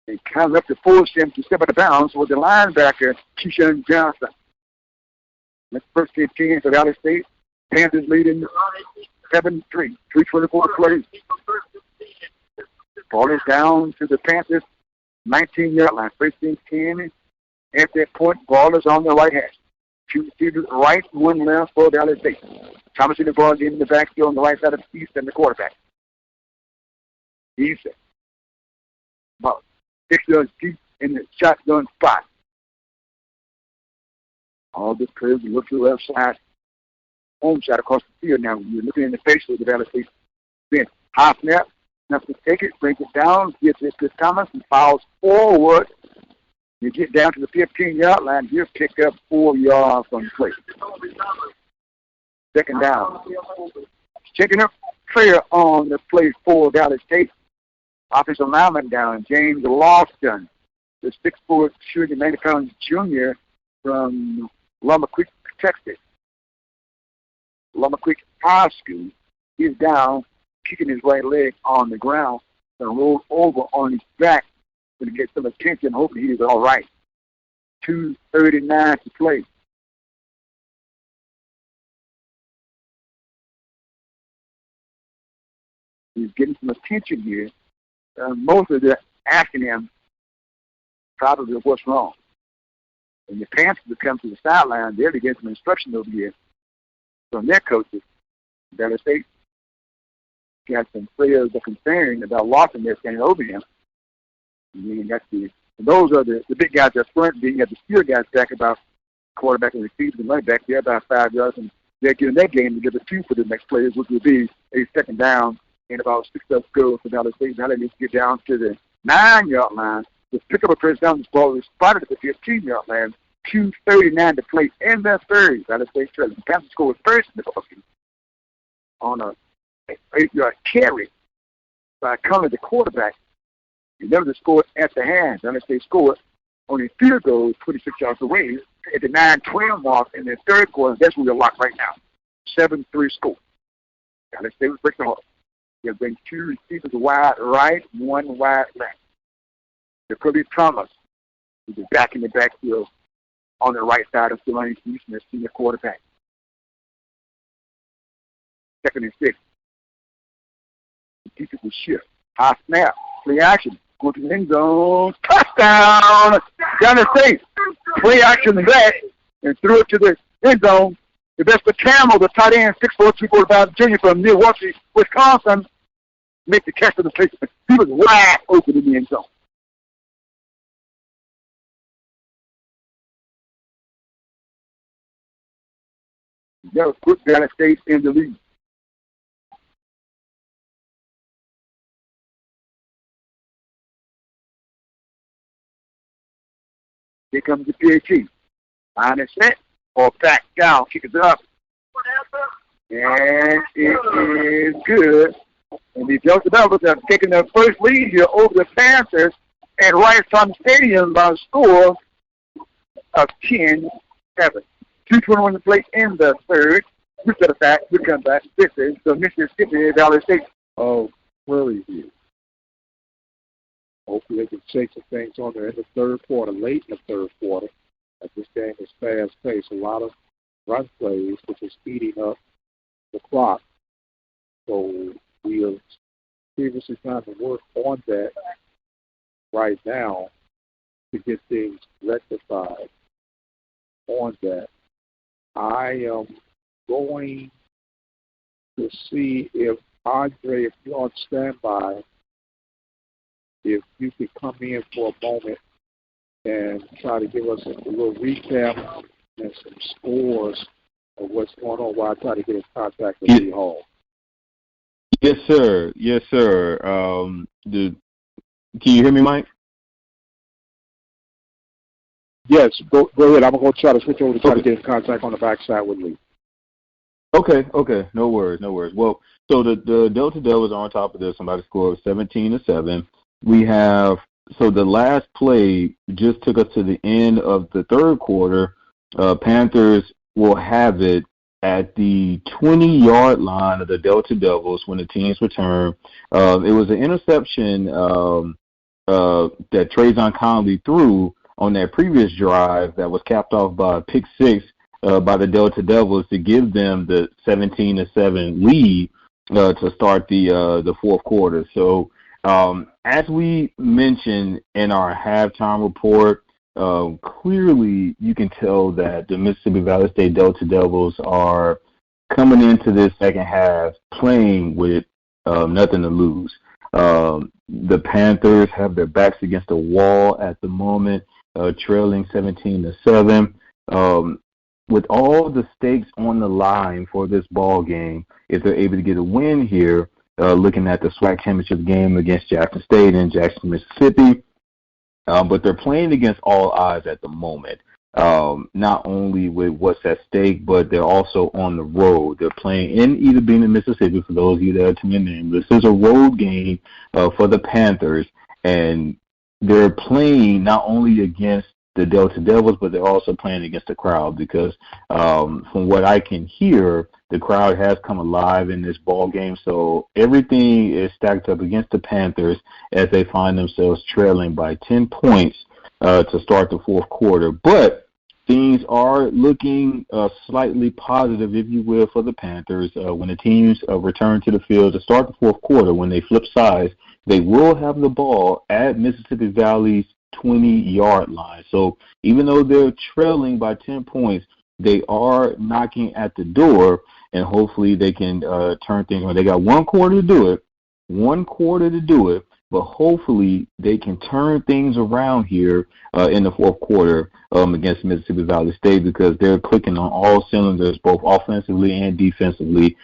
And comes up to force him to step out of bounds with the linebacker, Keyshawn Johnson. That's first and 10 for Valley State. Panthers leading 7-3. 3:24 plays. Ball is down to the Panthers 19-yard line. First and 10. At that point, ball is on the right hash. Two receivers right, one left for Valley State. Thomas in the ball game in the backfield on the right side of the East and the quarterback. He's about 6 yards deep in the shotgun spot. All this curves, you look to the left side, home side across the field now. You're looking in the face of the Valley State bench. High snap, nothing to take it, brings it down, gives it to Thomas, and fouls forward. You get down to the 15-yard line, you pick up 4 yards on the play. Second down. Checking up clear on the play for Valley State. Offensive lineman down, James Lawson, the 6'4", 290-pound junior from Loma Creek, Texas. Loma Creek High School. He's down, kicking his right leg on the ground, and rolled over on his back to get some attention, hoping he's all right. 2:39 to play. He's getting some attention here. Most of them asking him probably what's wrong. And the Panthers have come to the sideline, they're to get some instruction over here from their coaches. Valley State got some players that are concerned about Lawson there standing over him. And then got those are the big guys up front. Then you got the skill guys back about quarterback and receivers and running back. They're about 5 yards, and they're giving that game to give a 2 for the next players, which will be a second down and about 6 yards go for Valley State. Now they need to get down to the 9-yard line to pick up a first down. This ball is spotted at the 15-yard line. 2:39 to play in the third. Valley State trailing. The Panthers scored first in the ball game on a 8-yard carry by Connor, the quarterback. He never scored at the hand. Valley State scored on a field goal 26 yards away at the 9-12 mark in the third quarter. That's where we're locked right now. 7-3 score. Valley State was breaking the heart. They'll bring 2 receivers wide right, 1 wide left. Jacoby Thomas will be back in the backfield on the right side of Delanie Houston, the senior quarterback. 2nd and 6. The defense will shift. High snap. Play action. Go to the end zone. Touchdown! Valley State. Play action back and threw it to the end zone. The best of Camel, the tight end, 6'4", 245 junior from Milwaukee, Wisconsin, make the catch of the placement. He was wide open in the end zone. That was put Valley State in the lead. Here comes the PAT. Line is set or back down. Kick it up. And it is good. And the Delta Devils have taken their first lead here over the Panthers at Rice-Sun Stadium by a score of 10-7. 2:21 to play in the third. We set it back. We come back. This is the Mississippi Valley State of Prairie View. Hopefully they can shake some things on there in the third quarter, late in the third quarter, as this game is fast-paced. A lot of run plays, which is speeding up the clock. So we are seriously trying to work on that right now to get things rectified on that. I am going to see if Andre, if you're on standby, if you could come in for a moment and try to give us a little recap and some scores of what's going on while I try to get in contact with Lee Hall. Yes, sir. Yes, sir. Can you hear me, Mike? Yes, go ahead. I'm going to try to switch over to try to get in contact on the backside with Lee. Okay. No worries. Well, so the Delta Devils are on top of this. Somebody scored 17-7. We have, so the last play just took us to the end of the third quarter. Panthers will have it at the 20-yard line of the Delta Devils when the teams return. It was an interception that Trayvon Conley threw on that previous drive that was capped off by a pick six by the Delta Devils to give them the 17-7 lead to start the fourth quarter. So as we mentioned in our halftime report, clearly you can tell that the Mississippi Valley State Delta Devils are coming into this second half playing with nothing to lose. The Panthers have their backs against the wall at the moment, trailing 17-7. With all the stakes on the line for this ball game, if they're able to get a win here, looking at the SWAC championship game against Jackson State and Jackson, Mississippi, but they're playing against all odds at the moment. Not only with what's at stake, but they're also on the road. They're playing in Itta Bena, Mississippi, for those of you that are tuning in. This is a road game for the Panthers, and they're playing not only against the Delta Devils, but they're also playing against the crowd because from what I can hear, the crowd has come alive in this ball game. So everything is stacked up against the Panthers as they find themselves trailing by 10 points to start the fourth quarter. But things are looking slightly positive, if you will, for the Panthers. When the teams return to the field to start the fourth quarter, when they flip sides, they will have the ball at Mississippi Valley's 20-yard line. So even though they're trailing by 10 points, they are knocking at the door, and hopefully they can turn things around. They got one quarter to do it, but hopefully they can turn things around here in the fourth quarter against Mississippi Valley State, because they're clicking on all cylinders, both offensively and defensively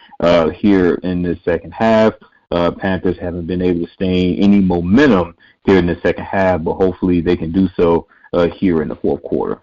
here in this second half. Panthers haven't been able to sustain any momentum here in the second half, but hopefully they can do so here in the fourth quarter.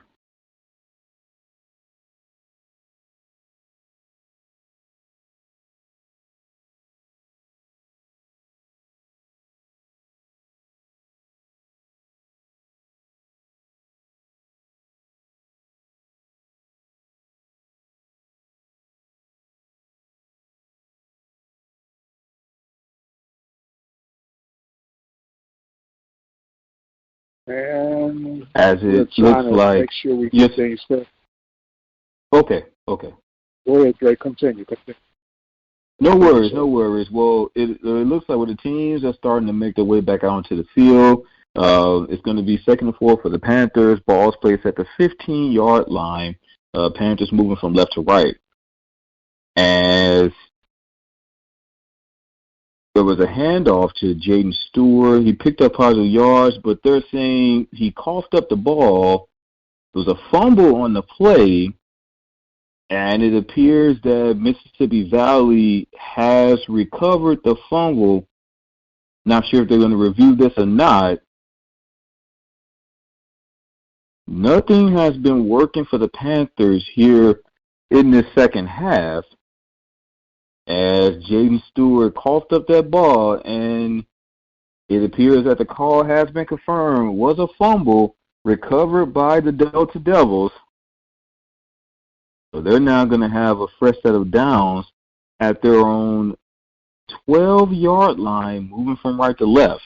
And as it looks like, make sure we get things set. Okay. Go ahead, Dre. Continue. No worries. Well, it looks like the teams are starting to make their way back out onto the field. It's going to be second and 4 for the Panthers. Ball's placed at the 15-yard line. Panthers moving from left to right. As there was a handoff to Jaden Stewart. He picked up positive yards, but they're saying he coughed up the ball. There was a fumble on the play, and it appears that Mississippi Valley has recovered the fumble. Not sure if they're going to review this or not. Nothing has been working for the Panthers here in this second half, as Jaden Stewart coughed up that ball, and it appears that the call has been confirmed. Was a fumble recovered by the Delta Devils. So they're now going to have a fresh set of downs at their own 12-yard line, moving from right to left.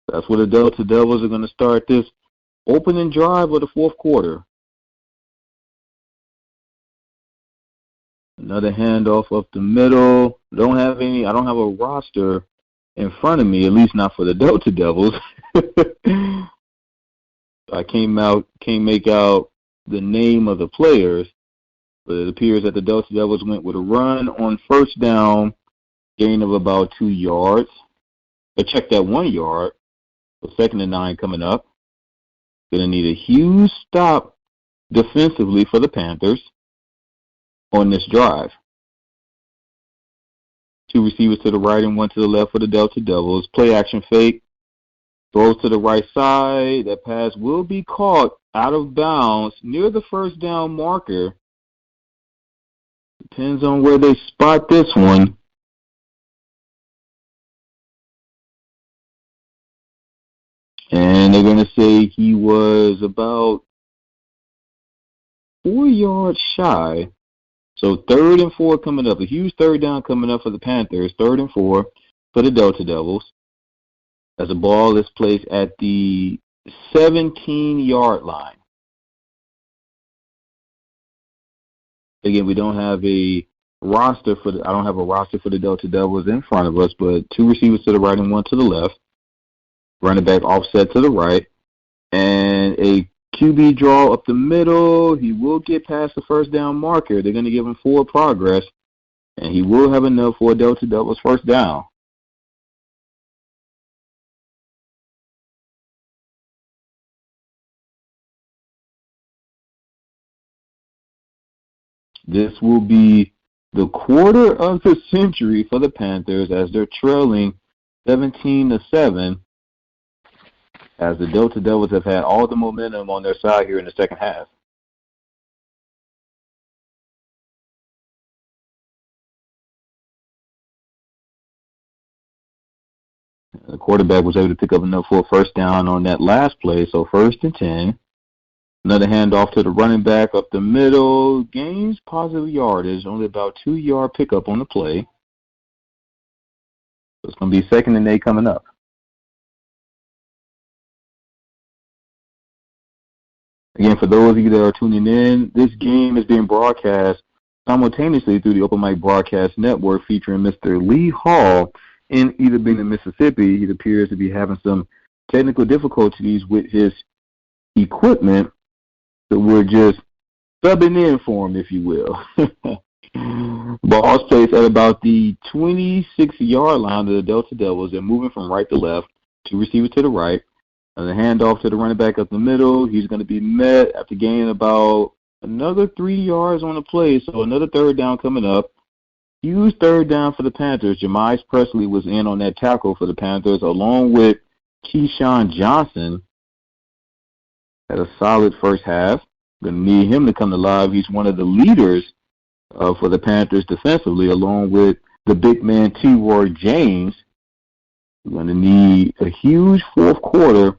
That's where the Delta Devils are going to start this opening drive of the fourth quarter. Another handoff up the middle. I don't have a roster in front of me, at least not for the Delta Devils. I can't make out the name of the players, but it appears that the Delta Devils went with a run on first down, gain of about 2 yards. They checked that 1 yard. So 2nd and 9 coming up. Going to need a huge stop defensively for the Panthers on this drive. 2 receivers to the right and 1 to the left for the Delta Devils. Play action fake. Throws to the right side. That pass will be caught out of bounds near the first down marker. Depends on where they spot this one. And they're going to say he was about 4 yards shy. So 3rd and 4 coming up. A huge third down coming up for the Panthers. 3rd and 4 for the Delta Devils. As the ball is placed at the 17-yard line. Again, we don't have a roster for I don't have a roster for the Delta Devils in front of us, but 2 receivers to the right and 1 to the left. Running back offset to the right. And a QB draw up the middle. He will get past the first down marker. They're going to give him forward progress, and he will have enough for a Delta Devils first down. This will be the quarter of the century for the Panthers as they're trailing 17-7, as the Delta Devils have had all the momentum on their side here in the second half. The quarterback was able to pick up enough for a first down on that last play, so 1st and 10. Another handoff to the running back up the middle. Gains positive yardage, only about 2-yard pickup on the play. So it's going to be 2nd and 8 coming up. Again, for those of you that are tuning in, this game is being broadcast simultaneously through the Open Mic Broadcast Network featuring Mr. Lee Hall in Ida Bena, Mississippi. He appears to be having some technical difficulties with his equipment, so we're just subbing in for him, if you will. Ball placed at about the 26-yard line of the Delta Devils. They're moving from right to left, 2 receivers to the right. And the handoff to the running back up the middle. He's going to be met after gaining about another 3 yards on the play, so another 3rd down coming up. Huge 3rd down for the Panthers. Jemias Presley was in on that tackle for the Panthers, along with Keyshawn Johnson. Had a solid first half. Going to need him to come to live. He's one of the leaders for the Panthers defensively, along with the big man T-Roy James. We're going to need a huge 4th quarter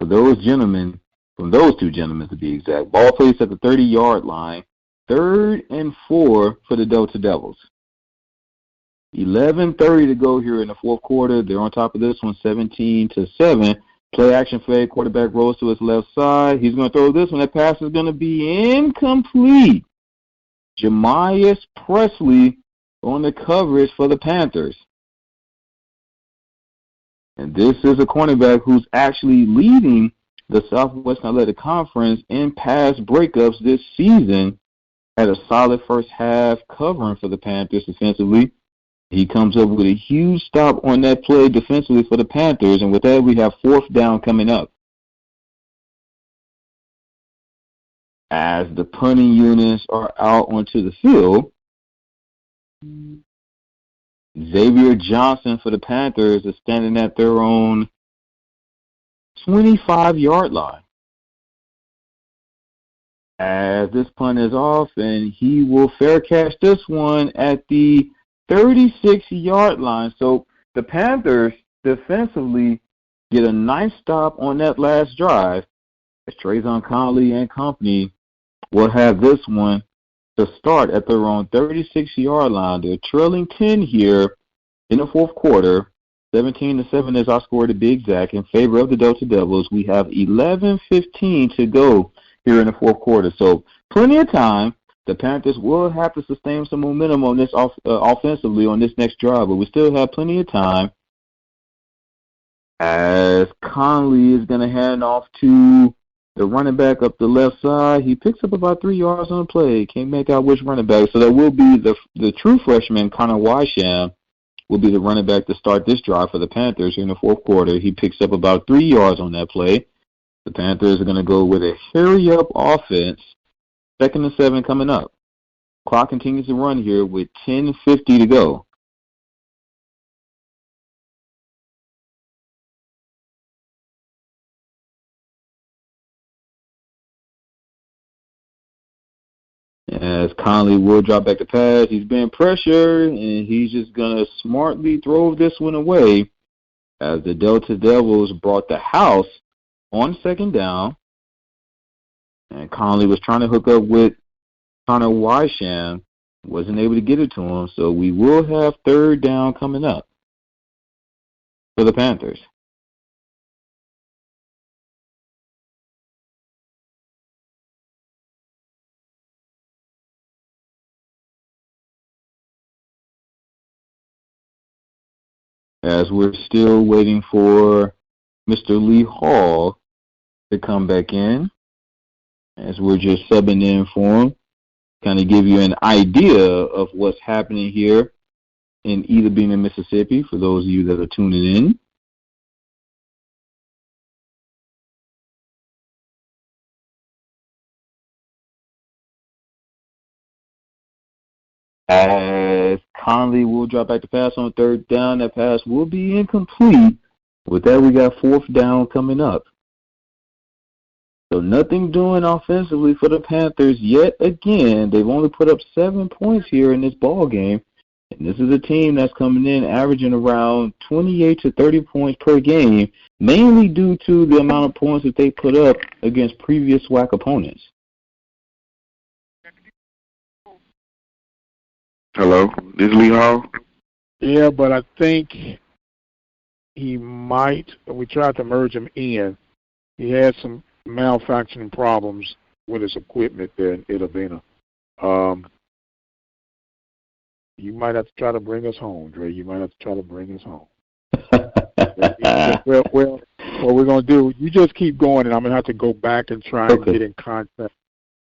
for those gentlemen, from those 2 gentlemen to be exact. Ball placed at the 30-yard line. 3rd and 4 for the Delta Devils. 11:30 to go here in the 4th quarter. They're on top of this one, 17-7. Play action fake. Quarterback rolls to his left side. He's going to throw this one. That pass is going to be incomplete. Jemias Presley on the coverage for the Panthers. And this is a cornerback who's actually leading the Southwestern Athletic Conference in pass breakups this season. Had a solid first half covering for the Panthers defensively. He comes up with a huge stop on that play defensively for the Panthers, and with that we have 4th down coming up. As the punting units are out onto the field, Xavier Johnson for the Panthers is standing at their own 25-yard line. As this punt is off, and he will fair catch this one at the 36-yard line. So the Panthers defensively get a nice stop on that last drive. As Trayvon Conley and company will have this one to start at their own 36-yard line. They're trailing 10 here in the 4th quarter. 17-7 is our score to be exact in favor of the Delta Devils. We have 11:15 to go here in the 4th quarter. So plenty of time. The Panthers will have to sustain some momentum on this offensively on this next drive, but we still have plenty of time. As Conley is going to hand off to the running back up the left side. He picks up about 3 yards on the play. Can't make out which running back. So that will be the true freshman, Connor Wysham, will be the running back to start this drive for the Panthers in the 4th quarter. He picks up about 3 yards on that play. The Panthers are going to go with a hurry-up offense. 2nd and 7 coming up. Clock continues to run here with 10:50 to go. As Conley will drop back to pass, he's being pressured, and he's just going to smartly throw this one away as the Delta Devils brought the house on 2nd down. And Conley was trying to hook up with Connor Wysham, wasn't able to get it to him, so we will have 3rd down coming up for the Panthers. as we're still waiting for Mr. Lee Hall to come back in, as we're just subbing in for him, kind of give you an idea of what's happening here in Itta Bena, Mississippi, for those of you that are tuning in. As Conley will drop back to pass on third down, that pass will be incomplete. With that, we got fourth down coming up. So nothing doing offensively for the Panthers yet again. They've only put up 7 points here in this ball game. And this is a team that's coming in averaging around 28 to 30 points per game, mainly due to the amount of points that they put up against previous WAC opponents. Hello, this is Lee Hall. Yeah, but I think he might. We tried to merge him in. He had some malfunctioning problems with his equipment there in Itta Bena. You might have to try to bring us home, Dre. You might have to try to bring us home. well, what we're going to do, you just keep going, and I'm going to have to go back and try and get in contact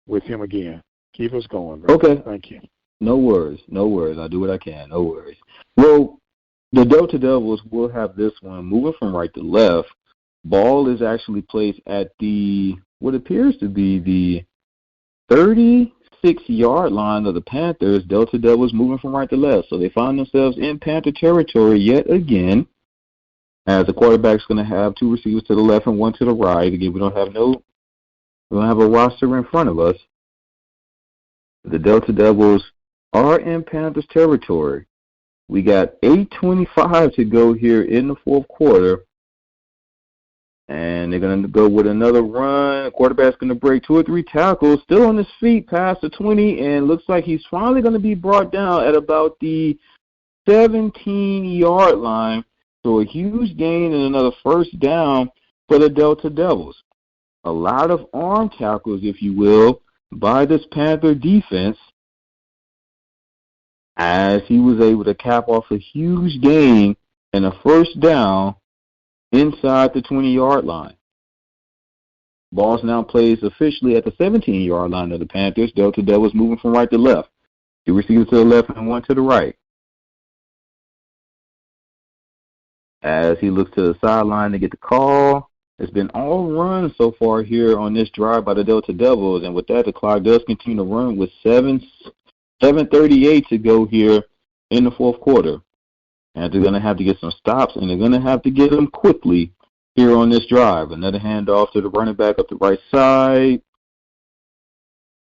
with him again. Keep us going, bro. Okay. Thank you. No worries. No worries. I'll do what I can. No worries. Well, the Delta Devils will have this one moving from right to left. Ball is actually placed at the, what appears to be the 36-yard line of the Panthers. Delta Devils moving from right to left. So they find themselves in Panther territory yet again, as the quarterback's going to have two receivers to the left and one to the right. Again, we don't have a roster in front of us. The Delta Devils are in Panthers territory. We got 8:25 to go here in the fourth quarter. And they're going to go with another run. The quarterback's going to break 2 or 3 tackles, still on his feet past the 20, and looks like he's finally going to be brought down at about the 17-yard line. So a huge gain and another first down for the Delta Devils. A lot of arm tackles, if you will, by this Panther defense, as he was able to cap off a huge gain and a first down inside the 20-yard line. Ball's now plays officially at the 17-yard line of the Panthers. Delta Devils moving from right to left. 2 receivers to the left and 1 to the right. As he looks to the sideline to get the call. It's been all run so far here on this drive by the Delta Devils, and with that, the clock does continue to run with 7:38 to go here in the fourth quarter. And they're going to have to get some stops, and they're going to have to get them quickly here on this drive. Another handoff to the running back up the right side.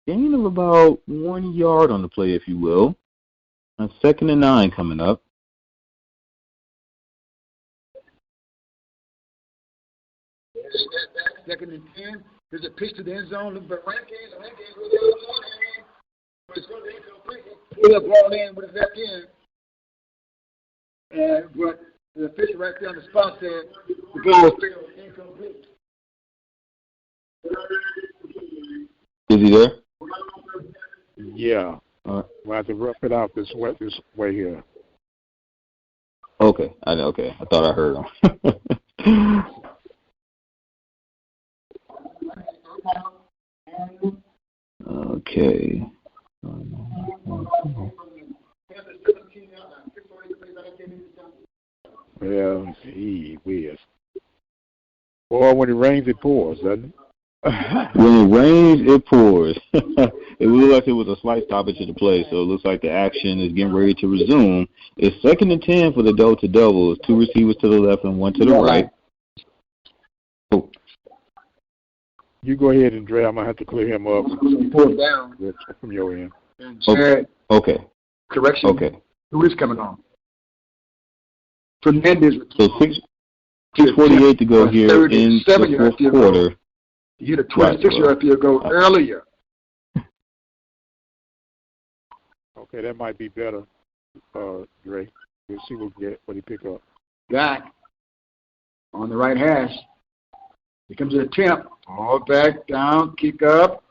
Gain of about 1 yard on the play, if you will. A 2nd and 9 coming up. Second and 10. There's a pitch to the end zone. Look for Rankins. Rankins with the other one. But it's going to be incomplete. Pull up ball in with his left end. And what the official right there on the spot said, the ball is incomplete. Is he there? Yeah. We'll have to rough it out this way here. Okay. I thought I heard him. Okay. Well, he weird. Boy, when it rains, it pours, doesn't it? When it rains, it pours. It looked like it was a slight stoppage of the play, so it looks like the action is getting ready to resume. It's 2nd and 10 for the Delta Devils. 2 receivers to the left and 1 to the right. Oh. You go ahead and Dre. I'm going to have to clear him up. Pull down from your end. Okay. Correction. Okay. Who is coming on? Fernandez. So 6:48 to go here in the fourth quarter. You hit a 26-yard field goal earlier. Okay, that might be better, Dre. We'll see what he pick up. Got on the right hash. Here comes an attempt. All back, down, kick up.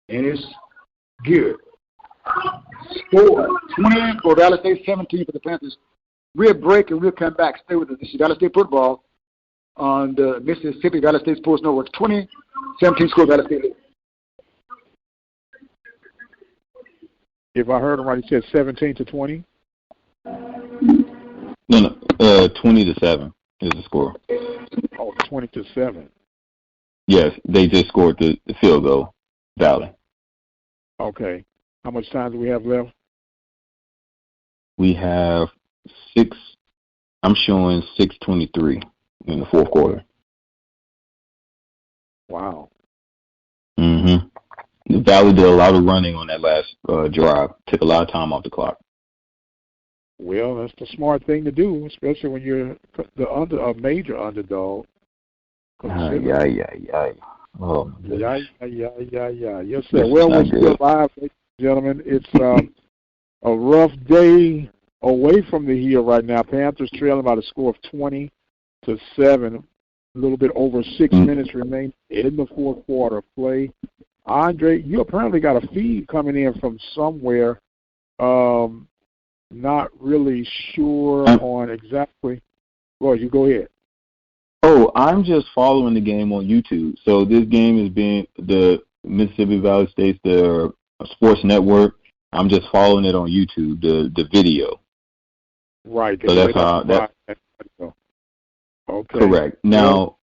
And it's good. Score. 20 for Dallas State, 17 for the Panthers. We'll break and we'll come back. Stay with us. This is Valley State football on the Mississippi Valley State Sports Network. 2017 score Valley State. If I heard him right, he said 17-20. No, 20-7 is the score. Oh, 20-7. Yes, they just scored the field goal. Valley. Okay. How much time do we have left? We have 6. I'm showing 6:23 in the fourth quarter. Wow. Mm-hmm. The Valley did a lot of running on that last drive. Took a lot of time off the clock. Well, that's the smart thing to do, especially when you're a major underdog. Yeah. Oh, yeah. Yes, sir. Well, we're still live, ladies and gentlemen. It's a rough day away from the hill right now. Panthers trailing by the score of 20-7. A little bit over 6 minutes remain in the fourth quarter of play. Andre, you apparently got a feed coming in from somewhere. Not really sure on exactly. Well, you go ahead. Oh, I'm just following the game on YouTube. So this game is being the Mississippi Valley State's their sports network. I'm just following it on YouTube, the video. Right. So that's how that. Okay. Correct. Now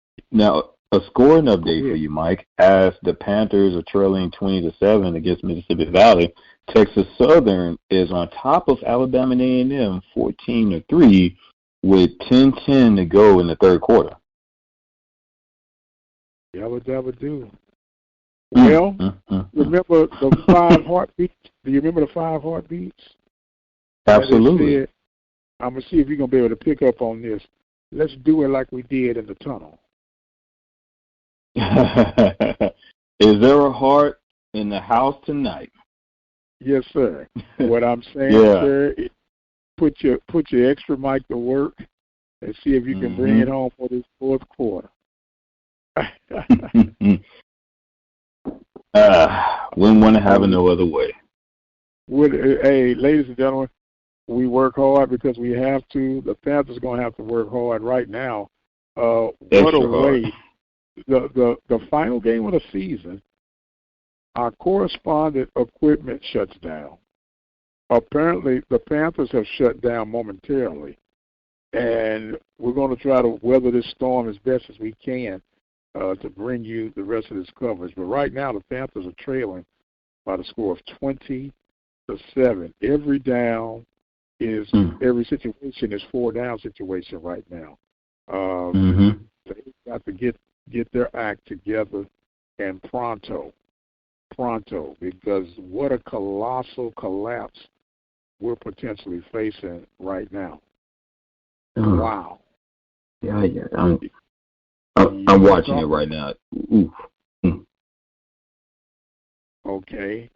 a scoring update for you, Mike. As the Panthers are trailing 20-7 against Mississippi Valley, Texas Southern is on top of Alabama A&M 14-3 with 10:10 to go in the third quarter. Yabba do. Well, remember the 5 heartbeats? Do you remember the 5 heartbeats? Absolutely. I'm going to see if you're going to be able to pick up on this. Let's do it like we did in the tunnel. Is there a heart in the house tonight? Yes, sir. What I'm saying, sir, is put your extra mic to work and see if you can bring it home for this fourth quarter. Wouldn't want to have it no other way. Hey, ladies and gentlemen, we work hard because we have to. The Panthers are going to have to work hard right now. What a way. The final game of the season, our correspondent equipment shuts down. Apparently, the Panthers have shut down momentarily, and we're going to try to weather this storm as best as we can to bring you the rest of this coverage. But right now, the Panthers are trailing by the score of 20-7. Every down is every situation is 4-down situation right now. They've got to get their act together and pronto, because what a colossal collapse we're potentially facing right now. Wow. Yeah. I'm watching it right now. Oof. Okay.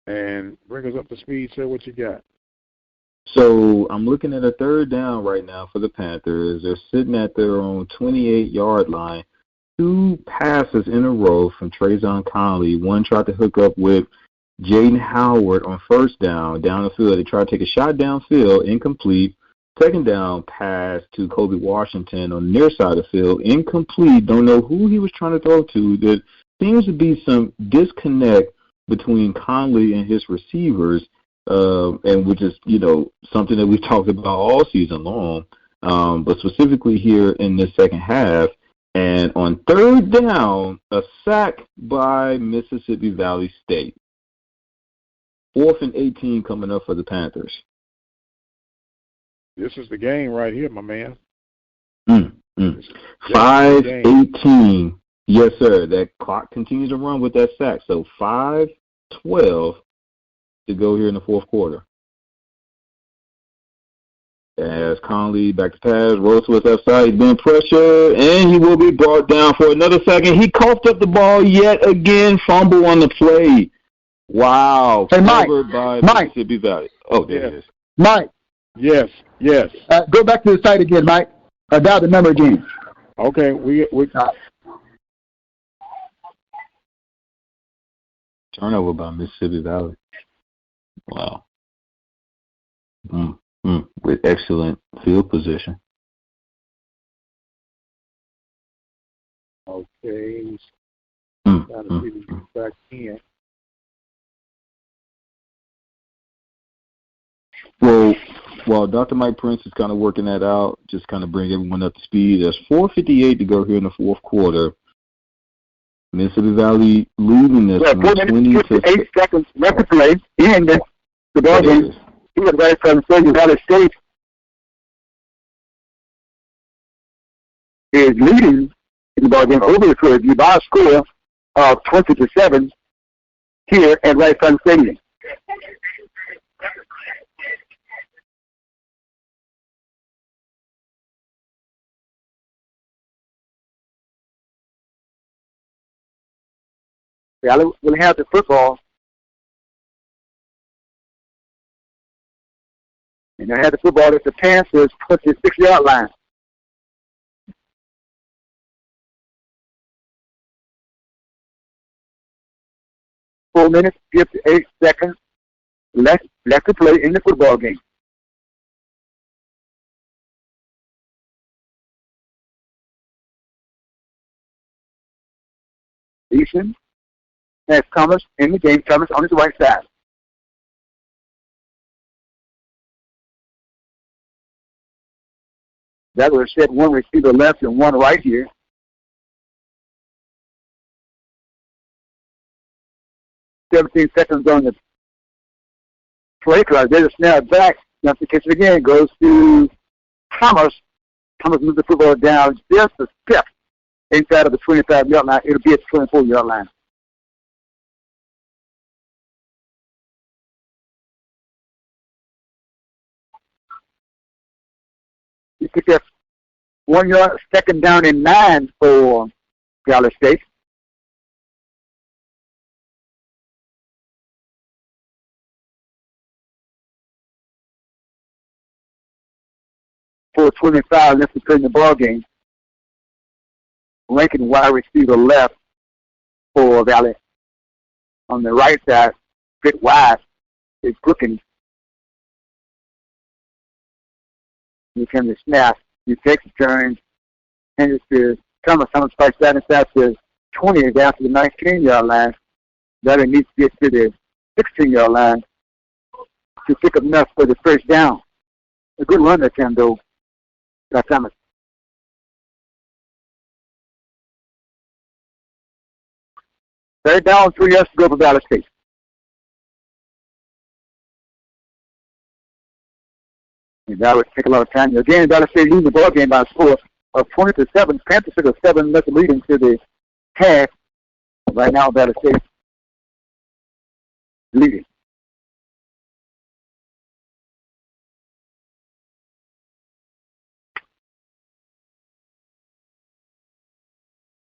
And bring us up to speed, sir. What you got? So I'm looking at a third down right now for the Panthers. They're sitting at their own 28-yard line. 2 passes in a row from Trayvon Conley. One tried to hook up with Jaden Howard on first down the field. They tried to take a shot downfield, incomplete. Second down pass to Kobe Washington on their side of the field, incomplete. Don't know who he was trying to throw to. There seems to be some disconnect between Conley and his receivers, and which is, something that we've talked about all season long, but specifically here in this second half. And on third down, a sack by Mississippi Valley State. 4th and 18 coming up for the Panthers. This is the game right here, my man. 5:18. Yes, sir. That clock continues to run with that sack. So 5:12 to go here in the fourth quarter. As Conley back to pass, rolls to his left side, he's being pressured, and he will be brought down for another second. He coughed up the ball yet again, fumble on the play. Wow. Hey, Mike. Covered by Mississippi Valley. Oh, there it is. Mike. Yes. Go back to the site again, Mike. Dial the number again. Okay, we turnover by Mississippi Valley. Wow. With excellent field position. Okay. Trying to see if he gets back in. Well, while Dr. Mike Prince is kind of working that out, just kind of bring everyone up to speed. There's 4:58 to go here in the fourth quarter. Mississippi Valley leading this one 20 to 8 seconds left to play in the ball game. He was right from Prairie Valley State is leading in the ball game over the Prairie View by a score of 20-7 here at Wright Sun Stadium. Valley will have the football. And they have the football at the Panthers 26-yard line. Four minutes, 58 seconds left to play in the football game. Easton has Thomas in the game. Thomas on his right side. That would have said one receiver left and one right here. "17 seconds on the play clock. There's a snap back. Now to catch it again. Goes to Thomas. Thomas moves the football down just a step inside of the 25-yard line. It'll be at the 24-yard line. You pick up 1 yard, second down and 9 for Valley State. For 25 left to play in the ball game. Ranking wide receiver left for Valley. On the right side, bit wide, is Brookins. Here comes the snap. He takes a turn, and it's to Thomas. Thomas fights that inside to 20 down to the 19-yard line. Valley needs to get to the 16-yard line to pick up enough for the first down. A good run that time, though. Thomas. Third down, 3 yards to go for Valley State. And that would take a lot of time. Again, Valley State leading the ball game by a score of 20-7. Panthers took a 7-0 lead into the half. Right now, Valley State leading.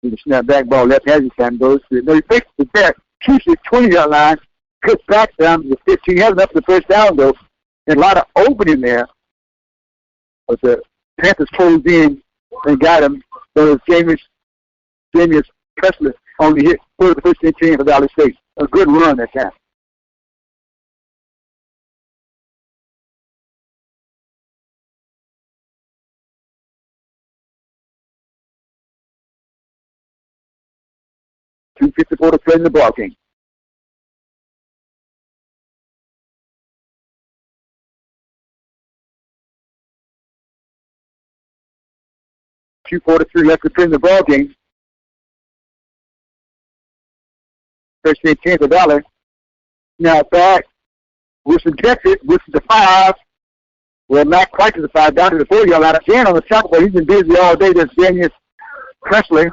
The snap back ball left-handed time goes to he fakes the back, keeps the 20-yard line, cuts back down to the 15. He has enough for the first down, though. And a lot of opening there. But the Panthers closed in and got him. So it was James Presley on the hit for the first 10 for Valley State. A good run that time. .254 to play in the ball game. .243 left to play in the ball game. First and 10 for Valley. Now back. Wilson gets it. Wilson to 5. Well, not quite to the 5. Down to the 4-yard line. Again on the tackle, but he's been busy all day. There's Daniel Presley.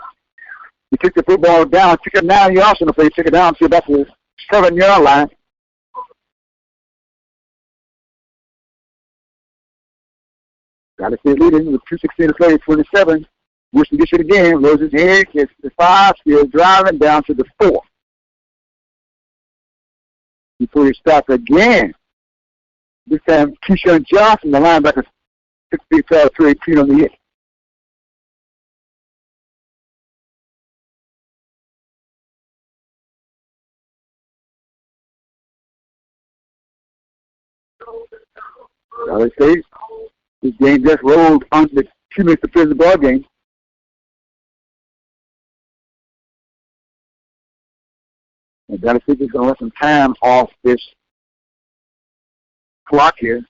He took the football down, took it 9 yards on the play, took it down to about the 7-yard line. Valley State leading with 2:16 to play, 27. Wilson gets it again, loads his head, gets the 5, still driving down to the 4. Before he stops again. This time, Keyshawn Johnson, the linebacker, 6 feet tall, 318 on the hit. Valley State This game just rolled on the 2 minutes to play the ball game. And Dallas City is going to run some time off this clock here.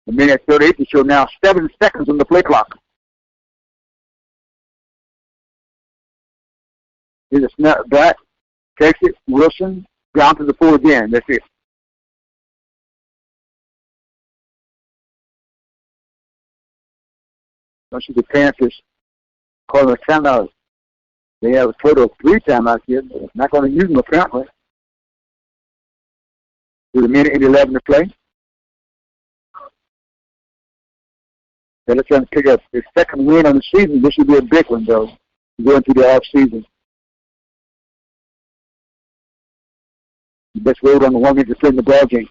A minute 38 to show now, 7 seconds on the play clock. Here's a snap back, takes it, Wilson, down to the 4 again. That's it. Don't see the Panthers calling a timeout. They have a total of 3 timeouts here, but they're not going to use them apparently. With a minute and 11 to play. They're trying to pick up their second win on the season. This should be a big one, though, going through the off season. Best road on the 1 minute to play in the ball game.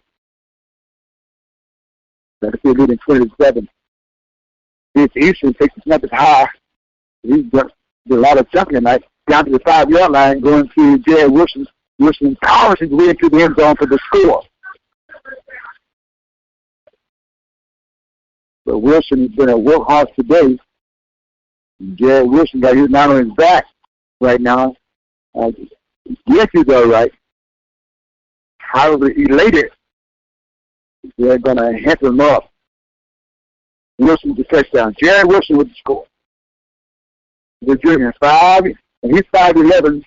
That's still leading 20-7. This Eastern takes the snap high. He's done a lot of jumping tonight. Down to the 5-yard line, going to Jared Wilson. Wilson powers his way into the end zone for the score. But Wilson has been a workhorse today. Jared Wilson got his man on his back right now. Yes, he's all right. However, elated, they're going to hit him up. Wilson with the touchdown. Jared Wilson with the score. The junior, 5, and he's 5'11",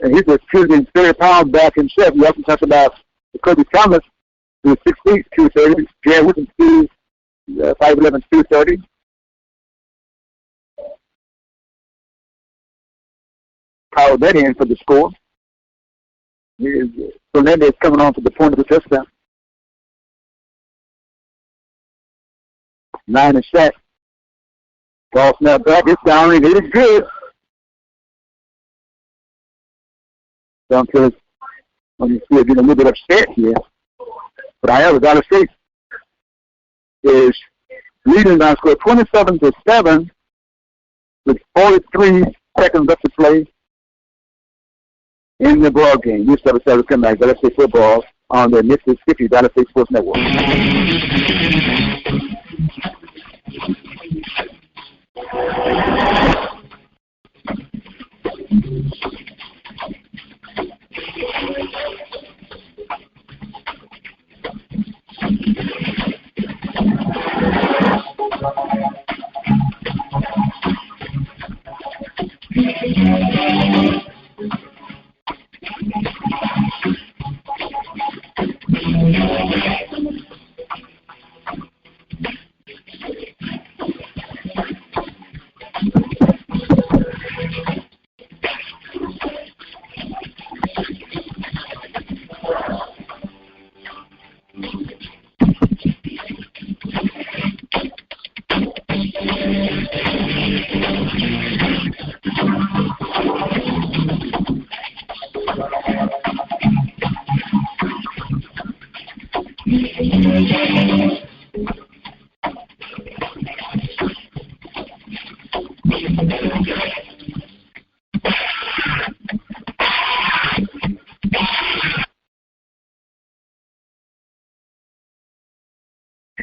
and he's a 230 pound back himself. We often talk about Kobe Thomas, who's 6'8", 230. Jared Wilson, 5'11", 230. Power that in for the score. Fernandez coming on for the point of the touchdown. 9 is set. Ball snap back. It's down and it is good. Down to you see it getting a little bit upset here. But however, Dallas State is leading by a score 27-7 with 43 seconds left to play in the ball game. This episode will come back. Dallas State football on the Mississippi Dallas State Sports Network.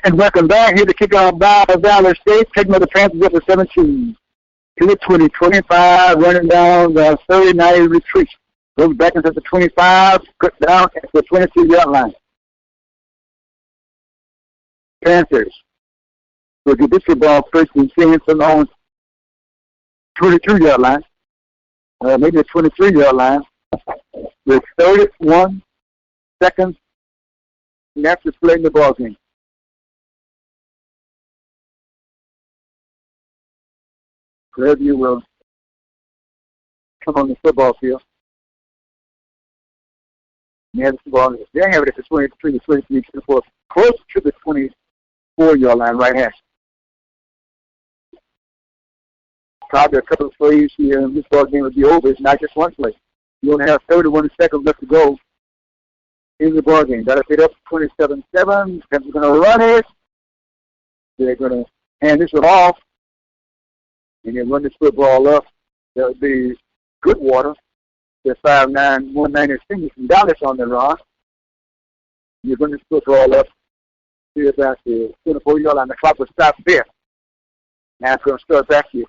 And welcome back here to kick off by Dallas State, taking the Panthers up to 17 to the 20, 25, running down the 30-90 retreat. Goes back into the 25, cut down at the 22-yard line. Panthers will get this ball first and 10 from on 22-yard line, maybe the 23-yard line, with 31 seconds left to play in the ball game. Prairie View will come on the football field. They have the football. They have it at the 20, between the 23 and 24, close to the 24-yard line, right hash. Probably a couple of plays here, and this ball game will be over. It's not just one play. You only have 31 seconds left to go in the ball game. That'll fit up 27-7. Panthers are going to run it. They're going to hand this one off. And then run this football up. That would be Goodwater. They're 5'9", 190 senior from Dallas on the run. You run this football up see about the 24-yard line. The clock will stop there. Now it's going to start back here.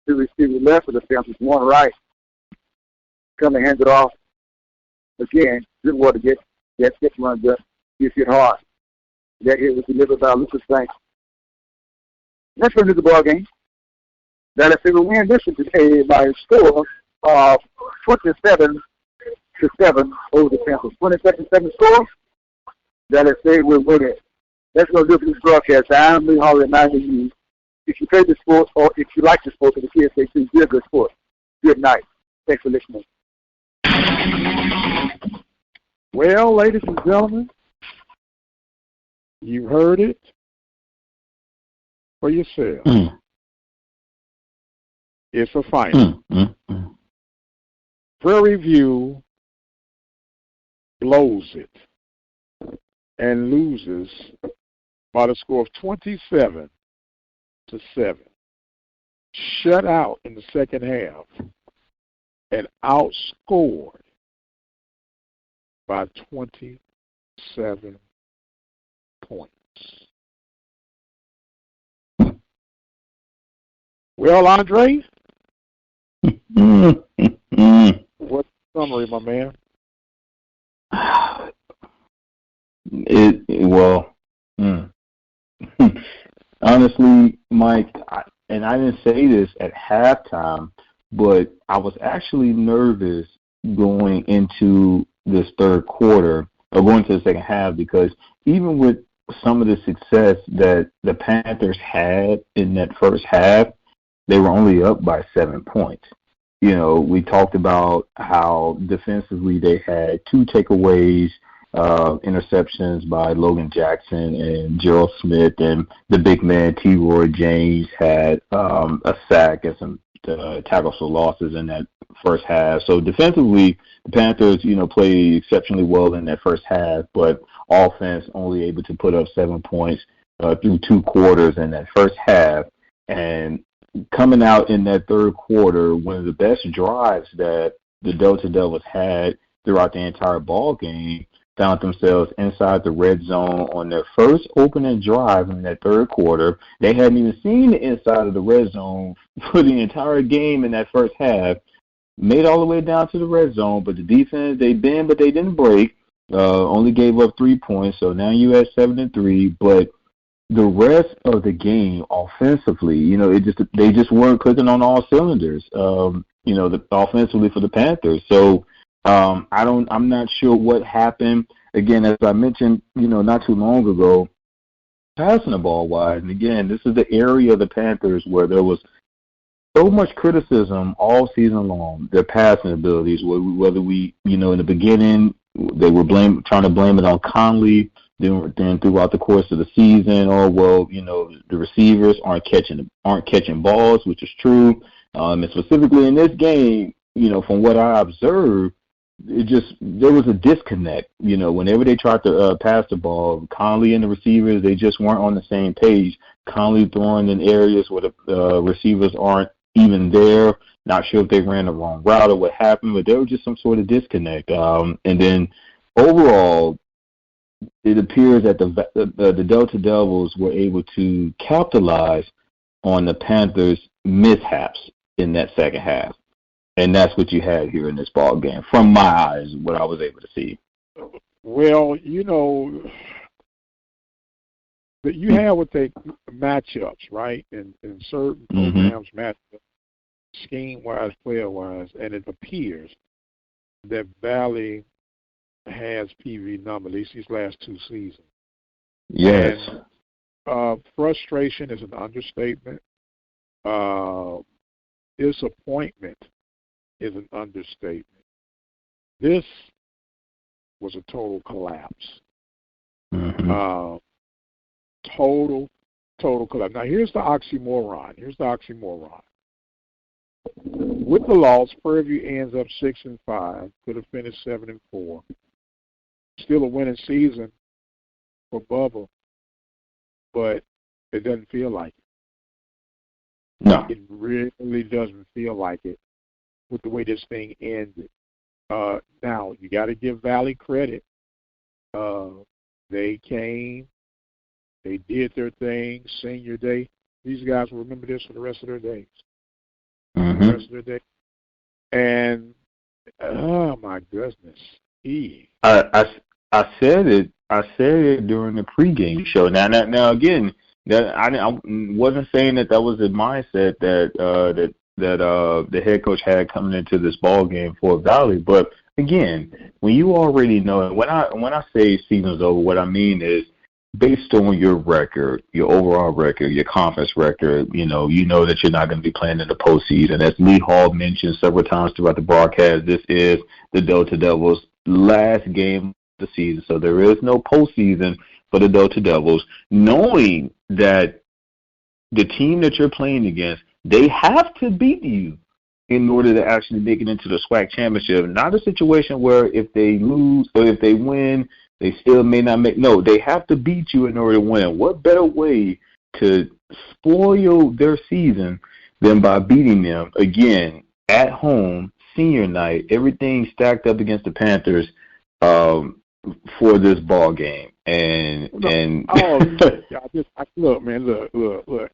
Two receivers left of the Panthers, one right. Coming hands it off. Again, good water to get that stick run just gets hit hard. That hit was delivered by Lucas Banks. Let's go to the ball game. Dallas City will win this one today by a score of 27-7 over the Panthers. 27-7 score. Dallas City will win it. Let's go do this broadcast. I'm Lee Hall reminding you, if you play the sport or if you like the sport, for the kids say too, be a good sport. Good night. Thanks for listening. Well, ladies and gentlemen, you heard it for yourself. It's a final. Prairie View blows it and loses by the score of 27-7. Shut out in the second half and outscored by 27 points. Well, Andre, what's the summary, my man? Honestly, Mike, I didn't say this at halftime, but I was actually nervous going into this third quarter or going to the second half, because even with some of the success that the Panthers had in that first half, they were only up by 7 points. You know, we talked about how defensively they had 2 takeaways, interceptions by Logan Jackson and Gerald Smith, and the big man T. Roy James had a sack and some tackles for losses in that first half. So defensively, the Panthers, played exceptionally well in that first half, but offense only able to put up 7 points through 2 quarters in that first half. And coming out in that third quarter, one of the best drives that the Delta Devils had throughout the entire ball game, found themselves inside the red zone on their first opening drive in that third quarter. They hadn't even seen the inside of the red zone for the entire game in that first half. Made all the way down to the red zone, but the defense, they bend, but they didn't break. Only gave up 3 points, so now you at 7-3. But the rest of the game, offensively, they just weren't clicking on all cylinders. Offensively for the Panthers. So I'm not sure what happened. Again, as I mentioned, not too long ago, passing the ball wide. And again, this is the area of the Panthers where there was so much criticism all season long, their passing abilities, whether we, in the beginning, they were trying to blame it on Conley, then throughout the course of the season, the receivers aren't catching balls, which is true. And specifically in this game, from what I observed, there was a disconnect. Whenever they tried to pass the ball, Conley and the receivers, they just weren't on the same page. Conley throwing in areas where the receivers aren't even there. Not sure if they ran the wrong route or what happened, but there was just some sort of disconnect. And then overall, it appears that the Delta Devils were able to capitalize on the Panthers' mishaps in that second half. And that's what you had here in this ball game, from my eyes, what I was able to see. Well, that you have with the matchups, right? In certain programs, matchups, scheme-wise, player-wise, and it appears that Valley has PV number, at least these last 2 seasons. Yes. And frustration is an understatement. Disappointment is an understatement. This was a total collapse. Total collapse. Now, here's the oxymoron. With the loss, Prairie View ends up 6-5. Could have finished 7-4. Still a winning season for Bubba, but it doesn't feel like it. No. It really doesn't feel like it with the way this thing ended. Now, you got to give Valley credit. They came, they did their thing, senior day. These guys will remember this for the rest of their days. Mm-hmm. The rest of their day. And, oh, my goodness. I said it during the pregame show. Now again, that I wasn't saying that was the mindset that the head coach had coming into this ball game for Valley. But again, when you already know, when I say season's over, what I mean is based on your record, your overall record, your conference record. You know that you're not going to be playing in the postseason. As Lee Hall mentioned several times throughout the broadcast, this is the Delta Devils' last game of the season, so there is no postseason for the Delta Devils. Knowing that the team that you're playing against, they have to beat you in order to actually make it into the SWAC championship. Not a situation where if they lose or if they win, they still may not make. No, they have to beat you in order to win. What better way to spoil their season than by beating them again at home, senior night, everything stacked up against the Panthers for this ball game. Look, man, look.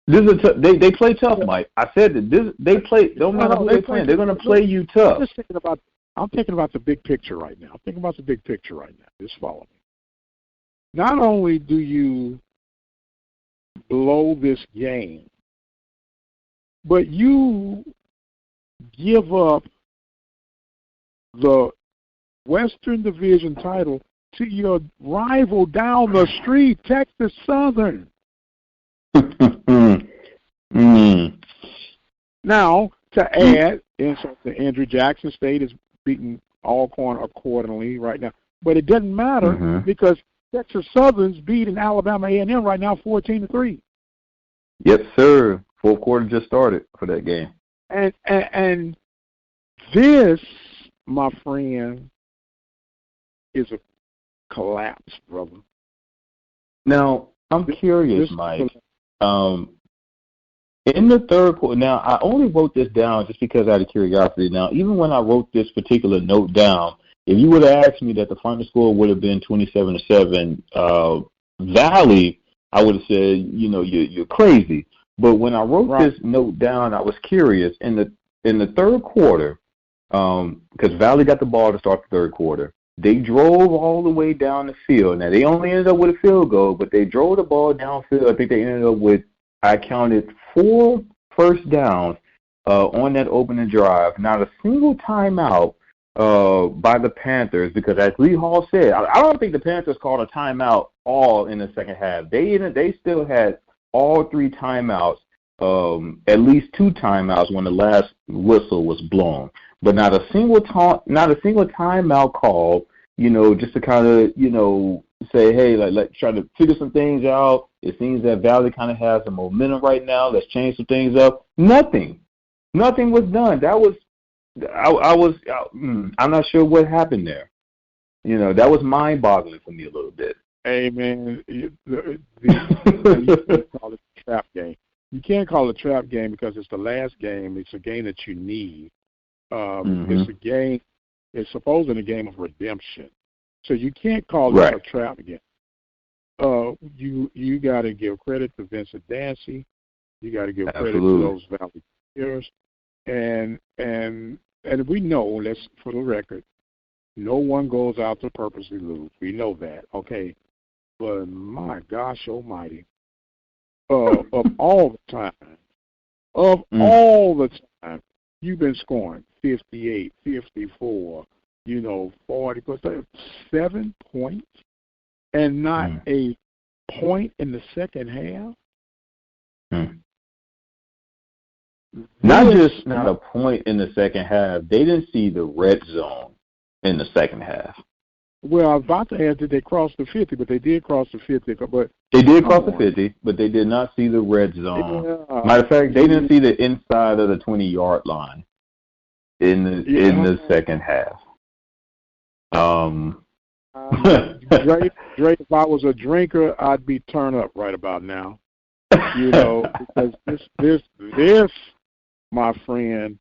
This is they play tough, Mike. I said that they play. Don't matter who they're playing. They're going to play you tough. I'm thinking about the big picture right now. Just follow me. Not only do you blow this game, but you give up the Western Division title to your rival down the street, Texas Southern. Now, to add, the Andrew Jackson State is beating Alcorn accordingly right now. But it doesn't matter because Texas Southern's beating Alabama A&M right now 14-3. Yes, sir. Fourth quarter just started for that game. And this, my friend, is a collapse, brother. Now, I'm curious, Mike. In the third quarter, now I only wrote this down just because out of curiosity. Now, even when I wrote this particular note down, if you would have asked me that the final score would have been 27-7, Valley, I would have said, you're crazy. But when I wrote this note down, I was curious. In the third quarter, because Valley got the ball to start the third quarter, they drove all the way down the field. Now, they only ended up with a field goal, but they drove the ball downfield. I think they ended up with, I counted 4 first downs on that opening drive. Not a single timeout by the Panthers, because as Lee Hall said, I don't think the Panthers called a timeout all in the second half. They still had all 3 timeouts, at least 2 timeouts when the last whistle was blown. But not a single timeout call, just to kind of, say, hey, let's try to figure some things out. It seems that Valley kind of has some momentum right now. Let's change some things up. Nothing was done. That was, I'm not sure what happened there. That was mind-boggling for me a little bit. Hey, man, you can't call it a trap game. You can't call it a trap game because it's the last game. It's a game that you need. It's a game. It's supposedly a game of redemption. So you can't call it a trap game. You got to give credit to Vincent Dancy. You got to give credit to those Valley players. And we know, that's for the record, no one goes out to purposely lose. We know that, okay? But my gosh almighty, of all the time, you've been scoring 58, 54, 40, 7 points, and not a point in the second half. Not just not a point in the second half. They didn't see the red zone in the second half. Well, I was about to ask, did they cross the 50? But they did cross the 50. But they did cross the 50, but they did not see the red zone. Matter of fact, they didn't see the inside of the 20-yard line in the second half. Drake, if I was a drinker, I'd be turned up right about now. Because this, my friend,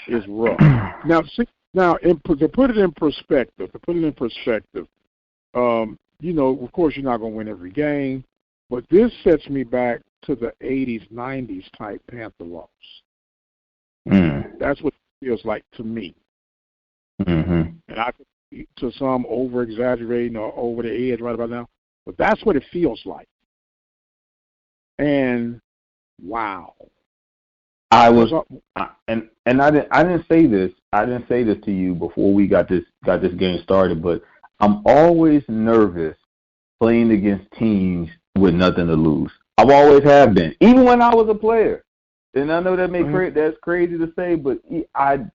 is rough. Now, see, to put it in perspective, you know, of course, you're not going to win every game, but this sets me back to the 80s, 90s type Panther loss. That's what it feels like to me. And I could, to some, over-exaggerating or over the edge right about now, but that's what it feels like. And wow, I didn't say this. I didn't say this to you before we got this game started, but I'm always nervous playing against teams with nothing to lose. I've always have been, even when I was a player. And I know that that's crazy to say, but I'm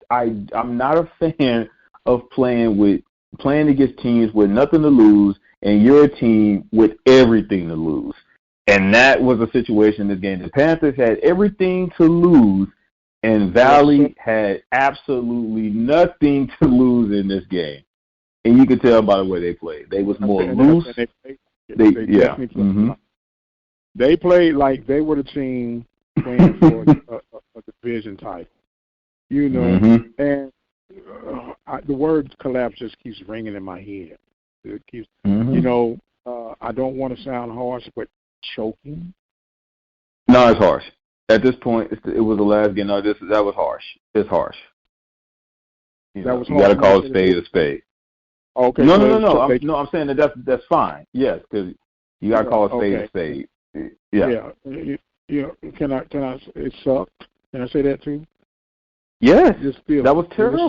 not a fan of playing against teams with nothing to lose, and you're a team with everything to lose. And that was a situation in this game. The Panthers had everything to lose, and Valley had absolutely nothing to lose in this game. And you could tell by the way they played. They was more loose. They played like they were the team playing for a division title. You know, and the word collapse just keeps ringing in my head. It keeps, you know, I don't want to sound harsh, but choking. No, it's harsh. At this point, it was the last game. No, that was harsh. It's harsh. You got to call a spade a spade. Okay. No. I'm saying that's fine. Yes, because you got to call a spade a spade. Yeah. Can I? It sucked. Can I say that too? Yes. That was terrible.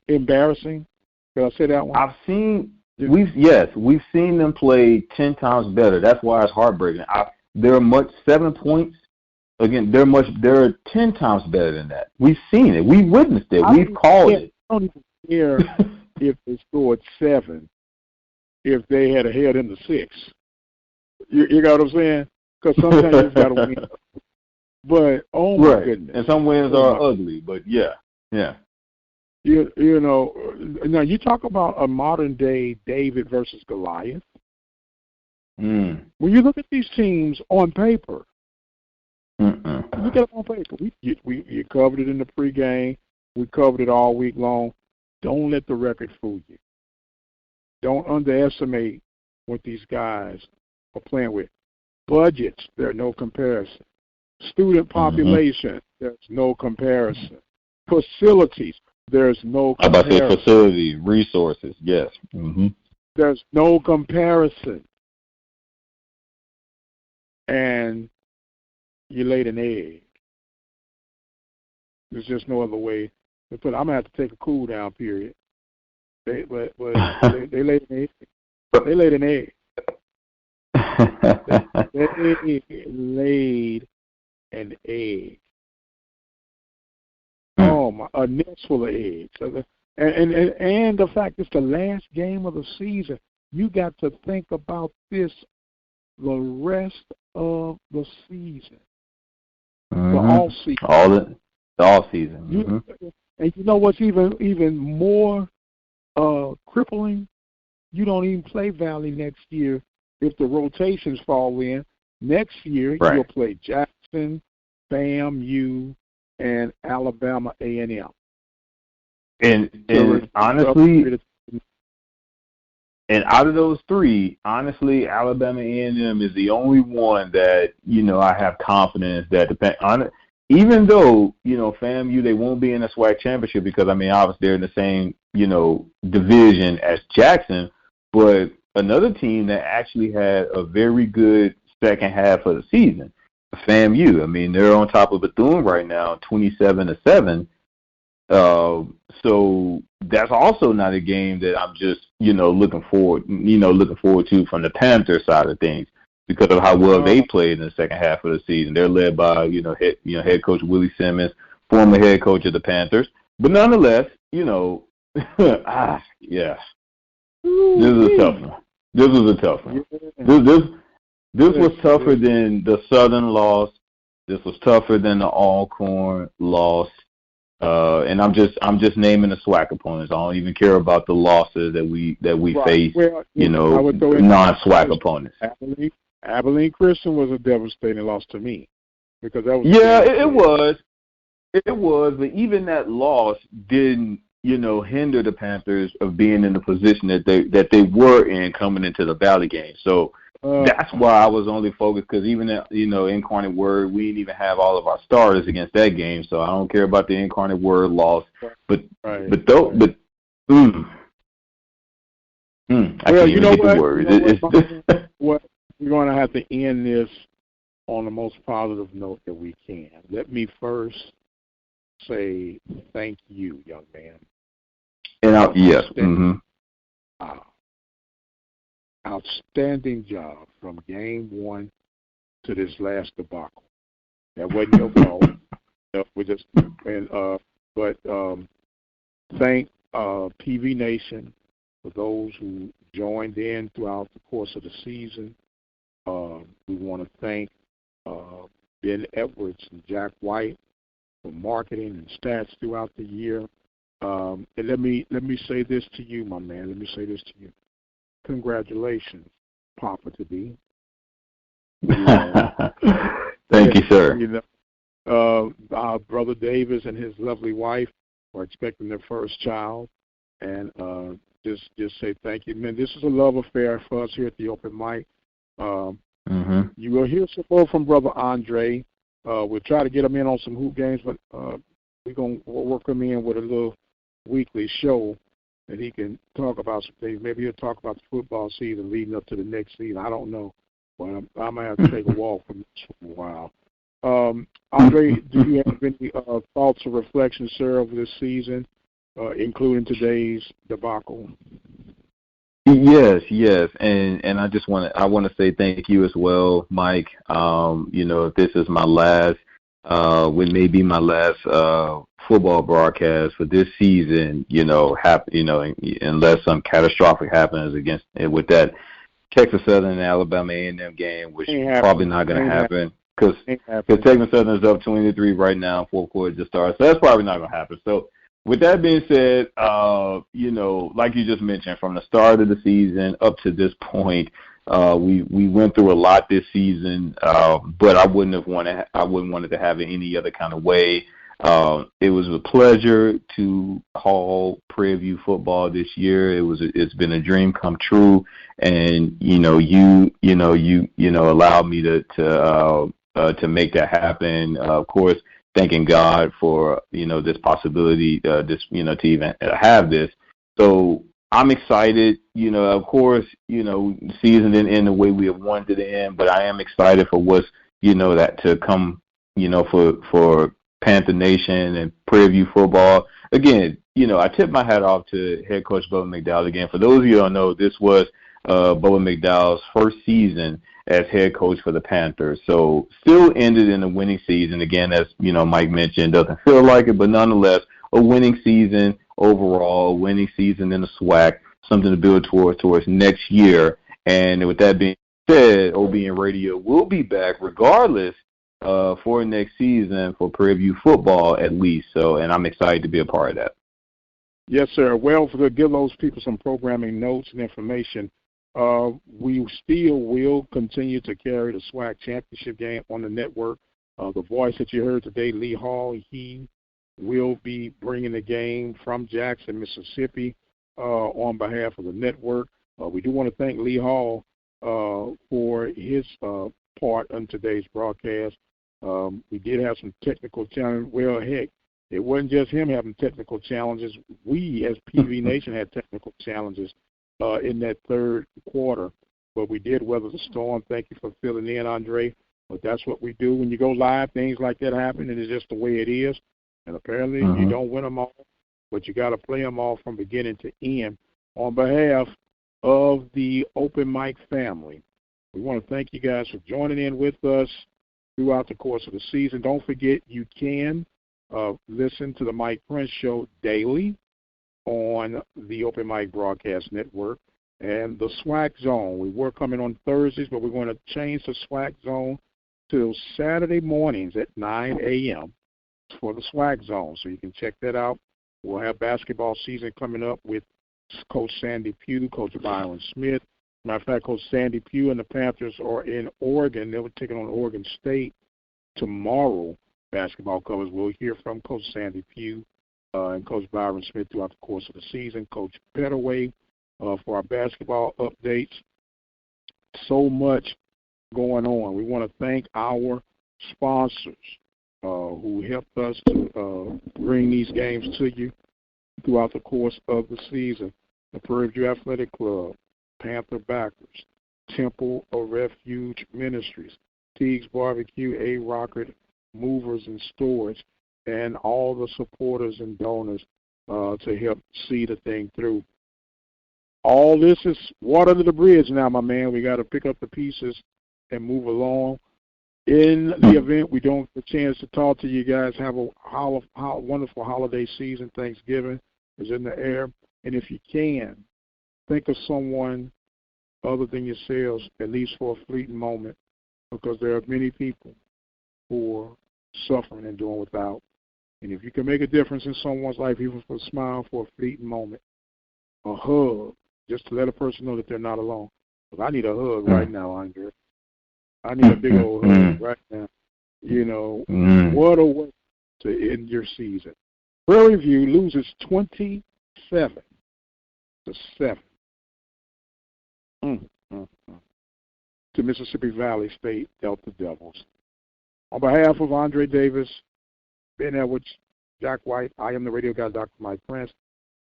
Embarrassing. Can I say that one? We've seen them play 10 times better. That's why it's heartbreaking. They're 7 points. Again, they're 10 times better than that. We've seen it. We've witnessed it. We've called it. I don't even care if they scored 7, if they had held in the 6. You got what I'm saying? Because sometimes you've got to win. But, oh, my goodness. And some wins are ugly, but yeah. You know, now you talk about a modern-day David versus Goliath. When you look at these teams on paper, look at them on paper. We covered it in the pregame. We covered it all week long. Don't let the record fool you. Don't underestimate what these guys are playing with. Budgets, there's no comparison. Student population, there's no comparison. Facilities, there's no comparison. About the facility, resources, yes. There's no comparison. And you laid an egg. There's just no other way to put it. I'm going to have to take a cool down period. They laid an egg. They laid an egg. They laid an egg. Oh my! A nest full of eggs, and the fact it's the last game of the season. You got to think about this the rest of the season, the all season, the all season. And you know what's even more crippling? You don't even play Valley next year if the rotations fall in. Next year you'll play Jackson, FAMU, and Alabama A&M. And honestly, and out of those three, honestly, Alabama A&M is the only one that, I have confidence that even though, FAMU, they won't be in the SWAC championship because, obviously they're in the same, division as Jackson, but another team that actually had a very good second half of the season, FAMU. They're on top of Bethune right now, 27-7. So that's also not a game that I'm just, looking forward to from the Panther side of things because of how well they played in the second half of the season. They're led by, head coach Willie Simmons, former head coach of the Panthers. But nonetheless, yeah. This is a tough one. This was a tough one. This was tougher than the Southern loss. This was tougher than the Alcorn loss. And I'm just naming the SWAC opponents. I don't even care about the losses that we face. Well, non-SWAC opponents. Abilene Christian was a devastating loss to me because that was it was. It was, but even that loss didn't, hinder the Panthers of being in the position that they were in coming into the Valley game. So that's why I was only focused, because even at, Incarnate Word, we didn't even have all of our starters against that game. So I don't care about the Incarnate Word loss, but I can't even get the words. What we're going to have to end this on the most positive note that we can. Let me first say thank you, young man. And yes. Outstanding job from game one to this last debacle. That wasn't your fault. Thank PV Nation for those who joined in throughout the course of the season. We want to thank Ben Edwards and Jack White for marketing and stats throughout the year. And let me say this to you, my man. Let me say this to you. Congratulations, Papa to be. Thank you, sir. Our brother Davis and his lovely wife are expecting their first child, and just say thank you, man. This is a love affair for us here at the Open Mic. You will hear some more from Brother Andre. We'll try to get him in on some hoop games, but we'll work him in with a little weekly show that he can talk about some things. Maybe he'll talk about the football season leading up to the next season. I don't know, but I might have to take a walk from this for a while. Andre, do you have any thoughts or reflections, sir, over this season, including today's debacle? Yes, and I just want to say thank you as well, Mike. If this is my last, maybe my last football broadcast for this season, unless some catastrophic happens with that Texas Southern and Alabama A&M game, which probably not going to happen, because Texas Southern is up 23 right now, fourth quarter just started, so that's probably not going to happen. So with that being said, like you just mentioned, from the start of the season up to this point, we went through a lot this season, but I wouldn't want it to have it any other kind of way. It was a pleasure to call Prairie View football this year. It's been a dream come true, and you allowed me to make that happen. Of course, thanking God for this possibility, to even have this. So I'm excited. Of course, the season didn't end the way we have wanted it to end, but I am excited for what's that to come. For Panther Nation and Prairie View football. Again, I tip my hat off to head coach Bubba McDowell again. For those of you who don't know, this was Bubba McDowell's first season as head coach for the Panthers. So still ended in a winning season. Again, as Mike mentioned, doesn't feel like it, but nonetheless, a winning season overall, a winning season in the SWAC, something to build towards next year. And with that being said, OBN Radio will be back regardless for next season for Prairie View football at least. So, and I'm excited to be a part of that. Yes, sir. Well, to give those people some programming notes and information, we still will continue to carry the SWAC championship game on the network. The voice that you heard today, Lee Hall, he will be bringing the game from Jackson, Mississippi, on behalf of the network. We do want to thank Lee Hall for his part on today's broadcast. We did have some technical challenges. Well, heck, it wasn't just him having technical challenges. We, as PV Nation, had technical challenges in that third quarter, but we did weather the storm. Thank you for filling in, Andre. But that's what we do. When you go live, things like that happen, and it's just the way it is. And apparently you don't win them all, but you got to play them all from beginning to end. On behalf of the Open Mic family, we want to thank you guys for joining in with us throughout the course of the season. Don't forget, you can listen to the Mike Prince Show daily on the Open Mic Broadcast Network and the SWAC Zone. We're coming on Thursdays, but we're going to change the SWAC Zone till Saturday mornings at 9 a.m. for the SWAC Zone, so you can check that out. We'll have basketball season coming up with Coach Sandy Pugh, Coach Byron Smith. Matter of fact, Coach Sandy Pugh and the Panthers are in Oregon. They'll be taking on Oregon State tomorrow basketball coverage. We'll hear from Coach Sandy Pugh and Coach Byron Smith throughout the course of the season. Coach Pettaway for our basketball updates. So much going on. We want to thank our sponsors who helped us to bring these games to you throughout the course of the season. The Prairie View Athletic Club, Panther Backers, Temple of Refuge Ministries, Teague's Barbecue, A. Rocket, Movers and Storage, and all the supporters and donors to help see the thing through. All this is water under the bridge now, my man. We got to pick up the pieces and move along. In the event we don't get a chance to talk to you guys, have a wonderful holiday season. Thanksgiving is in the air. And if you can, think of someone other than yourselves, at least for a fleeting moment, because there are many people who are suffering and doing without. And if you can make a difference in someone's life, even for a smile for a fleeting moment, a hug, just to let a person know that they're not alone. Because I need a hug right now, Andre. I need a big old hug right now. You know, what a way to end your season. Prairie View loses 27-7 to Mississippi Valley State Delta Devils. On behalf of Andre Davis, Ben Edwards, Jack White, I am the radio guy, Dr. Mike Prince.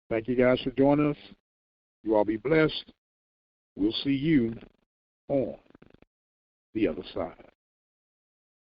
Thank you guys for joining us. You all be blessed. We'll see you on the other side.